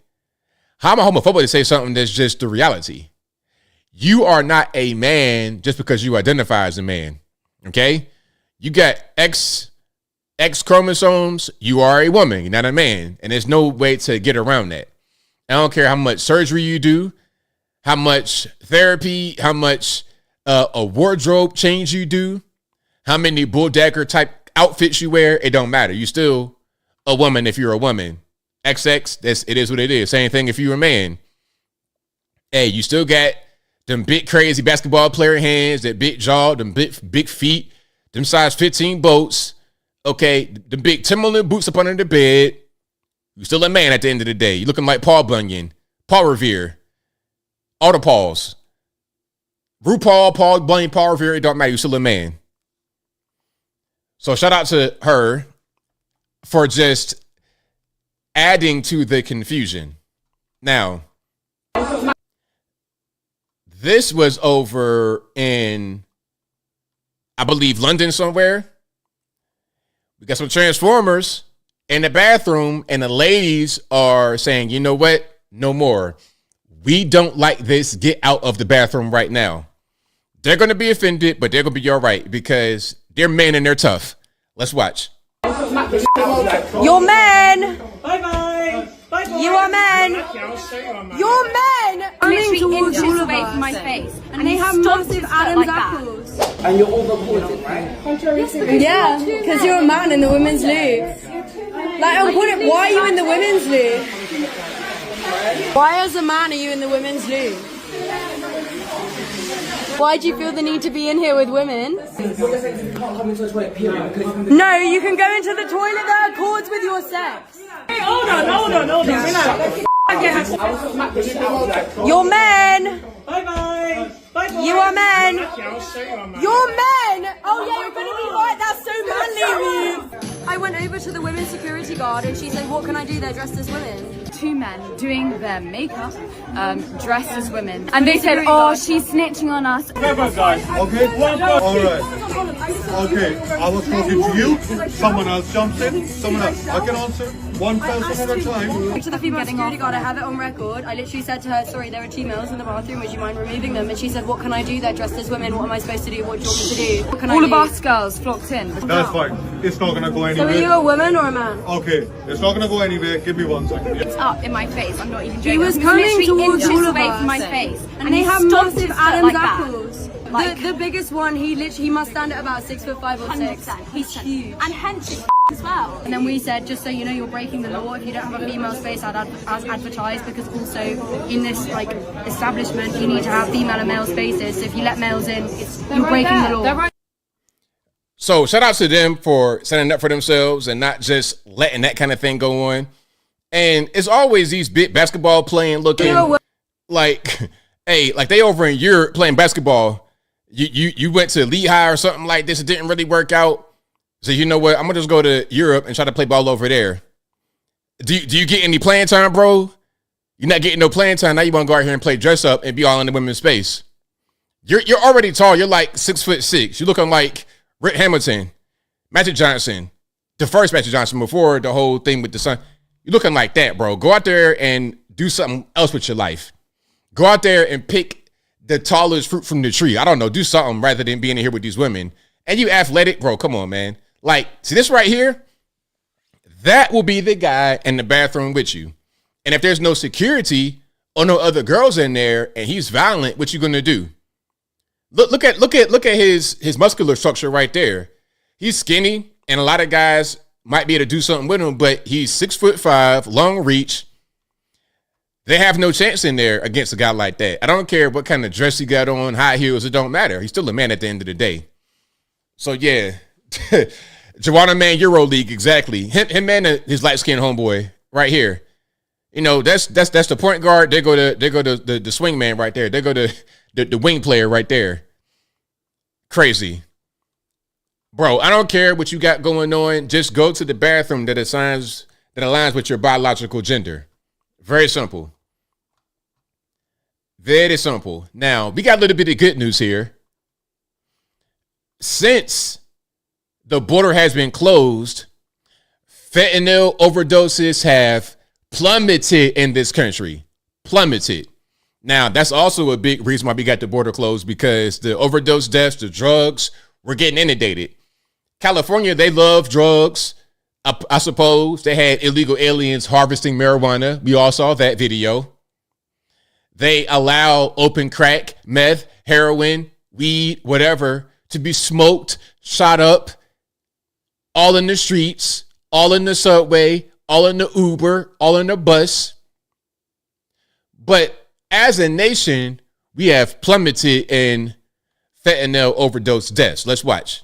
How am I homophobic to say something that's just the reality? You are not a man just because you identify as a man. Okay? You got X chromosomes, you are a woman, you're not a man. And there's no way to get around that. I don't care how much surgery you do, how much therapy, how much a wardrobe change you do, how many bull dagger type outfits you wear, it don't matter. You're still a woman if you're a woman. XX, it is what it is. Same thing if you're a man. Hey, you still got them big crazy basketball player hands, that big jaw, them big feet, them size 15 boats. Okay, the big Timberland boots up under the bed. You're still a man at the end of the day. You're looking like Paul Bunyan, Paul Revere, all the Pauls. RuPaul, Paul Bunyan, Paul Revere, it don't matter. You're still a man. So shout out to her for just adding to the confusion. Now, this was over in, I believe, London somewhere. We got some Transformers in the bathroom, and the ladies are saying, you know what? No more. We don't like this. Get out of the bathroom right now. They're going to be offended, but they're going to be all right because they're men and they're tough. Let's watch. You're men. Bye-bye. Bye-bye. You are men. You're men. Running towards all of us. From my face. And they have massive Adam's apples. And you're all recorded, right? Yeah, because you're a man in the women's league. Like, why are you in the women's league? Why as a man are you in the women's league? Why do you feel the need to be in here with women? No, you can go into the toilet that accords with your sex. Hey, hold on. You're men. Bye-bye. You are men. You're men. Oh yeah, you're gonna be right. That's so manly of you. I went over to the women's security guard and she said, what can I do? They're dressed as women. Two men doing their makeup, dressed as women. And they said, oh, she's snitching on us. Guys, okay? Alright. Okay, I was talking to you, someone else jumps in, someone else. I can answer one person at a time. To the female security guard, I have it on record. I literally said to her, sorry, there are two males in the bathroom, would you mind removing them? And she said, what can I do? They're dressed as women, what am I supposed to do? What do you want me to do? What can All I of do? us girls flocked in. That's fine. It's not gonna go anywhere. So are you a woman or a man? Okay, it's not gonna go anywhere. Give me 1 second. It's up in my face. I'm not even joking. He was coming towards all of away us. from my face. And they have massive Adam's like that. apples. The biggest one, he must stand at about 6'5" or 6. 100%. He's huge. And hence as well. And then we said, just so you know, you're breaking the law. If you don't have a female space as advertised, because also in this like establishment, you need to have female and male spaces. So if you let males in, you're breaking the law. So shout out to them for standing up for themselves and not just letting that kind of thing go on. And it's always these big basketball playing looking like, hey, like they over in Europe playing basketball. You went to Lehigh or something like this. It didn't really work out. So you know what? I'm gonna just go to Europe and try to play ball over there. Do you get any playing time, bro? You're not getting no playing time. Now you want to go out here and play dress up and be all in the women's space. You're already tall. You're like 6'6". You're looking like Rick Hamilton, Magic Johnson, the first Magic Johnson before the whole thing with the sun. You're looking like that, bro. Go out there and do something else with your life. Go out there and pick the tallest fruit from the tree. I don't know. Do something rather than being in here with these women. And you athletic, bro. Come on, man. Like, see this right here? that will be the guy in the bathroom with you. And if there's no security or no other girls in there and he's violent, what you gonna do? Look at his muscular structure right there. He's skinny, and a lot of guys might be able to do something with him, but he's 6'5", long reach. They have no chance in there against a guy like that. I don't care what kind of dress he got on, high heels, it don't matter. He's still a man at the end of the day. So yeah, Joanna Man Euro League, exactly. Him and his light skinned homeboy right here. You know, that's the point guard. They go to the swing man right there. They go to the wing player right there. Crazy. Bro, I don't care what you got going on. Just go to the bathroom that aligns with your biological gender. Very simple. Very simple. Now, we got a little bit of good news here. Since the border has been closed, fentanyl overdoses have plummeted in this country. Plummeted. Now, that's also a big reason why we got the border closed, because the overdose deaths, the drugs, were getting inundated. California, they love drugs. I suppose they had illegal aliens harvesting marijuana. We all saw that video. They allow open crack, meth, heroin, weed, whatever, to be smoked, shot up, all in the streets, all in the subway, all in the Uber, all in the bus. But as a nation, we have plummeted in fentanyl overdose deaths. Let's watch.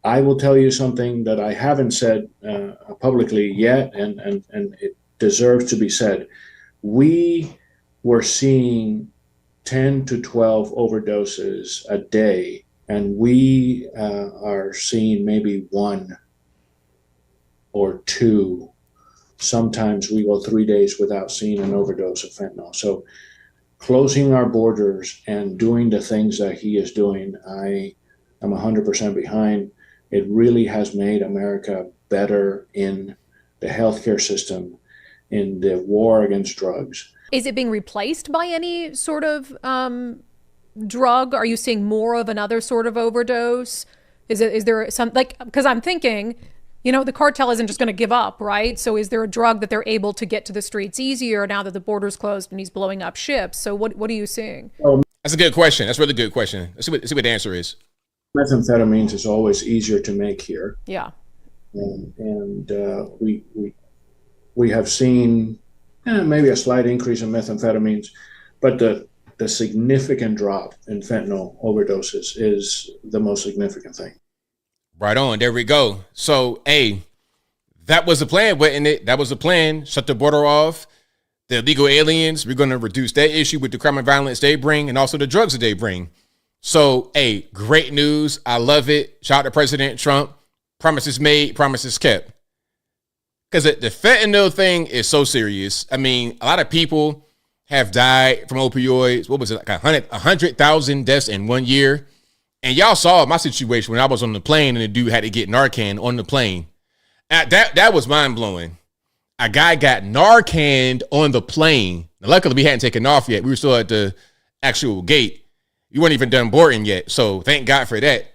I will tell you something that I haven't said publicly yet, and it deserves to be said. We were seeing 10 to 12 overdoses a day, and we are seeing maybe 1 or 2. Sometimes we go 3 days without seeing an overdose of fentanyl. So closing our borders and doing the things that he is doing, I am 100% behind. It really has made America better in the healthcare system, in the war against drugs. Is it being replaced by any sort of drug? Are you seeing more of another sort of overdose? Is there some, like, because I'm thinking, you know, the cartel isn't just going to give up, right? So is there a drug that they're able to get to the streets easier now that the border's closed and he's blowing up ships? So what are you seeing? That's a good question. That's a really good question. Let's see what the answer is. Methamphetamines is always easier to make here. Yeah. And we have seen maybe a slight increase in methamphetamines, but the significant drop in fentanyl overdoses is the most significant thing. Right on. There we go. So, hey, that was the plan, wasn't it? That was the plan. Shut the border off. The illegal aliens, we're going to reduce that issue with the crime and violence they bring and also the drugs that they bring. So, hey, great news. I love it. Shout out to President Trump. Promises made, promises kept. Because the fentanyl thing is so serious. I mean, a lot of people have died from opioids. What was it, like 100,000 deaths in 1 year? And y'all saw my situation when I was on the plane and the dude had to get Narcan on the plane. That was mind-blowing. A guy got Narcan on the plane. Now, luckily, we hadn't taken off yet. We were still at the actual gate. We weren't even done boarding yet, so thank God for that.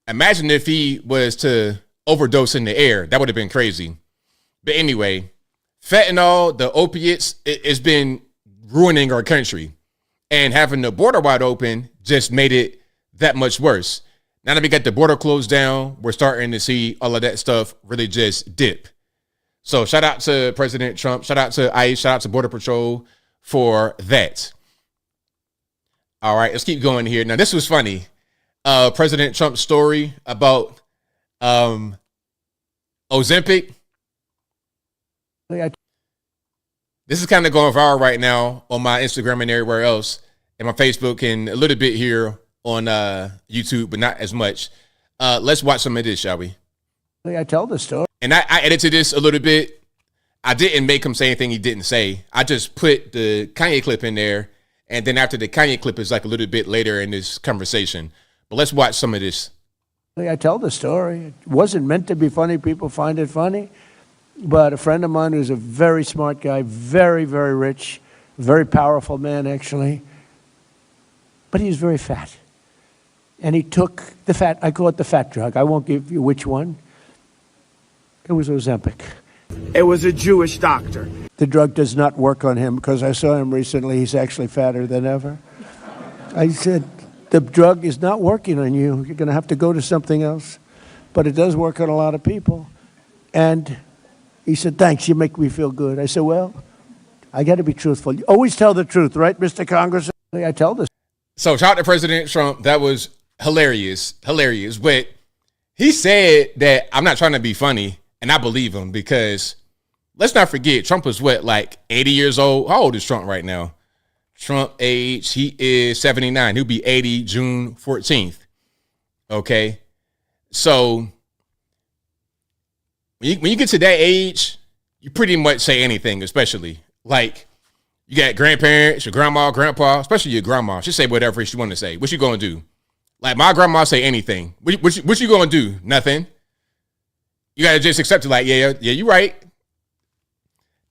Imagine if he was to overdose in the air. That would have been crazy. But anyway, fentanyl, the opiates, it's been ruining our country. And having the border wide open just made it that much worse. Now that we got the border closed down, we're starting to see all of that stuff really just dip. So shout out to President Trump, shout out to ICE, shout out to Border Patrol for that. All right, let's keep going here. Now, this was funny. President Trump's story about Ozempic. This is kind of going viral right now on my Instagram and everywhere else, and my Facebook, and a little bit here on YouTube, but not as much. Let's watch some of this, shall we? I tell the story. And I edited this a little bit. I didn't make him say anything he didn't say. I just put the Kanye clip in there. And then after the Kanye clip is like a little bit later in this conversation. But let's watch some of this. I tell the story. It wasn't meant to be funny. People find it funny. But a friend of mine who's a very smart guy, very, very rich, very powerful man, actually. But he was very fat. And he took the fat, I call it the fat drug. I won't give you which one. It was Ozempic. It was a Jewish doctor. The drug does not work on him because I saw him recently. He's actually fatter than ever. I said, the drug is not working on you. You're going to have to go to something else. But it does work on a lot of people. And he said, thanks, you make me feel good. I said, well, I got to be truthful. You always tell the truth, right, Mr. Congressman? I tell this. So shout out to President Trump. That was hilarious. But he said that I'm not trying to be funny, and I believe him because let's not forget, Trump is what, like 80 years old? How old is Trump right now? Trump age, he is 79. He'll be 80 June 14th. Okay. So when you get to that age, you pretty much say anything, especially like you got grandparents, your grandma, grandpa, especially your grandma. She say whatever she want to say. What you going to do? Like my grandma say anything. What you going to do? Nothing. You got to just accept it like, yeah, you're right.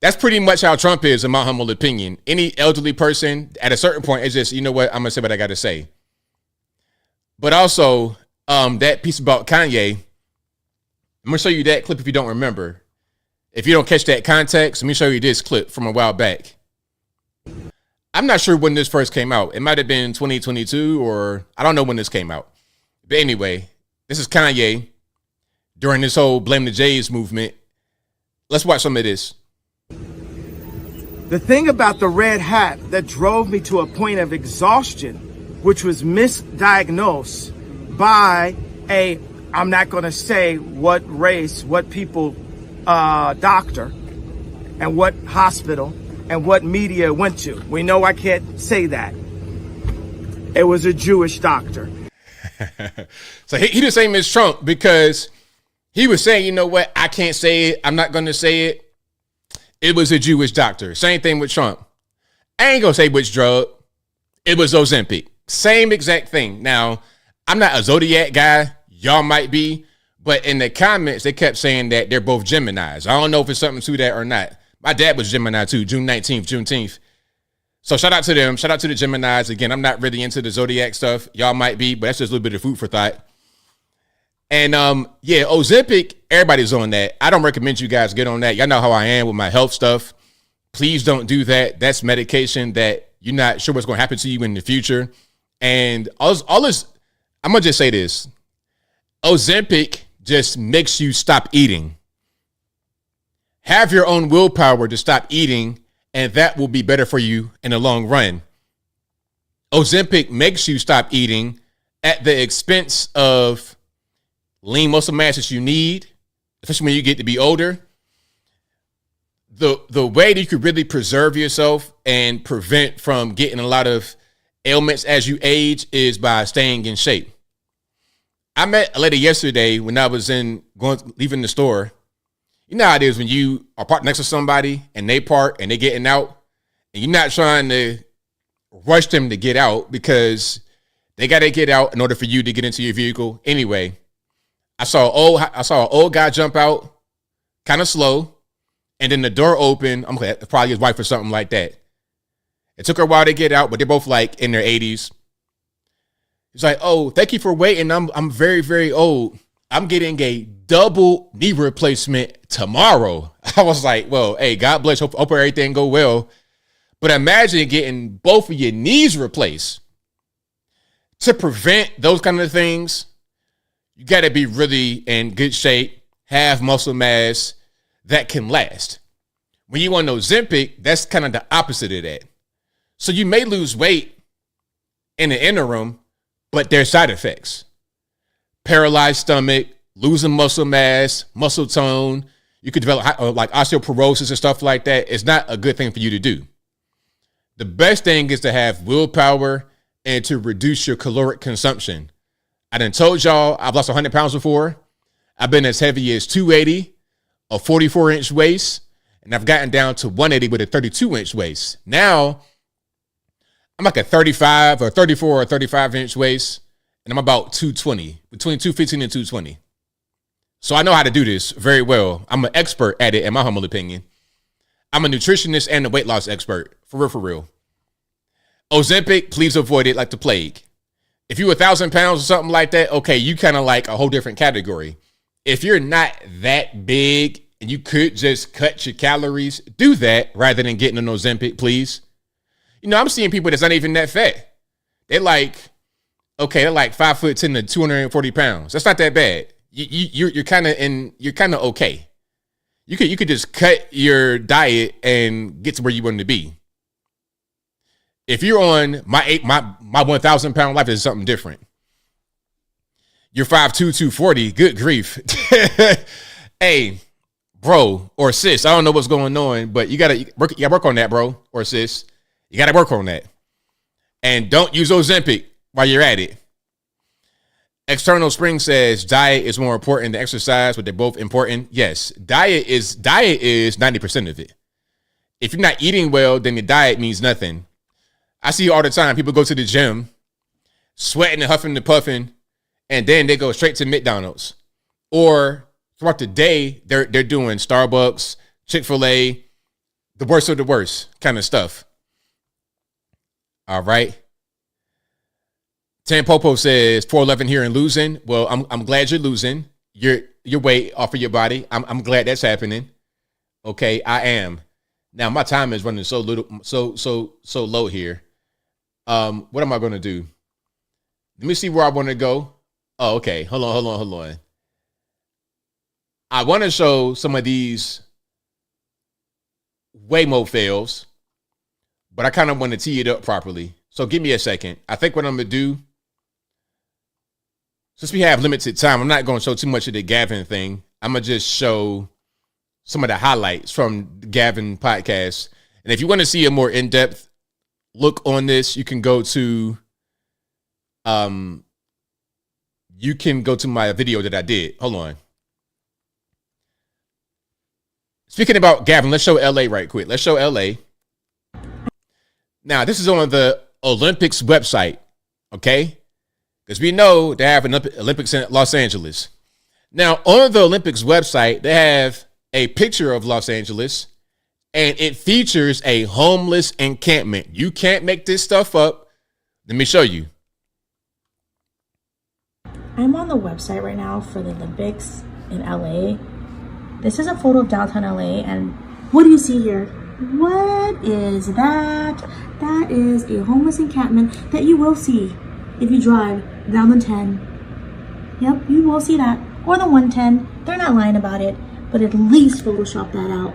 That's pretty much how Trump is, in my humble opinion. Any elderly person at a certain point is just, you know what, I'm going to say what I got to say. But also, that piece about Kanye, I'm going to show you that clip if you don't remember. If you don't catch that context, let me show you this clip from a while back. I'm not sure when this first came out. It might have been 2022 or I don't know when this came out. But anyway, this is Kanye during this whole Blame the Jays movement. Let's watch some of this. The thing about the red hat that drove me to a point of exhaustion, which was misdiagnosed by I'm not going to say what race, what people, doctor, and what hospital, and what media it went to. We know I can't say that. It was a Jewish doctor. So he the same as Trump because he was saying, you know what, I can't say it. I'm not going to say it. It was a Jewish doctor. Same thing with Trump. I ain't going to say which drug. It was Ozempic. Same exact thing. Now, I'm not a Zodiac guy. Y'all might be. But in the comments, they kept saying that they're both Geminis. I don't know if it's something to that or not. My dad was Gemini too, June 19th, Juneteenth. So shout out to them. Shout out to the Geminis. Again, I'm not really into the Zodiac stuff. Y'all might be, but that's just a little bit of food for thought. And yeah, Ozempic, everybody's on that. I don't recommend you guys get on that. Y'all know how I am with my health stuff. Please don't do that. That's medication that you're not sure what's going to happen to you in the future. And all this, I'm going to just say this. Ozempic just makes you stop eating. Have your own willpower to stop eating, and that will be better for you in the long run. Ozempic makes you stop eating at the expense of lean muscle mass that you need, especially when you get to be older. The way that you could really preserve yourself and prevent from getting a lot of ailments as you age is by staying in shape. I met a lady yesterday when I was leaving the store. You know how it is when you are parked next to somebody and they park and they getting out and you're not trying to rush them to get out because they got to get out in order for you to get into your vehicle. Anyway, I saw an old guy jump out kind of slow, and then the door opened. I'm probably his wife or something like that. It took her a while to get out, but they're both like in their 80s. He's like, "Oh, thank you for waiting. I'm very, very old. I'm getting a double knee replacement tomorrow." I was like, well, hey, God bless. Hope everything go well. But imagine getting both of your knees replaced. To prevent those kind of things, you got to be really in good shape, have muscle mass that can last. When you want Ozempic, that's kind of the opposite of that. So you may lose weight in the interim, but there's side effects. Paralyzed stomach, losing muscle mass, muscle tone. You could develop like osteoporosis and stuff like that. It's not a good thing for you to do. The best thing is to have willpower and to reduce your caloric consumption. I done told y'all I've lost 100 pounds before. I've been as heavy as 280, a 44-inch waist, and I've gotten down to 180 with a 32-inch waist. Now, I'm like a 35 or 34 or 35-inch waist, and I'm about 220, between 215 and 220. So I know how to do this very well. I'm an expert at it, in my humble opinion. I'm a nutritionist and a weight loss expert, for real, for real. Ozempic, please avoid it like the plague. If you're 1,000 pounds or something like that, okay, you kind of like a whole different category. if you're not that big and you could just cut your calories, do that rather than getting an Ozempic, please. You know, I'm seeing people that's not even that fat. They're like 5'10" to 240 pounds. That's not that bad. You're kind of okay. You could just cut your diet and get to where you want to be. If you're on my 1,000 pound life, is something different. You're 5'2", 240. Good grief. Hey, bro or sis, I don't know what's going on, but you gotta work on that, bro or sis. You gotta work on that. And don't use Ozempic while you're at it. External Spring says diet is more important than exercise, but they're both important. Yes, diet is 90% of it. If you're not eating well, then your diet means nothing. I see all the time people go to the gym, sweating and huffing and puffing, and then they go straight to McDonald's. Or throughout the day, they're doing Starbucks, Chick-fil-A, the worst of the worst kind of stuff. All right. Tampopo says 411 here and losing. Well, I'm glad you're losing your weight off of your body. I'm glad that's happening. Okay, I am. Now my time is running so low here. What am I gonna do? Let me see where I want to go. Oh, okay. Hold on. I want to show some of these Waymo fails, but I kind of want to tee it up properly. So give me a second. I think what I'm gonna do, since we have limited time, I'm not going to show too much of the Gavin thing. I'm going to just show some of the highlights from the Gavin podcast. And if you want to see a more in-depth look on this, you can go to my video that I did. Hold on. Speaking about Gavin, let's show LA right quick. Let's show LA. Now, this is on the Olympics website, okay? Because we know they have an Olympics in Los Angeles. Now, on the Olympics website, they have a picture of Los Angeles, and it features a homeless encampment. You can't make this stuff up. Let me show you. I'm on the website right now for the Olympics in LA. This is a photo of downtown LA, and what do you see here? What is that? That is a homeless encampment that you will see if you drive down the 10. Yep, you will see that. Or the 110. They're not lying about it, but at least Photoshop that out.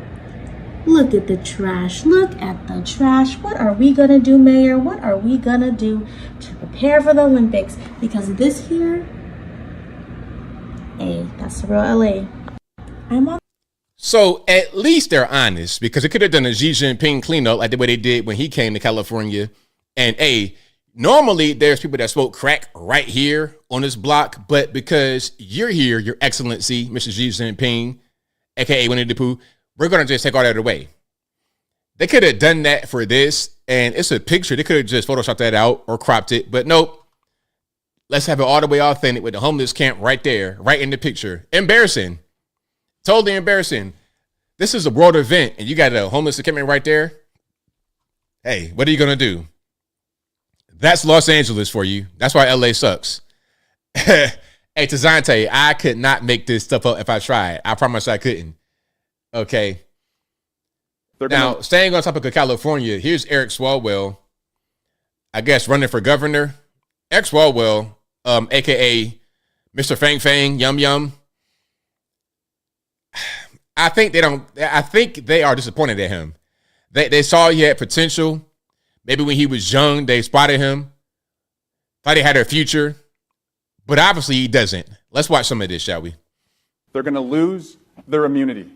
Look at the trash. Look at the trash. What are we gonna do, Mayor? What are we gonna do to prepare for the Olympics? Because this here, hey, that's the real LA. So at least they're honest, because they could have done a Xi Jinping cleanup like the way they did when he came to California. And normally there's people that smoke crack right here on this block, but because you're here, Your Excellency, Mr. Xi Jinping, aka Winnie the Pooh, we're gonna just take all that away. They could have done that for this, and it's a picture. They could have just photoshopped that out or cropped it, but nope. Let's have it all the way authentic with the homeless camp right there, right in the picture. Embarrassing. Totally embarrassing. This is a world event, and you got a homeless encampment right there. Hey, what are you gonna do? That's Los Angeles for you. That's why LA sucks. Hey, Tazante, I could not make this stuff up if I tried. I promise I couldn't. Okay. Now, staying on topic of California, here's Eric Swalwell, I guess running for governor. Eric Swalwell, aka Mr. Fang Fang, Yum Yum. I think they are disappointed at him. They saw he had potential. Maybe when he was young, they spotted him. Thought he had a future. But obviously he doesn't. Let's watch some of this, shall we? They're going to lose their immunity.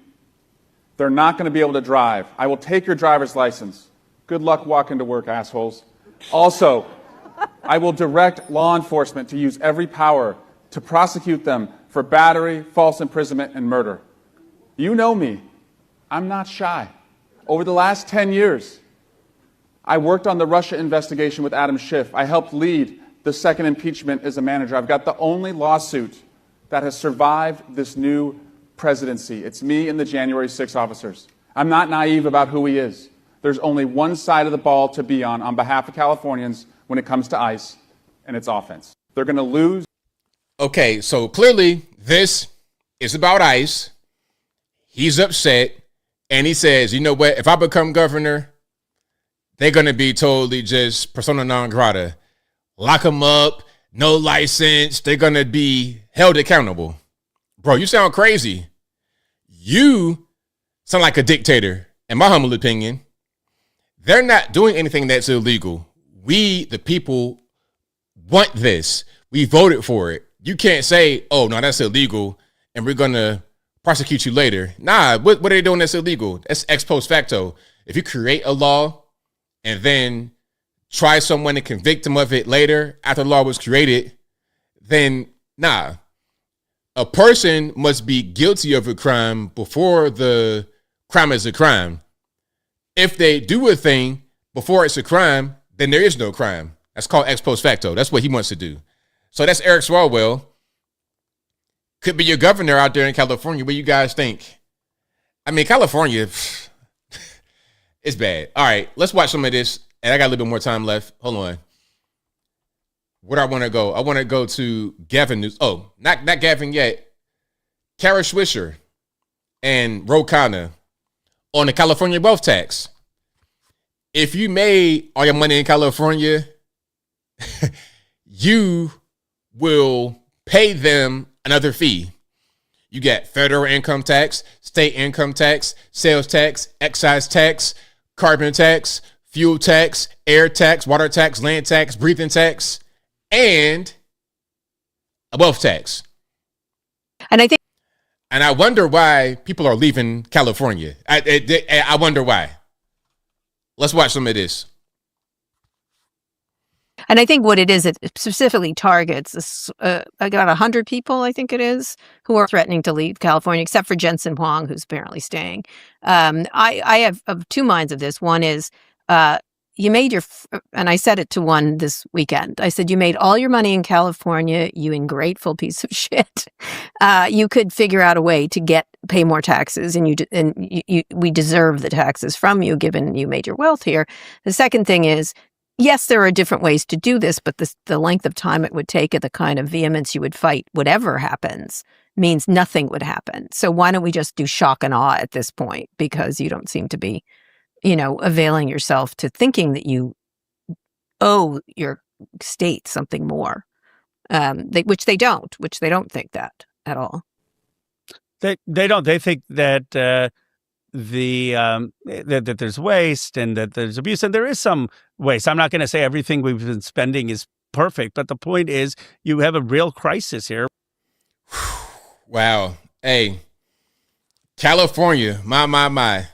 They're not going to be able to drive. I will take your driver's license. Good luck walking to work, assholes. Also, I will direct law enforcement to use every power to prosecute them for battery, false imprisonment, and murder. You know me. I'm not shy. Over the last 10 years, I worked on the Russia investigation with Adam Schiff. I helped lead the second impeachment as a manager. I've got the only lawsuit that has survived this new presidency. It's me and the January 6 officers. I'm not naive about who he is. There's only one side of the ball to be on behalf of Californians when it comes to ICE, and it's offense. They're going to lose. Okay, so clearly this It's about ICE. He's upset. And he says, you know what? If I become governor, they're going to be totally just persona non grata. Lock them up. No license. They're going to be held accountable. Bro, you sound crazy. You sound like a dictator, in my humble opinion. They're not doing anything that's illegal. We, the people, want this. We voted for it. You can't say, oh, no, that's illegal, and we're going to prosecute you later. Nah, what are they doing that's illegal? That's ex post facto. If you create a law and then try someone to convict them of it later after the law was created, then nah. A person must be guilty of a crime before the crime is a crime. If they do a thing before it's a crime, then there is no crime. That's called ex post facto. That's what he wants to do. So that's Eric Swalwell. Could be your governor out there in California. What do you guys think? I mean, California, it's bad. All right, let's watch some of this. And I got a little bit more time left. Hold on. Where do I want to go? I want to go to Gavin Newsom. Oh, not Gavin yet. Kara Swisher and Ro Khanna on the California wealth tax. If you made all your money in California, you will pay them another fee. You get federal income tax, state income tax, sales tax, excise tax, carbon tax, fuel tax, air tax, water tax, land tax, breathing tax, and a wealth tax. And I wonder why people are leaving California. I wonder why. Let's watch some of this. And I think what it is, it specifically targets about 100 people, I think it is, who are threatening to leave California, except for Jensen Huang, who's apparently staying. I have of two minds of this. One is you made and I said it to one this weekend. I said, you made all your money in California, you ungrateful piece of shit. You could figure out a way to pay more taxes, and we deserve the taxes from you, given you made your wealth here. The second thing is, yes, there are different ways to do this, but the length of time it would take and the kind of vehemence you would fight whatever happens means nothing would happen. So why don't we just do shock and awe at this point? Because you don't seem to be, availing yourself to thinking that you owe your state something more, which they don't think that at all. They don't. They think that that there's waste and that there's abuse, and there is some waste. I'm not going to say everything we've been spending is perfect, but the point is you have a real crisis here. Wow. Hey, California, my.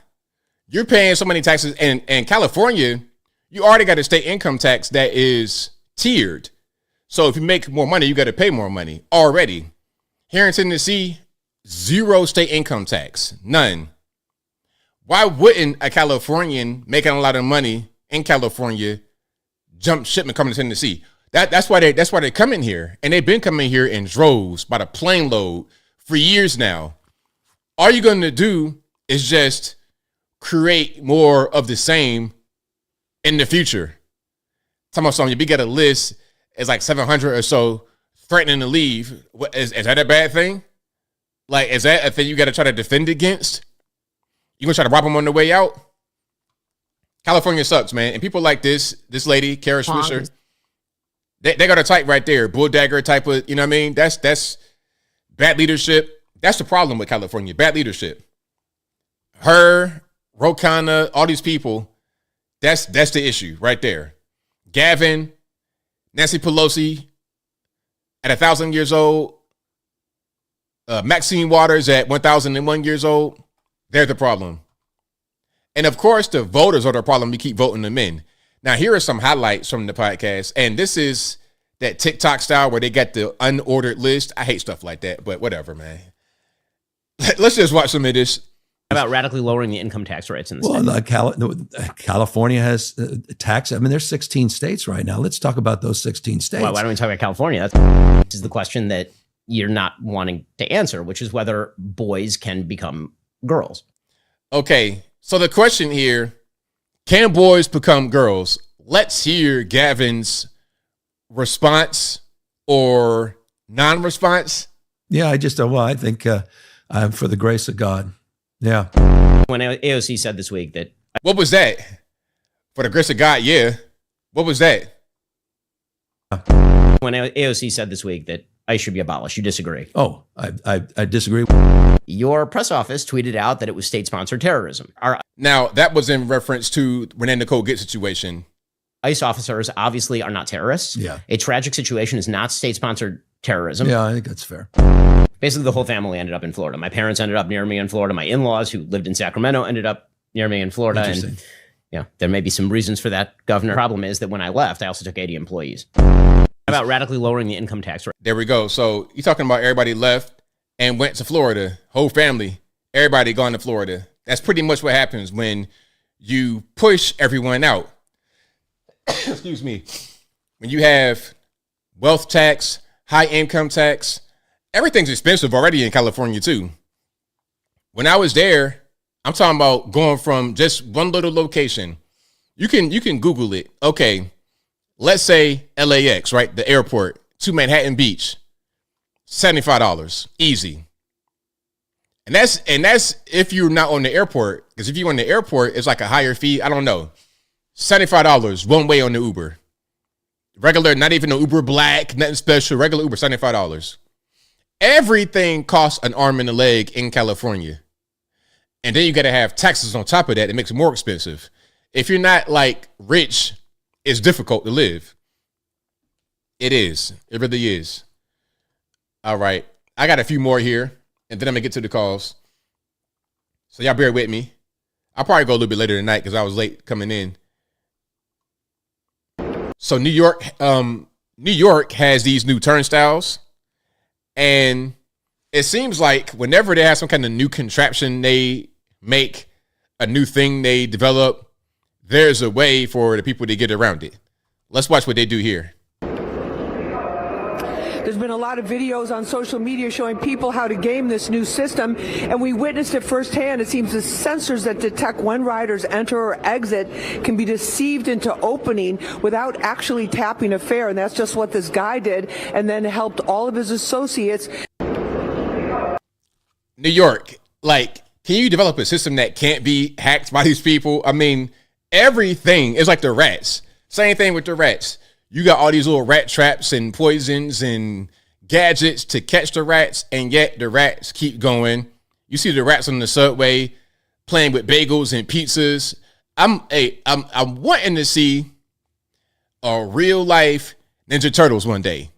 You're paying so many taxes, and California, you already got a state income tax that is tiered. So if you make more money, you got to pay more money already. Here in Tennessee, 0 state income tax, none. Why wouldn't a Californian making a lot of money in California jump ship and come to Tennessee? That's why they're coming here, and they've been coming here in droves by the plane load for years now. All you're going to do is just create more of the same in the future. Talking about something, we got a list, it's like 700 or so threatening to leave. Is that a bad thing? Like, is that a thing you got to try to defend against? You gonna try to rob them on the way out? California sucks, man. And people like this lady, Kara Swisher, they got a type right there, bull dagger type of, you know what I mean? That's bad leadership. That's the problem with California, bad leadership. Her, Ro Khanna, all these people, that's the issue right there. Gavin, Nancy Pelosi at 1,000 years old, Maxine Waters at 1,001 years old, they're the problem. And of course, the voters are the problem. We keep voting them in. Now, here are some highlights from the podcast. And this is that TikTok style where they got the unordered list. I hate stuff like that, but whatever, man. Let's just watch some of this. About radically lowering the income tax rates in the state. California has tax. I mean, there's 16 states right now. Let's talk about those 16 states. Why don't we talk about California? This is the question that you're not wanting to answer, which is whether boys can become girls. Okay, so the question here, can boys become girls? Let's hear Gavin's response or non-response. Yeah, I think I'm for the grace of God. Yeah. When AOC said this week that. What was that? For the grace of God, yeah. What was that? When AOC said this week that ICE should be abolished, you disagree? Oh, I disagree. Your press office tweeted out that it was state-sponsored terrorism. Now, that was in reference to Renee Nicole Gitt situation. ICE officers obviously are not terrorists. Yeah. A tragic situation is not state-sponsored terrorism. Yeah, I think that's fair. Basically, the whole family ended up in Florida. My parents ended up near me in Florida. My in-laws, who lived in Sacramento, ended up near me in Florida. Interesting. And yeah, there may be some reasons for that, Governor. The problem is that when I left, I also took 80 employees. About radically lowering the income tax rate. There we go. So you're talking about everybody left and went to Florida, whole family, everybody gone to Florida. That's pretty much what happens when you push everyone out. Excuse me. When you have wealth tax, high income tax, everything's expensive already in California too. When I was there, I'm talking about going from just one little location. You can Google it. Okay. Let's say LAX, right? The airport to Manhattan Beach, $75, easy. And that's if you're not on the airport, because if you're on the airport, it's like a higher fee. I don't know. $75 one way on the Uber. Regular, not even an Uber Black, nothing special. Regular Uber, $75. Everything costs an arm and a leg in California. And then you got to have taxes on top of that. It makes it more expensive. If you're not like rich, it's difficult to live. It is. It really is. All right. I got a few more here, and then I'm going to get to the calls. So y'all bear with me. I'll probably go a little bit later tonight because I was late coming in. So New York has these new turnstiles, and it seems like whenever they have some kind of new contraption they make, a new thing they develop, there's a way for the people to get around it. Let's watch what they do here. There's been a lot of videos on social media showing people how to game this new system, and we witnessed it firsthand. It seems the sensors that detect when riders enter or exit can be deceived into opening without actually tapping a fare, and that's just what this guy did, and then helped all of his associates. New York, like, can you develop a system that can't be hacked by these people? I mean, everything is like the rats. Same thing with the rats. You got all these little rat traps and poisons and gadgets to catch the rats, and yet the rats keep going. You see the rats on the subway playing with bagels and pizzas. I'm wanting to see a real life Ninja Turtles one day.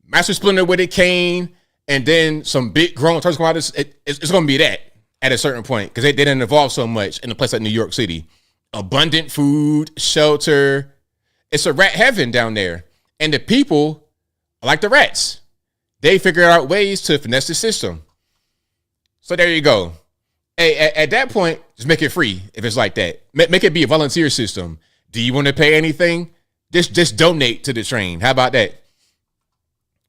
Master Splinter with a cane, and then some big grown turtles come out. It's going to be that at a certain point because they didn't evolve so much in a place like New York City. Abundant food, shelter. It's a rat heaven down there. And the people are like the rats. They figure out ways to finesse the system. So there you go. Hey, at that point, just make it free if it's like that. Make it be a volunteer system. Do you want to pay anything? Just donate to the train. How about that?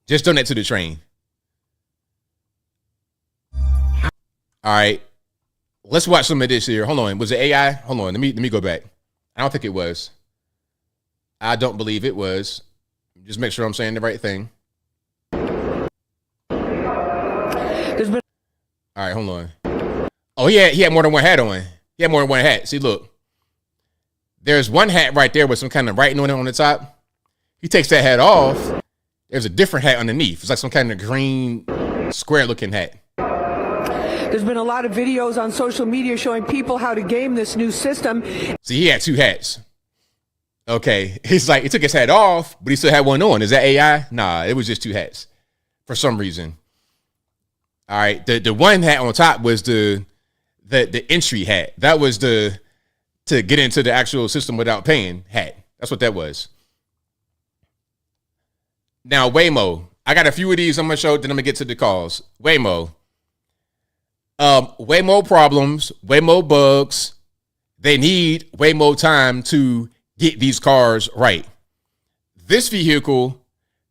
Just donate to the train. All right. Let's watch some of this here. Hold on. Was it AI? Hold on. Let me go back. I don't think it was. I don't believe it was. Just make sure I'm saying the right thing. All right, hold on. Oh, he had more than one hat on. He had more than one hat. See, look. There's one hat right there with some kind of writing on it on the top. He takes that hat off. There's a different hat underneath. It's like some kind of green, square-looking hat. There's been a lot of videos on social media showing people how to game this new system. See, he had two hats. Okay. He's like, he took his hat off, but he still had one on. Is that AI? Nah, it was just two hats for some reason. All right. The one hat on top was the entry hat. That was to get into the actual system without paying hat. That's what that was. Now, Waymo. I got a few of these I'm going to show, then I'm going to get to the calls. Waymo. Way more problems, way more bugs. They need way more time to get these cars right. This vehicle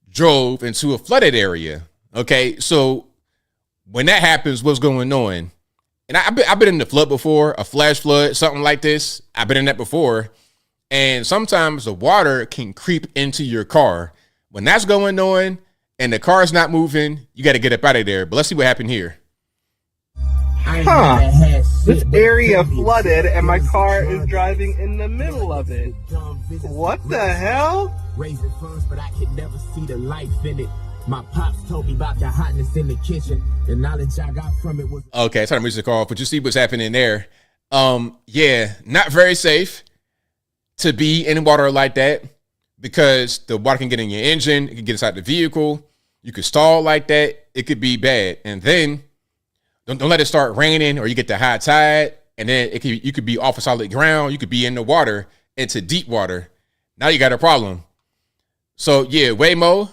drove into a flooded area. Okay, so when that happens, what's going on? And I've been in the flood before, a flash flood, something like this. I've been in that before. And sometimes the water can creep into your car. When that's going on, and the car's not moving, you got to get up out of there. But let's see what happened here. Huh. This area flooded and my car is driving in the middle of it. What the hell? Raising funds, but I could never see the life in it. My pops told me about the hotness in the kitchen. The knowledge I got from it was okay. I tried to move the car off, but you see what's happening there. Yeah, not very safe to be in water like that because the water can get in your engine, it can get inside the vehicle. You could stall like that. It could be bad, and then don't let it start raining or you get the high tide, and then you could be off of solid ground. You could be in the water into deep water. Now you got a problem. So yeah, Waymo,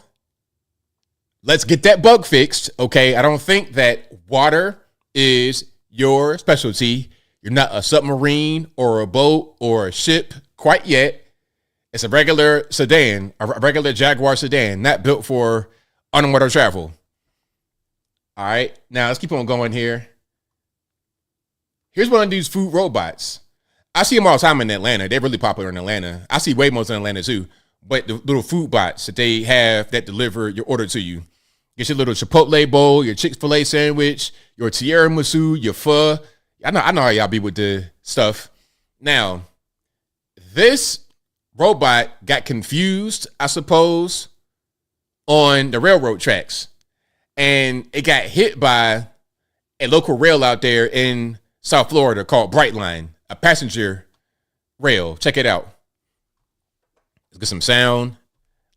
let's get that bug fixed. Okay, I don't think that water is your specialty. You're not a submarine or a boat or a ship quite yet. It's a regular sedan, a regular Jaguar sedan, not built for underwater travel. All right, now let's keep on going here. Here's one of these food robots. I see them all the time in Atlanta. They're really popular in Atlanta. I see Waymos in Atlanta too. But the little food bots that they have that deliver your order to you. Get your little Chipotle bowl, your Chick-fil-A sandwich, your tiramisu, your pho. I know how y'all be with the stuff. Now, this robot got confused, I suppose, on the railroad tracks. And it got hit by a local rail out there in South Florida called Brightline, a passenger rail. Check it out. Let's get some sound.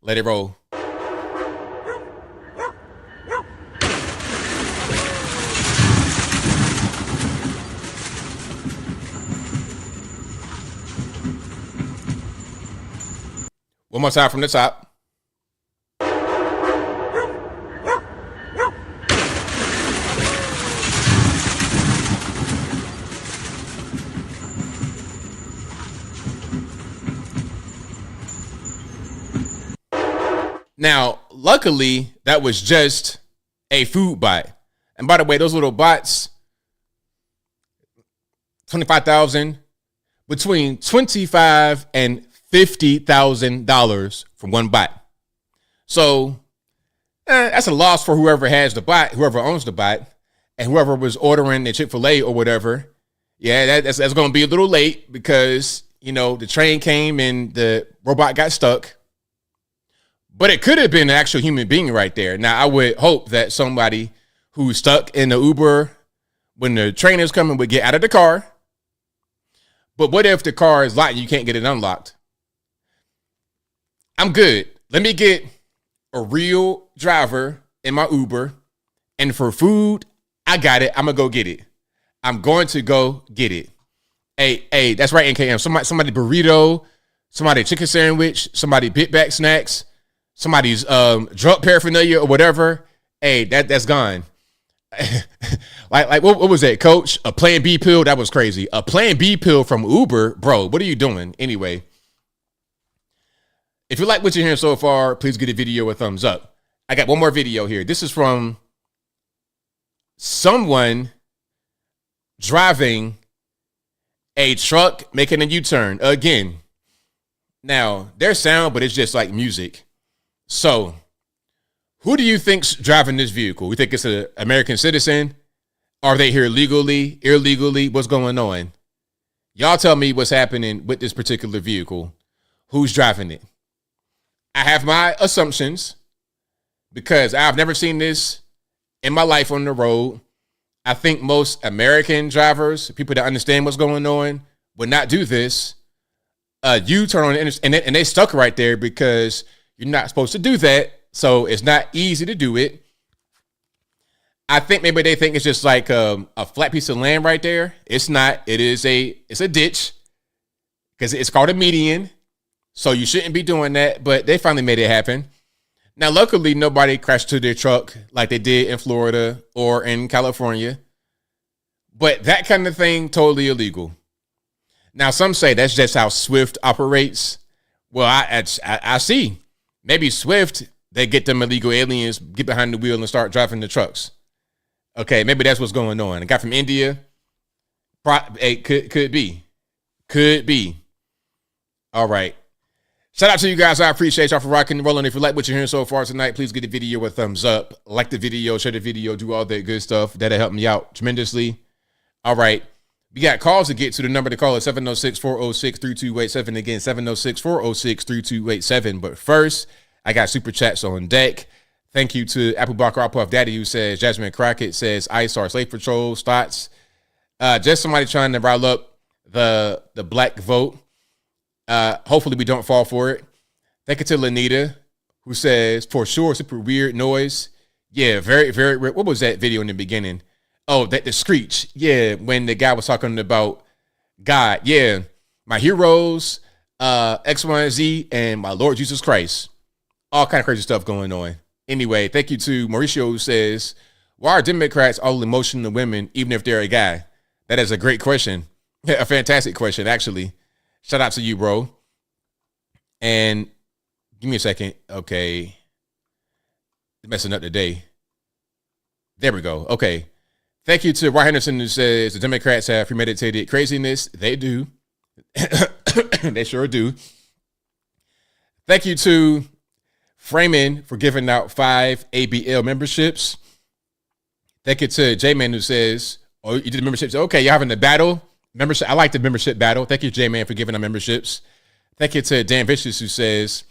Let it roll. One more time from the top. Now, luckily, that was just a food bot. And by the way, those little bots, $25,000, between $25,000 and $50,000 for one bot. So that's a loss for whoever has the bot, whoever owns the bot, and whoever was ordering the Chick-fil-A or whatever. Yeah, that's going to be a little late because, the train came and the robot got stuck. But it could have been an actual human being right there. Now, I would hope that somebody who's stuck in the Uber when the train is coming would get out of the car. But what if the car is locked and you can't get it unlocked? I'm good. Let me get a real driver in my Uber. And for food, I got it. I'm going to go get it. I'm going to go get it. Hey, that's right, NKM. Somebody burrito, somebody chicken sandwich, somebody Big Back snacks. Somebody's drug paraphernalia or whatever, hey, that's gone. like what was that, Coach? A Plan B pill? That was crazy. A Plan B pill from Uber, bro. What are you doing? Anyway, if you like what you're hearing so far, please give the video a thumbs up. I got one more video here. This is from someone driving a truck making a U-turn again. Now, there's sound, but it's just like music. So, who do you think's driving this vehicle? You think it's an American citizen? Are they here legally, illegally? What's going on? Y'all tell me what's happening with this particular vehicle. Who's driving it? I have my assumptions because I've never seen this in my life on the road. I think most American drivers, people that understand what's going on, would not do this. You turn on the and they stuck right there because you're not supposed to do that, so it's not easy to do it. I think maybe they think it's just like a flat piece of land right there. It's not. It's a ditch because it's called a median, so you shouldn't be doing that. But they finally made it happen. Now, luckily, nobody crashed to their truck like they did in Florida or in California. But that kind of thing, totally illegal. Now, some say that's just how Swift operates. Well, I see. Maybe Swift, they get them illegal aliens, get behind the wheel and start driving the trucks. Okay, maybe that's what's going on. A guy from India, could be. All right. Shout out to you guys. I appreciate y'all for rocking and rolling. If you like what you're hearing so far tonight, please give the video a thumbs up. Like the video, share the video, do all that good stuff. That'll help me out tremendously. All right. We got calls to get to. The number to call is 706-406-3287. Again, 706-406-3287. But first, I got super chats on deck. Thank you to Apple Bakar Puff Daddy, who says, Jasmine Crockett says, ISAR Slave Patrol, Stotts. Just somebody trying to rile up the black vote. Hopefully we don't fall for it. Thank you to Lanita, who says, for sure, super weird noise. Yeah, very, very weird. What was that video in the beginning? Oh, the screech. Yeah, when the guy was talking about God. Yeah, my heroes, X, Y, and Z, and my Lord Jesus Christ. All kind of crazy stuff going on. Anyway, thank you to Mauricio, who says, why are Democrats all emotional women, even if they're a guy? That is a great question. A fantastic question, actually. Shout out to you, bro. And give me a second. Okay. Messing up today. There we go. Okay. Thank you to Roy Henderson, who says the Democrats have premeditated craziness. They do. They sure do. Thank you to Freeman for giving out 5 ABL memberships. Thank you to J-Man, who says, oh, you did the memberships. Okay, you're having the battle. Membership. I like the membership battle. Thank you, J-Man, for giving out memberships. Thank you to Dan Vicious, who says,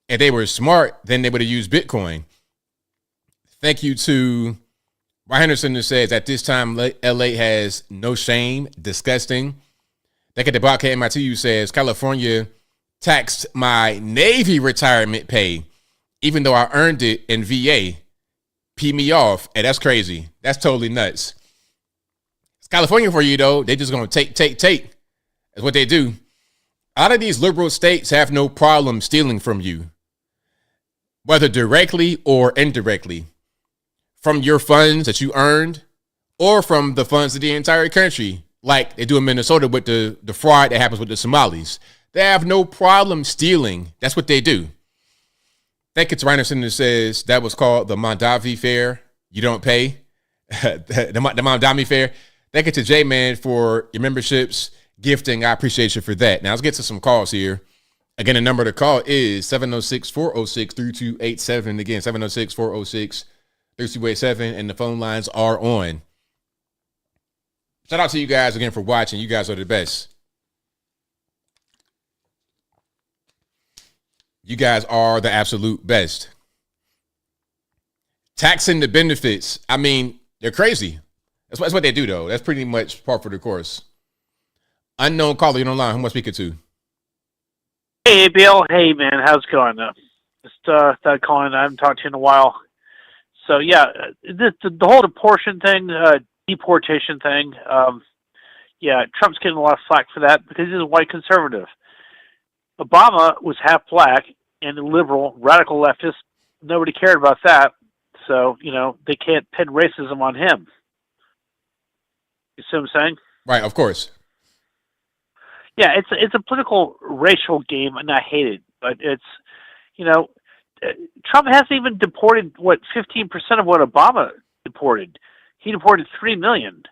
if they were smart, then they would have used Bitcoin. Thank you to Ryan Henderson, who says, at this time, LA has no shame. Disgusting. Thank you to Bobcat MIT, who says, California taxed my Navy retirement pay, even though I earned it in VA. Pee me off. Hey, that's crazy. That's totally nuts. It's California for you, though. They just going to take. That's what they do. A lot of these liberal states have no problem stealing from you, whether directly or indirectly, from your funds that you earned or from the funds of the entire country, like they do in Minnesota with the fraud that happens with the Somalis. They have no problem stealing. That's what they do. Thank you to Reinerson, who says that was called the Mondavi Fair. You don't pay. the Mondami Fair. Thank you to J-Man for your memberships, gifting. I appreciate you for that. Now let's get to some calls here. Again, the number to call is 706-406-3287. Again, 706-406-3287. And the phone lines are on. Shout out to you guys again for watching. You guys are the best. You guys are the absolute best. Taxing the benefits. I mean, they're crazy. That's what they do, though. That's pretty much par for the course. Unknown caller, you're online. Who am I speaking to? Hey, Bill. Hey, man. How's it going? Just thought calling. I haven't talked to you in a while. So, yeah, the whole deportation thing, yeah, Trump's getting a lot of flack for that because he's a white conservative. Obama was half black and a liberal, radical leftist. Nobody cared about that. So, you know, they can't pin racism on him. You see what I'm saying? Right, of course. Yeah, it's a political racial game, and I hate it. But it's, you know, Trump hasn't even deported, 15% of what Obama deported. He deported 3 million.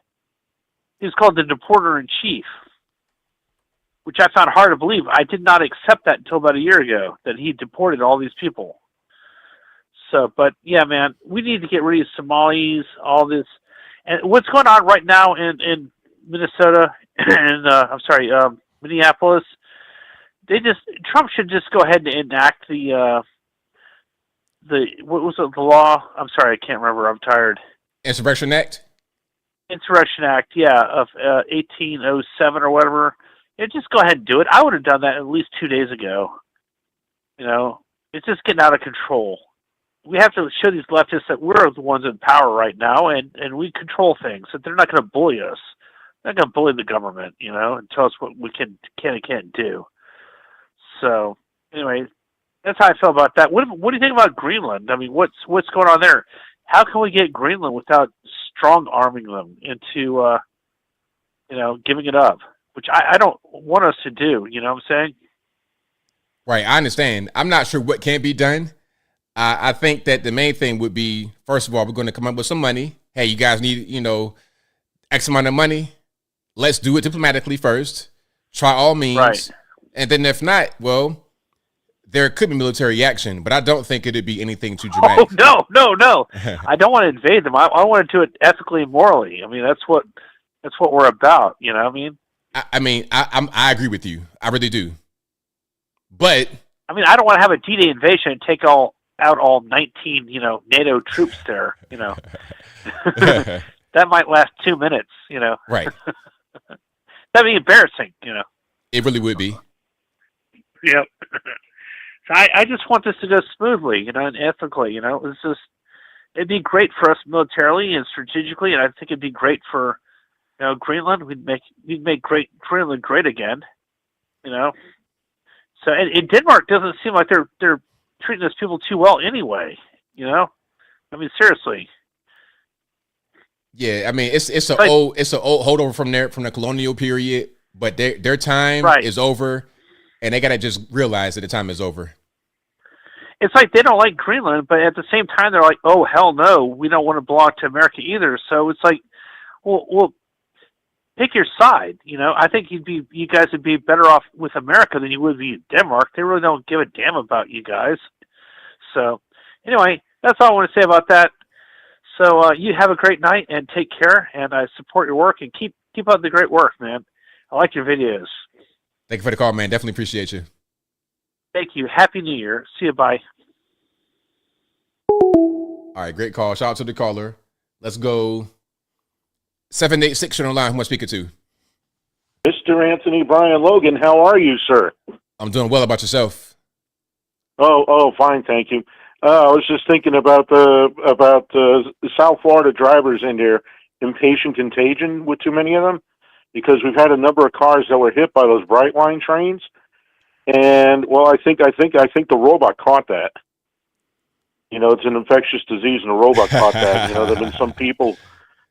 He was called the deporter-in-chief, which I found hard to believe. I did not accept that until about a year ago, that he deported all these people. So, but yeah, man, we need to get rid of Somalis, all this. And what's going on right now in Minnesota and Minneapolis? Trump should just go ahead and enact the what was it, the law? I'm sorry, I can't remember. I'm tired. Insurrection Act. Insurrection Act, yeah, of 1807 or whatever. Yeah, just go ahead and do it. I would have done that at least 2 days ago. You know, it's just getting out of control. We have to show these leftists that we're the ones in power right now, and we control things. That they're not going to bully us. They're not going to bully the government, you know, and tell us what we can and can't do. So, anyway, that's how I feel about that. What do you think about Greenland? I mean, what's going on there? How can we get Greenland without strong-arming them into, giving it up? Which I don't want us to do, you know what I'm saying? Right, I understand. I'm not sure what can be done. I think that the main thing would be, first of all, we're going to come up with some money. Hey, you guys need, X amount of money. Let's do it diplomatically first. Try all means. Right. And then if not, well, there could be military action, but I don't think it'd be anything too dramatic. Oh, no. I don't want to invade them. I want to do it ethically and morally. I mean, that's what we're about. You know what I mean? I agree with you. I really do. But I mean, I don't want to have a D-Day invasion and take out all 19, NATO troops there. That might last 2 minutes. Right. That'd be embarrassing. It really would be. Yep. So I just want this to go smoothly, and ethically. It'd be great for us militarily and strategically, and I think it'd be great for Greenland. We'd make Greenland great again. So and Denmark doesn't seem like they're treating those people too well anyway. I mean, seriously. Yeah, I mean it's an old holdover from the colonial period, but their time is over, and they gotta just realize that the time is over. It's like they don't like Greenland, but at the same time they're like, oh hell no, we don't want to belong to America either. So it's like, well, pick your side. I think you guys would be better off with America than you would be in Denmark. They really don't give a damn about you guys. So anyway, that's all I want to say about that. So you have a great night and take care, and I support your work and keep up the great work, man. I like your videos. Thank you for the call, man. Definitely appreciate you. Thank you. Happy New Year. See you. Bye. All right, great call. Shout out to the caller. Let's go. 786 on the line. Who am I speaking to? Mr. Anthony Brian Logan, how are you, sir? I'm doing well. About yourself? Oh, fine, thank you. I was just thinking about the South Florida drivers and their impatient contagion with too many of them, because we've had a number of cars that were hit by those bright line trains, and I think the robot caught that. It's an infectious disease, and the robot caught that. There've been some people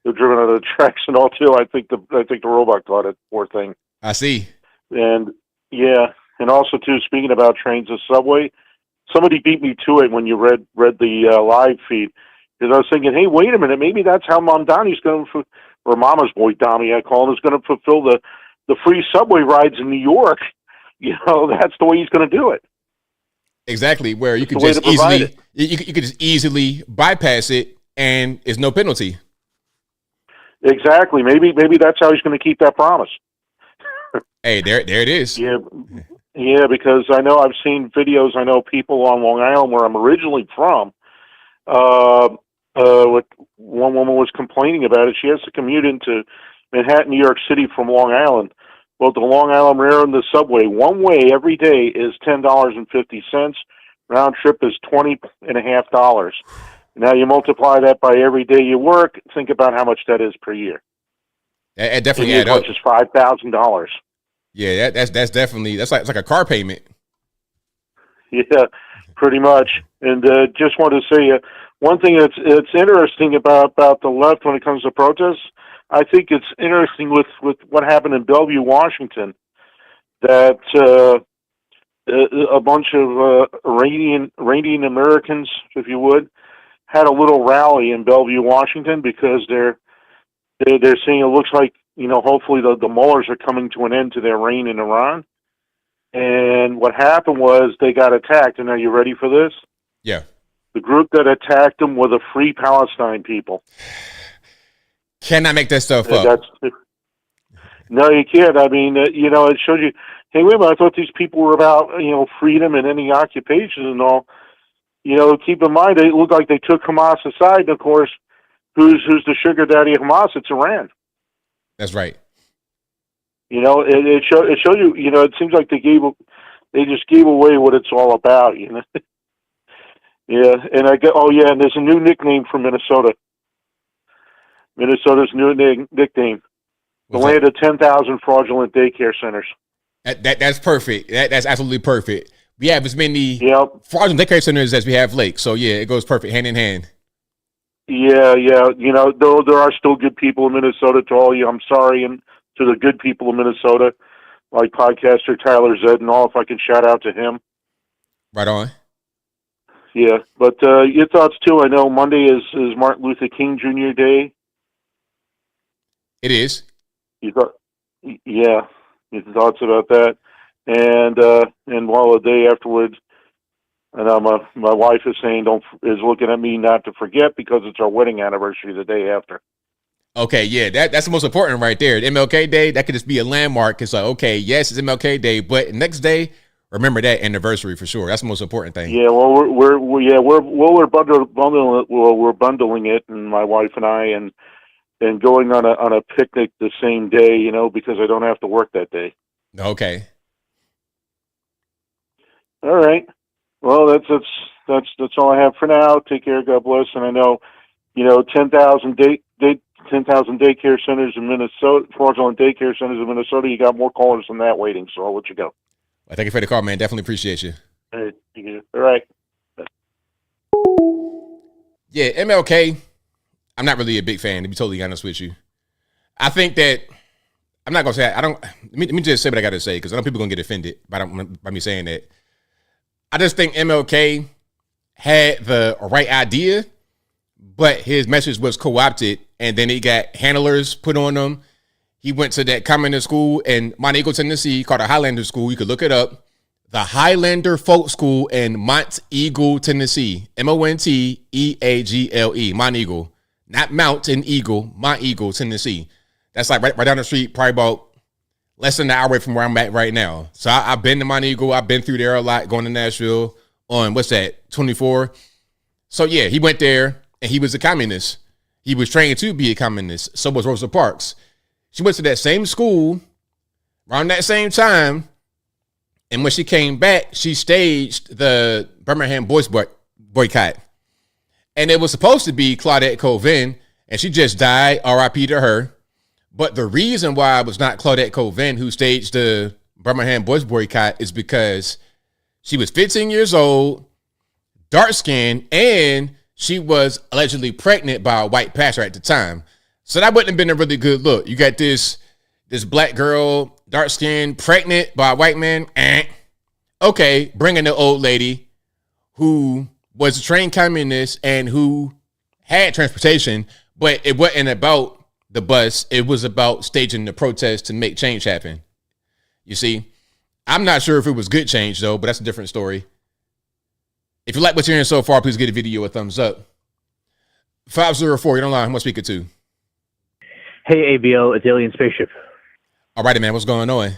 who've driven out of the tracks and all too. I think the robot caught it. Poor thing. I see. And yeah, and also too. Speaking about trains, the subway. Somebody beat me to it when you read the live feed, because I was thinking, hey, wait a minute, maybe that's how Mom Donnie's going to, or Mama's boy Donnie, I call him, is going to fulfill the free subway rides in New York. That's the way he's going to do it. Exactly, where you could just easily you could just easily bypass it, and it's no penalty. Exactly. Maybe that's how he's going to keep that promise. Hey, there it is. Yeah, because I know I've seen videos. I know people on Long Island, where I'm originally from. One woman was complaining about it. She has to commute into Manhattan, New York City from Long Island. Well, the Long Island Railroad and the subway, one way every day is $10.50. Round trip is $20.50. Now you multiply that by every day you work. Think about how much that is per year. It definitely adds up. As much as $5,000. Yeah, that's definitely it's like a car payment. Yeah, pretty much. And just wanted to say one thing that's interesting about the left when it comes to protests. I think it's interesting with what happened in Bellevue, Washington, that a bunch of Iranian Americans, if you would, had a little rally in Bellevue, Washington, because they're saying it looks like, hopefully the Mullahs are coming to an end to their reign in Iran. And what happened was they got attacked. And are you ready for this? Yeah. The group that attacked them were the Free Palestine people. Cannot make that stuff up. No, you can't. I mean, it shows you, hey, wait a minute, I thought these people were about, freedom and any occupation and all. Keep in mind, it looked like they took Hamas aside. And, of course, who's the sugar daddy of Hamas? It's Iran. That's right. It shows you, it seems like they just gave away what it's all about, Yeah, and and there's a new nickname for Minnesota. Minnesota's new nickname. The land of 10,000 fraudulent daycare centers. That's perfect. That's absolutely perfect. We have as many fraudulent daycare centers as we have lakes. So, yeah, it goes perfect, hand in hand. Yeah. Though there are still good people in Minnesota, to all you, I'm sorry, and to the good people in Minnesota, like podcaster Tyler Zed and all, if I can shout out to him. Right on. Yeah, but your thoughts, too. I know Monday is Martin Luther King Jr. Day. It is. Your thoughts about that, and the day afterwards, And my wife is saying is looking at me not to forget because it's our wedding anniversary the day after. Okay, yeah, that's the most important right there. MLK Day, that could just be a landmark. It's like, okay, yes, it's MLK Day, but next day, remember that anniversary for sure. That's the most important thing. Yeah, well, we're bundling it, and my wife and I, and going on a picnic the same day, you know, because I don't have to work that day. Okay. All right. Well, that's all I have for now. Take care. God bless. And I know, you know, 10,000 daycare centers in Minnesota, fraudulent daycare centers in Minnesota. You got more callers than that waiting, so I'll let you go. Well, thank you for the call, man. Definitely appreciate you. All right. Yeah, MLK, I'm not really a big fan, to be totally honest with you. I think that, I'm not going to say, let me just say what I got to say, because I know people are going to get offended by me saying that. I just think MLK had the right idea, but his message was co-opted, and then he got handlers put on him. He went to that communist school in Monteagle, Tennessee, called a Highlander School. You could look it up. The Highlander Folk School in Monteagle, Tennessee. Monteagle, Monteagle. Not Mountain Eagle, Monteagle, Tennessee. That's like right down the street, probably about less than an hour away from where I'm at right now. So I've been to Monteagle. I've been through there a lot, going to Nashville on, 24? So yeah, he went there, and he was a communist. He was trained to be a communist. So was Rosa Parks. She went to that same school around that same time, and when she came back, she staged the Birmingham boys boycott. And it was supposed to be Claudette Colvin, and she just died, RIP to her. But the reason why it was not Claudette Colvin who staged the Birmingham boys boycott is because she was 15 years old, dark-skinned, and she was allegedly pregnant by a white pastor at the time. So that wouldn't have been a really good look. You got this black girl, dark-skinned, pregnant by a white man. Okay, bring in the old lady who was a trained communist and who had transportation, but it wasn't about the bus. It was about staging the protest to make change happen. You see, I'm not sure if it was good change, though, but that's a different story. If you like what you're hearing so far, please give the video a thumbs up. 504, you're online. Who am I speaking to? Hey, ABL, it's Alien Spaceship. All righty, man. What's going on? All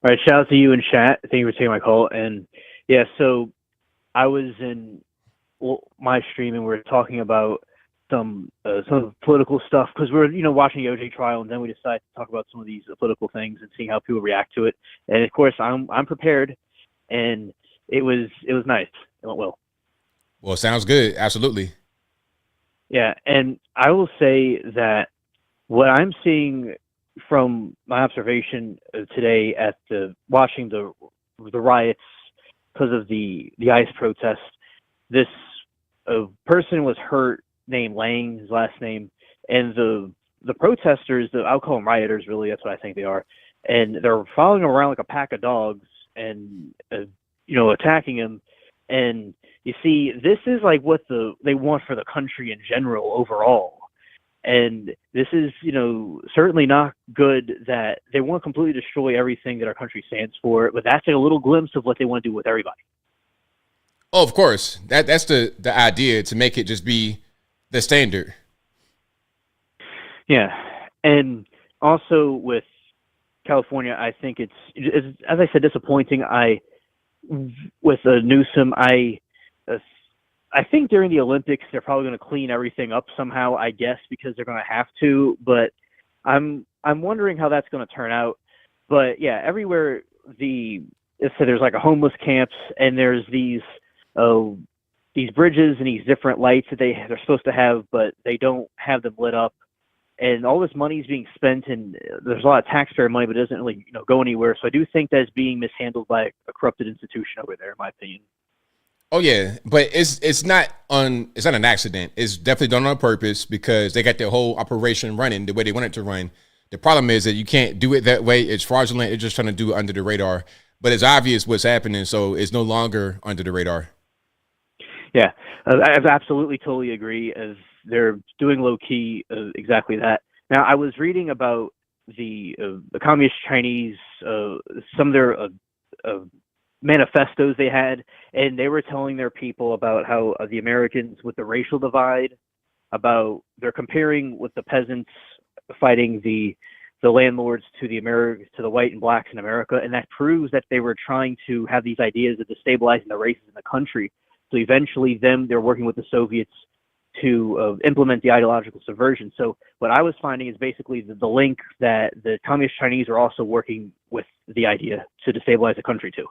right, shout out to you in chat. Thank you for taking my call. And yeah, so I was in my stream and we were talking about some political stuff because we're watching the OJ trial, and then we decided to talk about some of these political things and seeing how people react to it. And of course, I'm prepared, and it was nice. It went well. Well, sounds good. Absolutely. Yeah, and I will say that what I'm seeing from my observation today at watching the riots because of the ICE protest, this person was hurt named Lang, his last name, and the protesters, I'll call them rioters, really, that's what I think they are, and they're following him around like a pack of dogs and attacking him. And you see, this is like what they want for the country in general overall. And this is, certainly not good that they want to completely destroy everything that our country stands for, but that's a little glimpse of what they want to do with everybody. Oh, of course. That's the idea, to make it just be the standard. Yeah. And also with California, I think it's as I said, disappointing. With Newsom, I think during the Olympics they're probably going to clean everything up somehow, I guess, because they're going to have to. But I'm wondering how that's going to turn out. But yeah, everywhere there's like a homeless camps, and there's these bridges and these different lights that they're supposed to have, but they don't have them lit up. And all this money is being spent, and there's a lot of taxpayer money, but it doesn't really go anywhere. So I do think that it's being mishandled by a corrupted institution over there, in my opinion. Oh yeah, but it's not an accident. It's definitely done on purpose because they got their whole operation running the way they want it to run. The problem is that you can't do it that way. It's fraudulent. It's just trying to do it under the radar. But it's obvious what's happening, so it's no longer under the radar. Yeah, I absolutely totally agree. As they're doing low key exactly that. Now, I was reading about the communist Chinese, some of their manifestos they had, and they were telling their people about how the Americans with the racial divide, about they're comparing with the peasants fighting the landlords to the white and blacks in America, and that proves that they were trying to have these ideas of destabilizing the races in the country. So eventually, they're working with the Soviets to implement the ideological subversion. So what I was finding is basically the link that the Communist Chinese are also working with the idea to destabilize the country too.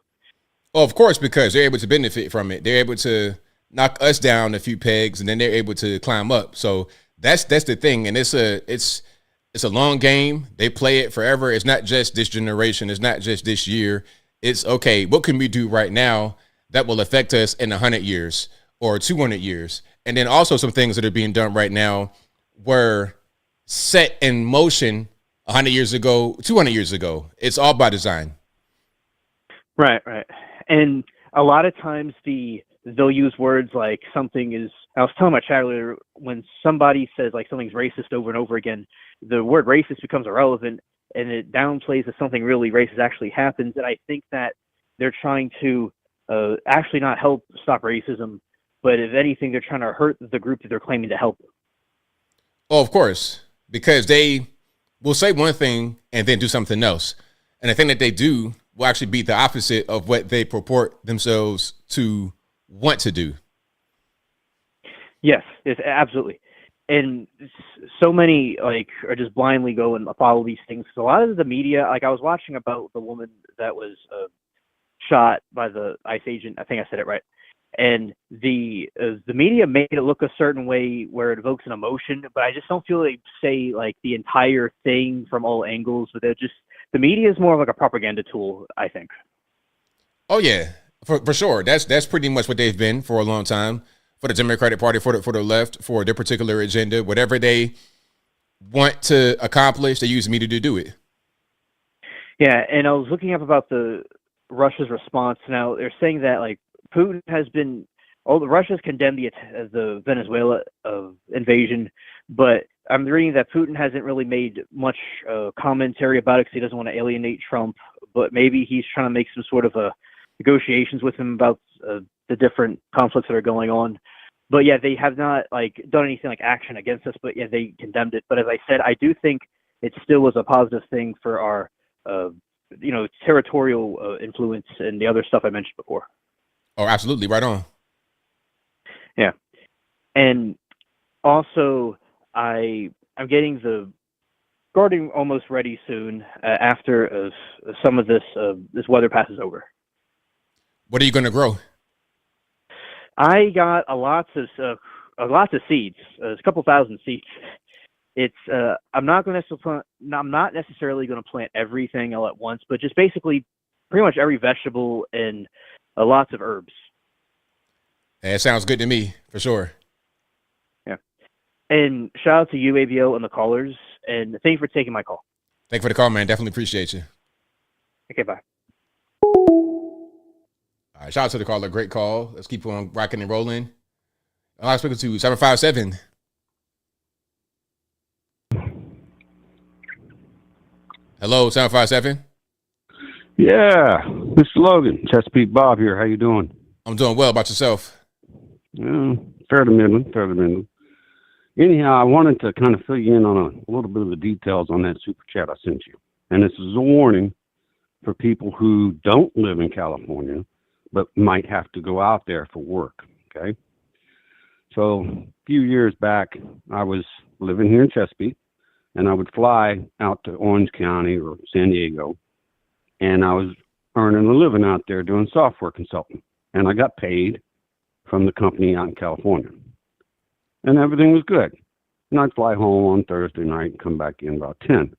Well, of course, because they're able to benefit from it. They're able to knock us down a few pegs, and then they're able to climb up. So that's the thing, and it's a long game. They play it forever. It's not just this generation. It's not just this year. It's okay. What can we do right now that will affect us in 100 years or 200 years? And then also some things that are being done right now were set in motion 100 years ago, 200 years ago. It's all by design. Right. And a lot of times they'll use words like something is, I was telling my chat earlier, when somebody says like something's racist over and over again, the word racist becomes irrelevant and it downplays that something really racist actually happens. And I think that they're trying to actually not help stop racism, but if anything, they're trying to hurt the group that they're claiming to help. Oh, of course, because they will say one thing and then do something else. And the thing that they do will actually be the opposite of what they purport themselves to want to do. Yes, absolutely. And so many are just blindly go and follow these things. So a lot of the media, I was watching about the woman that was shot by the ICE agent. I think I said it right. And the media made it look a certain way where it evokes an emotion, but I just don't feel they say like the entire thing from all angles. But the media is more of like a propaganda tool, I think. Oh yeah, for sure. That's pretty much what they've been for a long time. For the Democratic Party, for the left, for their particular agenda, whatever they want to accomplish, they use media to do it. Yeah, and I was looking up about the Russia's response. Now they're saying that like Putin has been, Russia's condemned the Venezuela invasion, but I'm reading that Putin hasn't really made much commentary about it because he doesn't want to alienate Trump. But maybe he's trying to make some sort of negotiations with him about the different conflicts that are going on. But yeah, they have not done anything like action against us. But yeah, they condemned it. But as I said, I do think it still was a positive thing for our territorial influence and the other stuff I mentioned before. Oh, absolutely, right on. Yeah, and also I'm getting the garden almost ready soon after some of this weather passes over. What are you going to grow? I got lots of seeds, a couple thousand seeds. It's I'm not necessarily going to plant everything all at once, but just basically pretty much every vegetable and lots of herbs. That sounds good to me, for sure. Yeah. And shout out to you, ABL, and the callers. And thank you for taking my call. Thank you for the call, man. Definitely appreciate you. Okay, bye. All right, shout out to the caller. Great call. Let's keep on rocking and rolling. I'm speaking to 757. Hello, 757. Yeah, Mr. Logan, Chesapeake Bob here. How you doing? I'm doing well. About yourself? Fair to middling. Anyhow, I wanted to kind of fill you in on a little bit of the details on that super chat I sent you. And this is a warning for people who don't live in California, but might have to go out there for work, okay? So a few years back, I was living here in Chesapeake, and I would fly out to Orange County or San Diego, and I was earning a living out there doing software consulting. And I got paid from the company out in California. And everything was good. And I'd fly home on Thursday night and come back in about 10.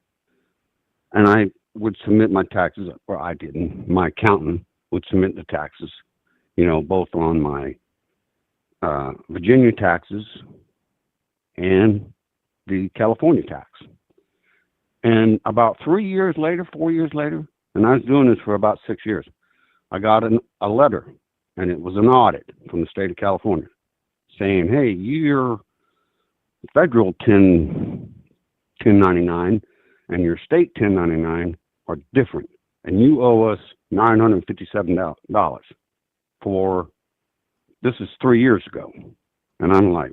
And I would submit my taxes, or I didn't. My accountant would submit the taxes, both on my Virginia taxes and the California tax. And about 4 years later, and I was doing this for about 6 years, I got a letter, and it was an audit from the state of California saying, hey, your federal 1099 and your state 1099 are different, and you owe us $957 for, this is 3 years ago. And I'm like,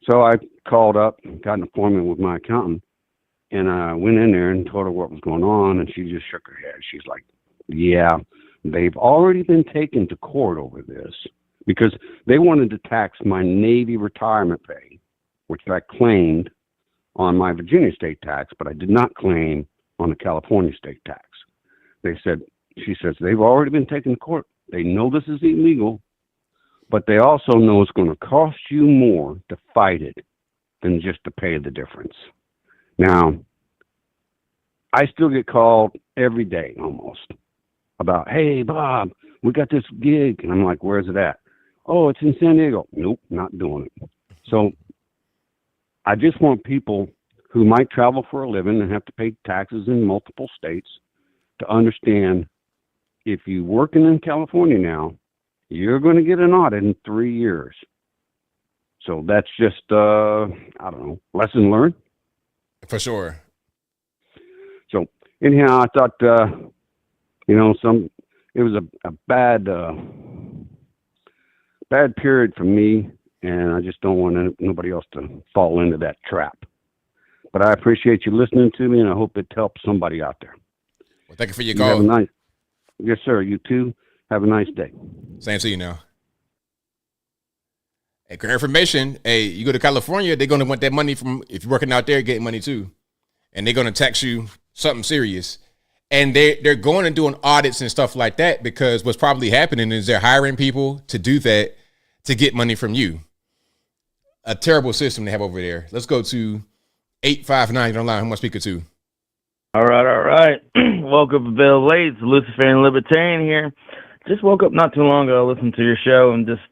So I called up, got an appointment with my accountant, and I went in there and told her what was going on, and she just shook her head. She's like, yeah, they've already been taken to court over this because they wanted to tax my Navy retirement pay, which I claimed on my Virginia state tax, but I did not claim on the California state tax. She says, they've already been taken to court. They know this is illegal, but they also know it's going to cost you more to fight it than just to pay the difference. Now, I still get called every day almost about, hey, Bob, we got this gig. And I'm like, where's it at? Oh, it's in San Diego. Nope, not doing it. So I just want people who might travel for a living and have to pay taxes in multiple states to understand if you're working in California now, you're going to get an audit in 3 years. So that's just, I don't know, lesson learned. For sure. So anyhow, I thought, it was a bad period for me, and I just don't want nobody else to fall into that trap. But I appreciate you listening to me, and I hope it helps somebody out there. Well, thank you for your call. Yes, sir. You too. Have a nice day. Same to you now. Hey, great information. Hey, you go to California, they're going to want that money from, if you're working out there, getting money too. And they're going to tax you something serious. And they're going and doing audits and stuff like that because what's probably happening is they're hiring people to do that to get money from you. A terrible system they have over there. Let's go to 859 online. Who am I speaking to? All right. Welcome, Bill Lates, Luciferian Libertarian here. Just woke up not too long ago, listened to your show, and just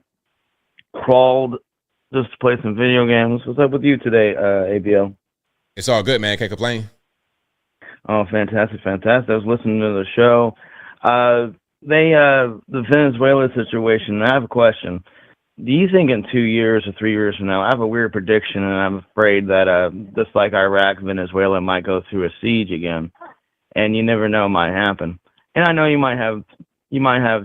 crawled just to play some video games. What's up with you today, ABL? It's all good, man. Can't complain. Oh, fantastic. I was listening to the show. The Venezuela situation, I have a question. Do you think in 2 years or 3 years from now, I have a weird prediction, and I'm afraid that just like Iraq, Venezuela might go through a siege again, and you never know, it might happen. And I know you might have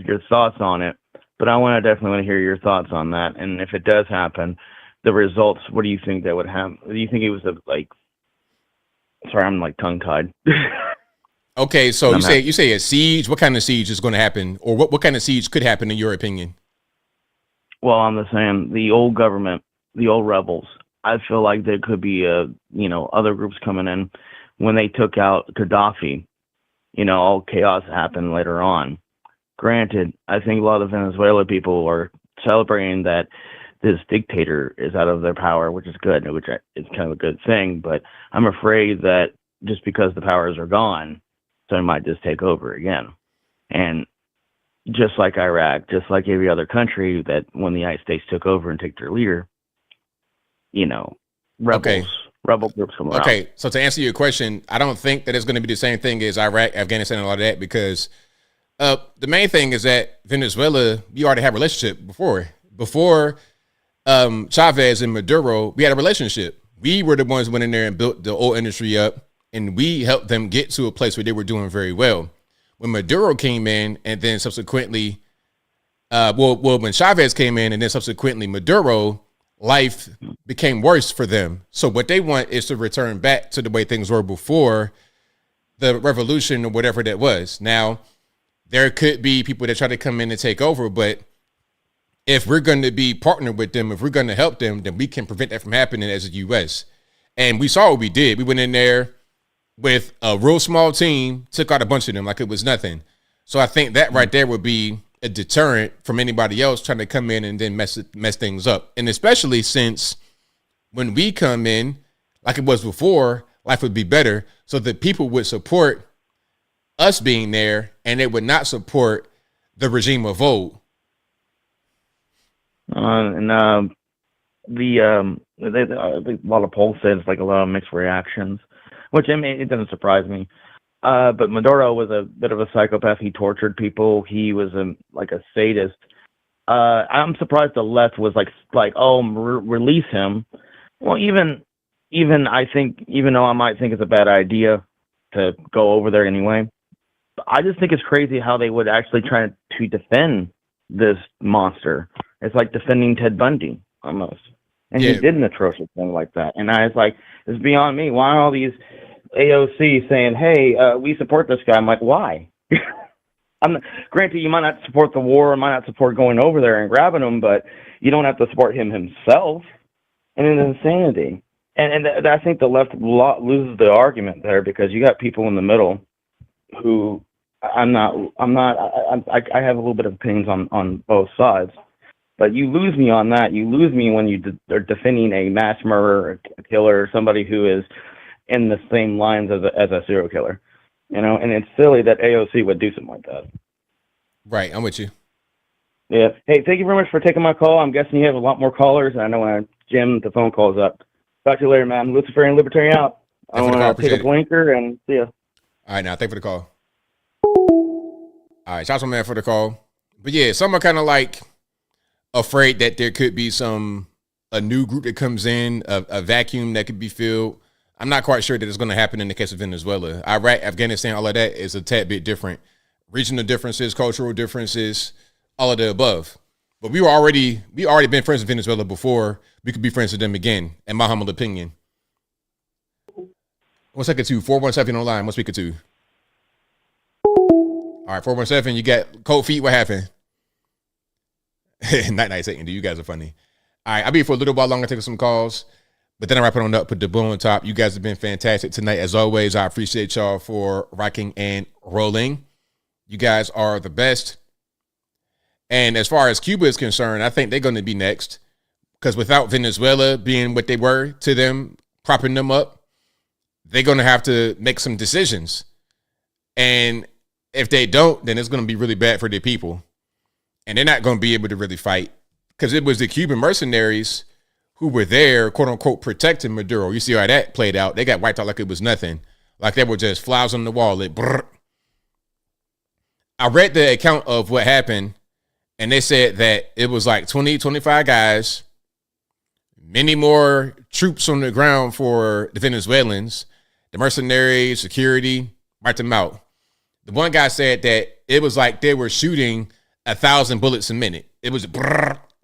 your thoughts on it, but I definitely want to hear your thoughts on that. And if it does happen, the results, what do you think that would happen? Do you think it was sorry, I'm tongue-tied. Okay, so you say a siege. What kind of siege is going to happen, or what kind of siege could happen in your opinion? Well, I'm just saying the old government, the old rebels. I feel like there could be other groups coming in when they took out Gaddafi. All chaos happened later on. Granted, I think a lot of Venezuela people are celebrating that this dictator is out of their power, which is good, which is kind of a good thing. But I'm afraid that just because the powers are gone, someone might just take over again. And just like Iraq, just like every other country, that when the United States took over and took their leader, rebel groups come around. Okay, so to answer your question, I don't think that it's going to be the same thing as Iraq, Afghanistan, and all that, because the main thing is that Venezuela, we already had a relationship before. Before Chavez and Maduro, we had a relationship. We were the ones who went in there and built the oil industry up, and we helped them get to a place where they were doing very well. When Maduro came in, and then subsequently, when Chavez came in, and then subsequently Maduro, life became worse for them. So what they want is to return back to the way things were before the revolution or whatever that was. Now, there could be people that try to come in and take over, but if we're going to be partnered with them, if we're going to help them, then we can prevent that from happening as a U.S. And we saw what we did. We went in there with a real small team, took out a bunch of them like it was nothing. So I think that right there would be a deterrent from anybody else trying to come in and then mess things up. And especially since when we come in, like it was before, life would be better. So the people would support us being there, and they would not support the regime of old. A lot of polls said it's a lot of mixed reactions, which it doesn't surprise me. But Maduro was a bit of a psychopath. He tortured people. He was a sadist. I'm surprised the left was release him. Well, even I think, even though I might think it's a bad idea to go over there anyway, I just think it's crazy how they would actually try to defend this monster. It's like defending Ted Bundy almost. And he did an atrocious thing like that. And I was like, it's beyond me. Why are all these AOC saying, hey, we support this guy? I'm like, why? Granted, you might not support the war, might not support going over there and grabbing him, but you don't have to support him himself. And it's insanity. And I think the left loses the argument there, because you got people in the middle who I have a little bit of opinions on both sides. But you lose me on that. You lose me when you are defending a mass murderer, a killer, somebody who is in the same lines as a serial killer. You know, and it's silly that AOC would do something like that. Right, I'm with you. Yeah. Hey, thank you very much for taking my call. I'm guessing you have a lot more callers, and I know when Jim, the phone call's up. Talk to you later, man. Luciferian Libertarian out. I want to take a blinker and see ya. All right, now, thank you for the call. All right, shout out to my man for the call. But yeah, some are kind of like afraid that there could be a new group that comes in, a vacuum that could be filled. I'm not quite sure that it's going to happen in the case of Venezuela. Iraq, Afghanistan, all of that is a tad bit different. Regional differences, cultural differences, all of the above. But we already been friends with Venezuela before. We could be friends with them again, in my humble opinion. 1 second, 417 on the line. 1 speaker 2. All right, 417, you got cold feet. What happened? Night, Satan. You guys are funny. All right, I'll be here for a little while longer, taking some calls. But then I wrap it on up, put the bow on top. You guys have been fantastic tonight. As always, I appreciate y'all for rocking and rolling. You guys are the best. And as far as Cuba is concerned, I think they're going to be next. Because without Venezuela being what they were to them, propping them up, they're going to have to make some decisions. And if they don't, then it's going to be really bad for their people. And they're not going to be able to really fight. Because it was the Cuban mercenaries who were there, quote unquote, protecting Maduro. You see how that played out. They got wiped out like it was nothing. Like they were just flies on the wall. I read the account of what happened, and they said that it was like 20, 25 guys, many more troops on the ground for the Venezuelans, the mercenaries, security, wiped them out. The one guy said that it was like they were shooting 1,000 bullets a minute. It was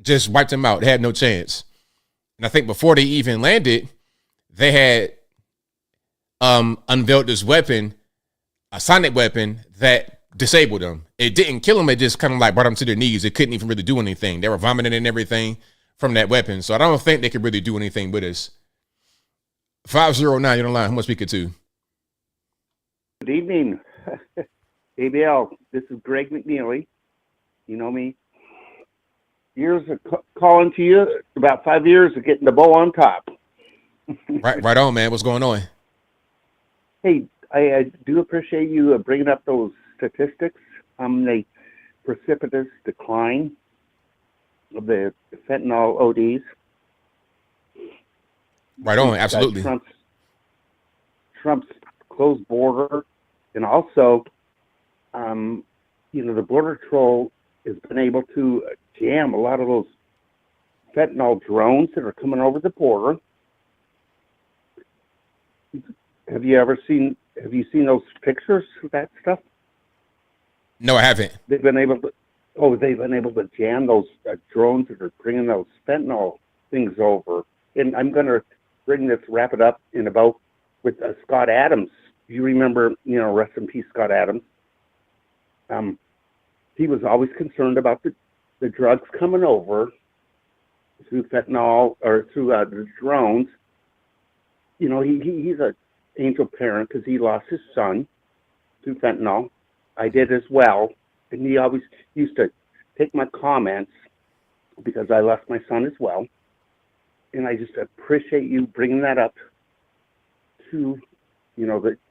just wiped them out. They had no chance. And I think before they even landed, they had unveiled this weapon, a sonic weapon that disabled them. It didn't kill them. It just kind of like brought them to their knees. It couldn't even really do anything. They were vomiting and everything from that weapon. So I don't think they could really do anything with us. 509, you're on the line. Who am I speaking to? Good evening. ABL, this is Greg McNeely. You know me. Years of calling to you, about 5 years of getting the bow on top. Right on, man. What's going on? Hey, I do appreciate you bringing up those statistics on the precipitous decline of the fentanyl ODs. Right on, absolutely. Trump's closed border, and also, the Border Patrol has been able to jam a lot of those fentanyl drones that are coming over the border. Have you seen those pictures of that stuff? No, I haven't. They've been able to jam those drones that are bringing those fentanyl things over. And I'm going to wrap it up with Scott Adams. You remember, rest in peace, Scott Adams. He was always concerned about the drugs coming over through fentanyl or through the drones. He's an angel parent because he lost his son through fentanyl. I did as well. And he always used to take my comments because I lost my son as well. And I just appreciate you bringing that up to,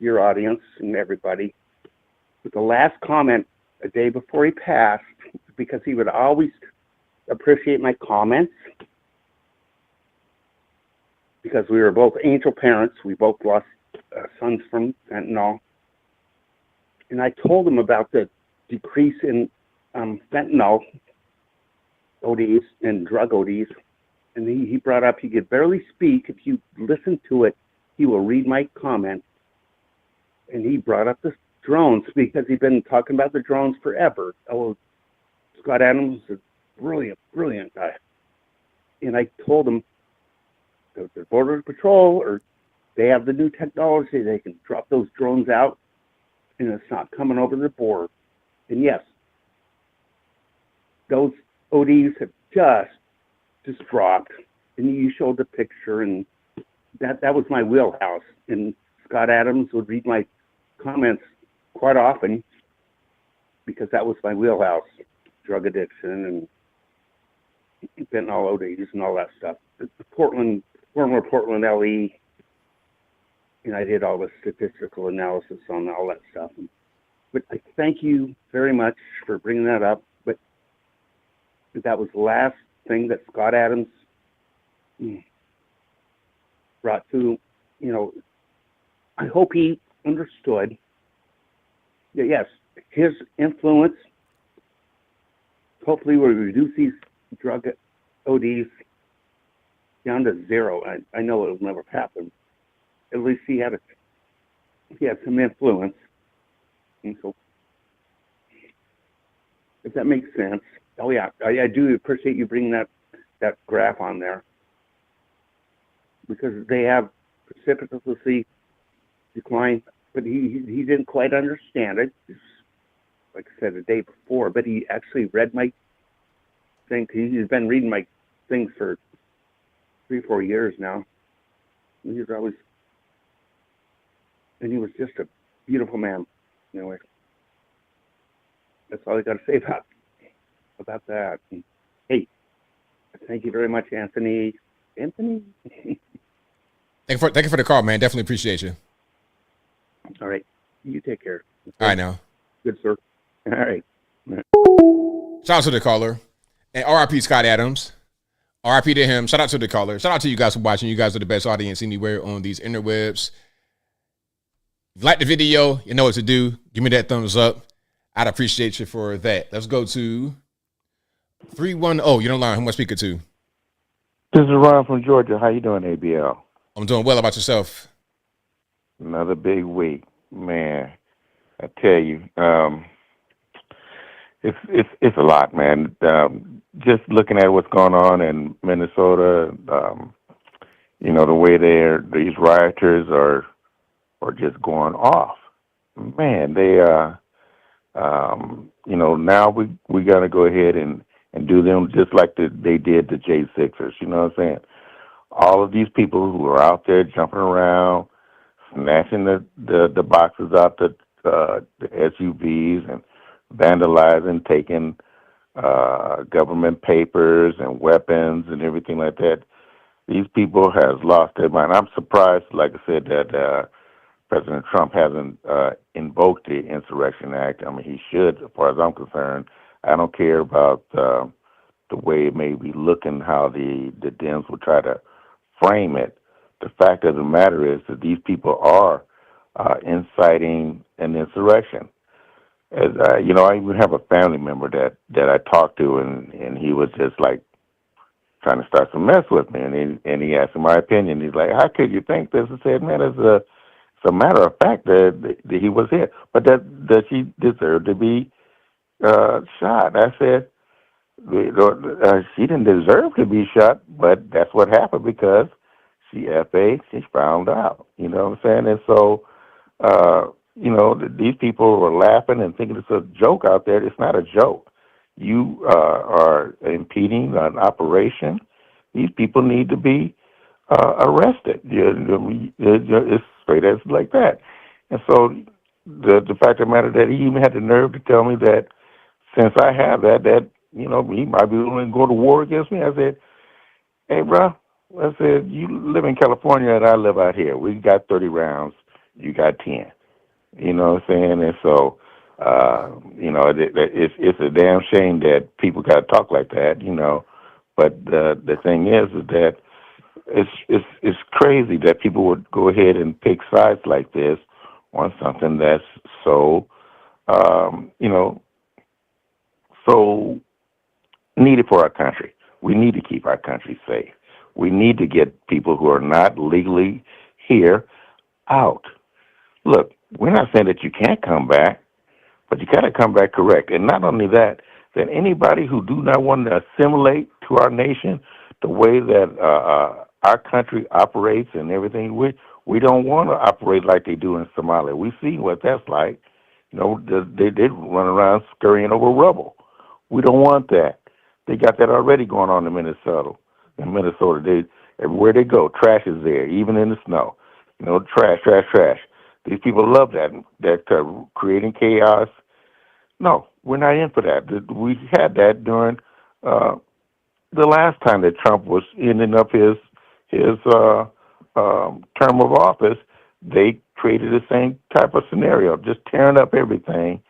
your audience and everybody. But the last comment a day before he passed, because he would always appreciate my comments, because we were both angel parents. We both lost sons from fentanyl. And I told him about the decrease in fentanyl ODs and drug ODs. And he brought up he could barely speak. If you listen to it, he will read my comment. And he brought up the drones because he'd been talking about the drones forever. Oh, Scott Adams is a brilliant guy. And I told him the Border Patrol, or they have the new technology, they can drop those drones out and it's not coming over the border. And yes, those ODs have just dropped. And you showed the picture, and that was my wheelhouse. And Scott Adams would read my comments quite often because that was my wheelhouse, drug addiction and fentanyl ODs and all that stuff. The former Portland LE, and I did all the statistical analysis on all that stuff. But I thank you very much for bringing that up. But that was the last thing that Scott Adams brought to, I hope he understood that, yes, his influence, hopefully will reduce these drug ODs down to zero. I know it'll never happen. At least he had some influence. And so, if that makes sense. Oh yeah, I do appreciate you bringing that graph on there, because they have precipitously declined, but he didn't quite understand it. Like I said the day before, but he actually read my thing. He's been reading my things for 3-4 years now. He was just a beautiful man. Anyway, that's all I got to say about that. And, hey, thank you very much, Anthony. Thank you for the call, man. Definitely appreciate you. All right. You take care. All right, now. Good, sir. All right. Shout out to the caller. And RIP Scott Adams. RIP to him. Shout out to the caller. Shout out to you guys for watching. You guys are the best audience anywhere on these interwebs. If you like the video, you know what to do. Give me that thumbs up. I'd appreciate you for that. Let's go to 310. You're on line. Who am I speaking to? This is Ron from Georgia. How you doing, ABL? I'm doing well. About yourself? Another big week, man. I tell you, it's a lot, man. Just looking at what's going on in Minnesota, the way these rioters are just going off. Man, they now we got to go ahead and do them just like they did the J6ers. You know what I'm saying? All of these people who are out there jumping around, snatching the boxes out the SUVs and vandalizing, taking government papers and weapons and everything like that. These people have lost their mind. I'm surprised, like I said, that President Trump hasn't invoked the Insurrection Act. I mean, he should, as far as I'm concerned. I don't care about the way it may be looking, how the Dems will try to frame it. The fact of the matter is that these people are inciting an insurrection. As I even have a family member that I talked to, and he was just like trying to start some mess with me, and he asked me my opinion. He's like, "How could you think this?" I said, "Man, it's a matter of fact that he was here, but that she deserved to be shot." I said, she didn't deserve to be shot, but that's what happened because she found out. You know what I'm saying? And so, these people were laughing and thinking it's a joke out there. It's not a joke. You are impeding an operation. These people need to be arrested. It's straight as like that. And so the fact of the matter that he even had the nerve to tell me that since I have that he might be willing to go to war against me. I said, "Hey, bro," I said, "you live in California and I live out here. We got 30 rounds. You got 10. You know what I'm saying? And so, it's a damn shame that people got to talk like that, But the thing is that it's crazy that people would go ahead and pick sides like this on something that's so, so needed for our country. We need to keep our country safe. We need to get people who are not legally here out. Look, We're not saying that you can't come back, but you got to come back correct. And not only that, that anybody who do not want to assimilate to our nation the way that our country operates and everything, we don't want to operate like they do in Somalia. We see what that's like. You know, they run around scurrying over rubble. We don't want that. They got that already going on in Minnesota. Everywhere they go, trash is there, even in the snow. You know, trash, trash, trash. These people love that creating chaos. No, we're not in for that. We had that during the last time that Trump was ending up his term of office. They created the same type of scenario, just tearing up everything.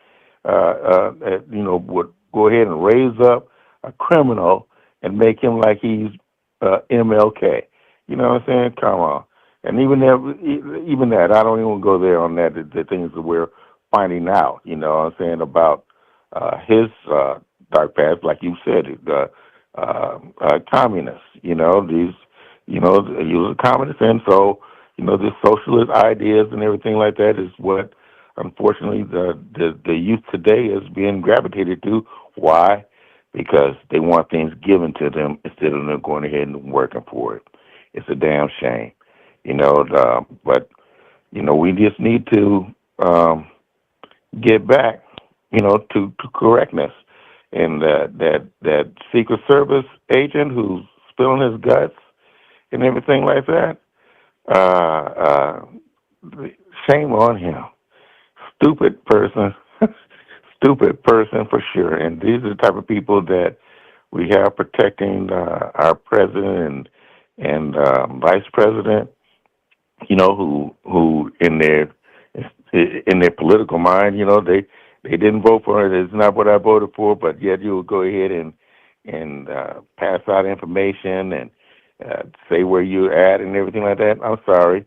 Would go ahead and raise up a criminal and make him like he's MLK. You know what I'm saying? Come on. And even that, I don't even go there on that. The things that we're finding out, you know what I'm saying, about his dark past, like you said, communists. You know, he was a communist, and so the socialist ideas and everything like that is what, unfortunately, the youth today is being gravitated to. Why? Because they want things given to them instead of them going ahead and working for it. It's a damn shame. But we just need to get back, to correctness. And that Secret Service agent who's spilling his guts and everything like that, shame on him. Stupid person for sure. And these are the type of people that we have protecting our president and vice president. Who in their political mind, they didn't vote for it. It's not what I voted for, but yet you will go ahead and pass out information and say where you're at and everything like that. I'm sorry,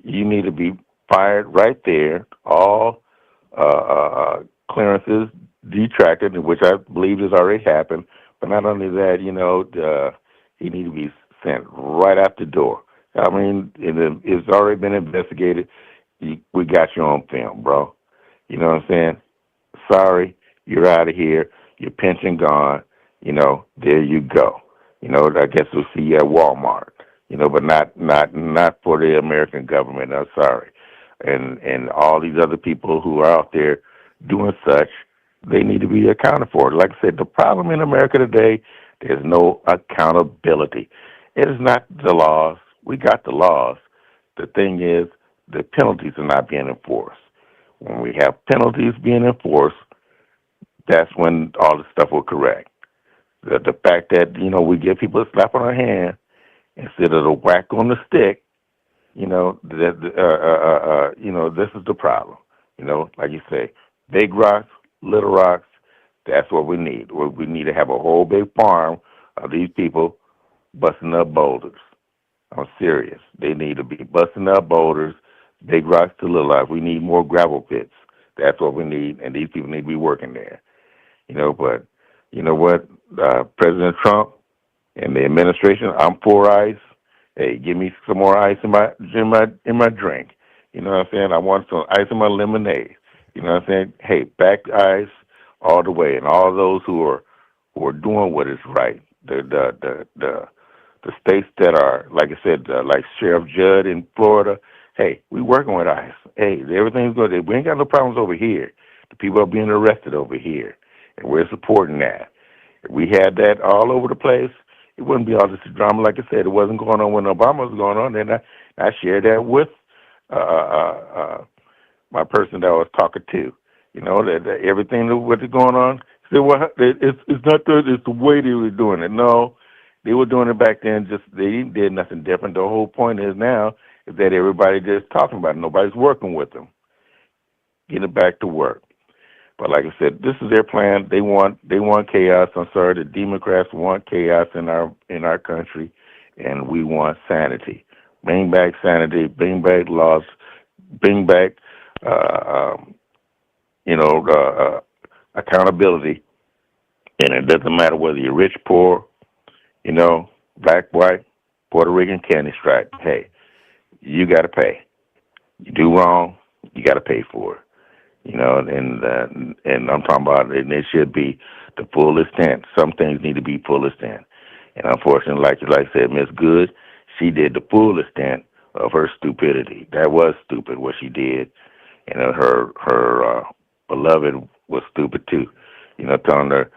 you need to be fired right there. All clearances detracted, which I believe has already happened. But not only that, he needs to be sent right out the door. I mean, it's already been investigated. We got you on film, bro. You know what I'm saying? Sorry, you're out of here. Your pension gone. There you go. I guess we'll see you at Walmart. But not for the American government. I'm sorry. And all these other people who are out there doing such, they need to be accounted for. Like I said, the problem in America today, there's no accountability. It is not the laws. We got the laws. The thing is, the penalties are not being enforced. When we have penalties being enforced, that's when all the stuff will correct. The fact that, we give people a slap on our hand instead of the whack on the stick, this is the problem. Like you say, big rocks, little rocks, that's what we need. We need to have a whole big farm of these people busting up boulders. I'm serious. They need to be busting up boulders, big rocks to little rocks. We need more gravel pits. That's what we need, and these people need to be working there. But you know what? President Trump and the administration, I'm for ice. Hey, give me some more ice in my drink. You know what I'm saying? I want some ice in my lemonade. You know what I'm saying? Hey, back ice all the way, and all those who are doing what is right. The states that are, like I said, like Sheriff Judd in Florida, hey, we working with ICE. Hey, everything's good. We ain't got no problems over here. The people are being arrested over here, and we're supporting that. If we had that all over the place, it wouldn't be all this drama. Like I said, it wasn't going on when Obama was going on, and I shared that with my person that I was talking to. That everything that was going on, he said, well, it's not that, it's the way they were doing it. No. They were doing it back then, just they did nothing different. The whole point is now is that everybody just talking about it. Nobody's working with them. Getting back to work. But like I said, this is their plan. They want chaos. I'm sorry, the Democrats want chaos in our country, and we want sanity. Bring back sanity, bring back laws, bring back accountability. And it doesn't matter whether you're rich, poor, black, white, Puerto Rican, candy stripe. Hey, you got to pay. You do wrong, you got to pay for it. You know, and I'm talking about, and it should be the full extent. Some things need to be full extent. And unfortunately, like I said, Miss Good, she did the full extent of her stupidity. That was stupid what she did, and her beloved was stupid too. You know, telling her,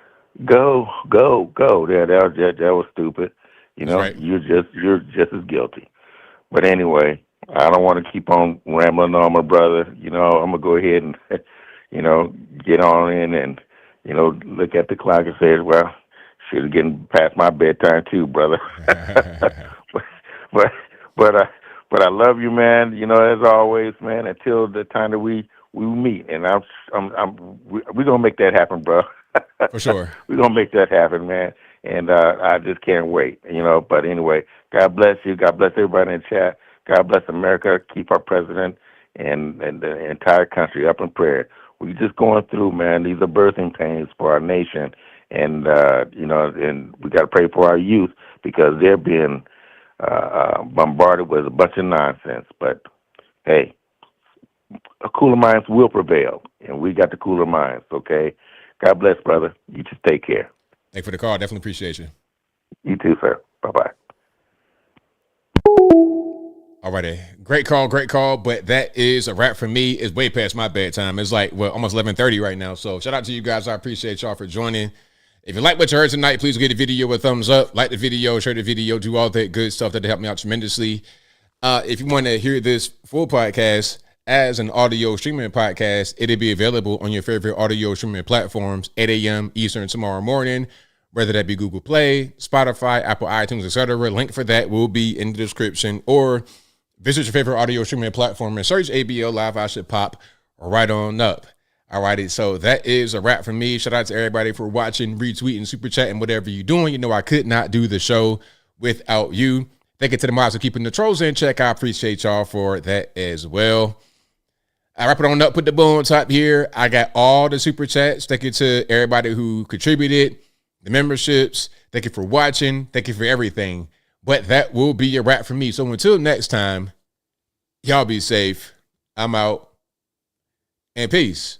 go. Yeah, that was stupid. You know, right. You're just as guilty. But anyway, I don't want to keep on rambling on, my brother. You know, I'm gonna go ahead and, you know, get on in and, you know, look at the clock and say, well, should have getting past my bedtime too, brother. but I love you, man. You know, as always, man. Until the time that we meet, and we're gonna make that happen, bro. For sure, we're gonna make that happen, man. And I just can't wait. You know. But anyway, God bless you. God bless everybody in the chat. God bless America. Keep our president and the entire country up in prayer. We're just going through, man. These are birthing pains for our nation. And, you know, and we got to pray for our youth because they're being bombarded with a bunch of nonsense. But, hey, cooler minds will prevail, and we got the cooler minds, okay? God bless, brother. You just take care. Thanks for the call. Definitely appreciate you. You too, sir. Bye-bye. All righty. Great call. But that is a wrap for me. It's way past my bedtime. It's like, well, almost 11:30 right now. So shout out to you guys. I appreciate y'all for joining. If you like what you heard tonight, please give the video a thumbs up. Like the video, share the video, do all that good stuff that helped me out tremendously. If you want to hear this full podcast as an audio streaming podcast, it'll be available on your favorite audio streaming platforms, 8 a.m. Eastern tomorrow morning, whether that be Google Play, Spotify, Apple iTunes, etc. Link for that will be in the description, or visit your favorite audio streaming platform and search ABL Live. I should pop right on up. All righty, so that is a wrap for me. Shout out to everybody for watching, retweeting, super chatting, whatever you're doing. You know I could not do the show without you. Thank you to the mods for keeping the trolls in check. I appreciate y'all for that as well. I wrap it on up, put the bow on top here. I got all the super chats. Thank you to everybody who contributed, the memberships. Thank you for watching. Thank you for everything. But that will be a wrap for me. So until next time, y'all be safe. I'm out. And peace.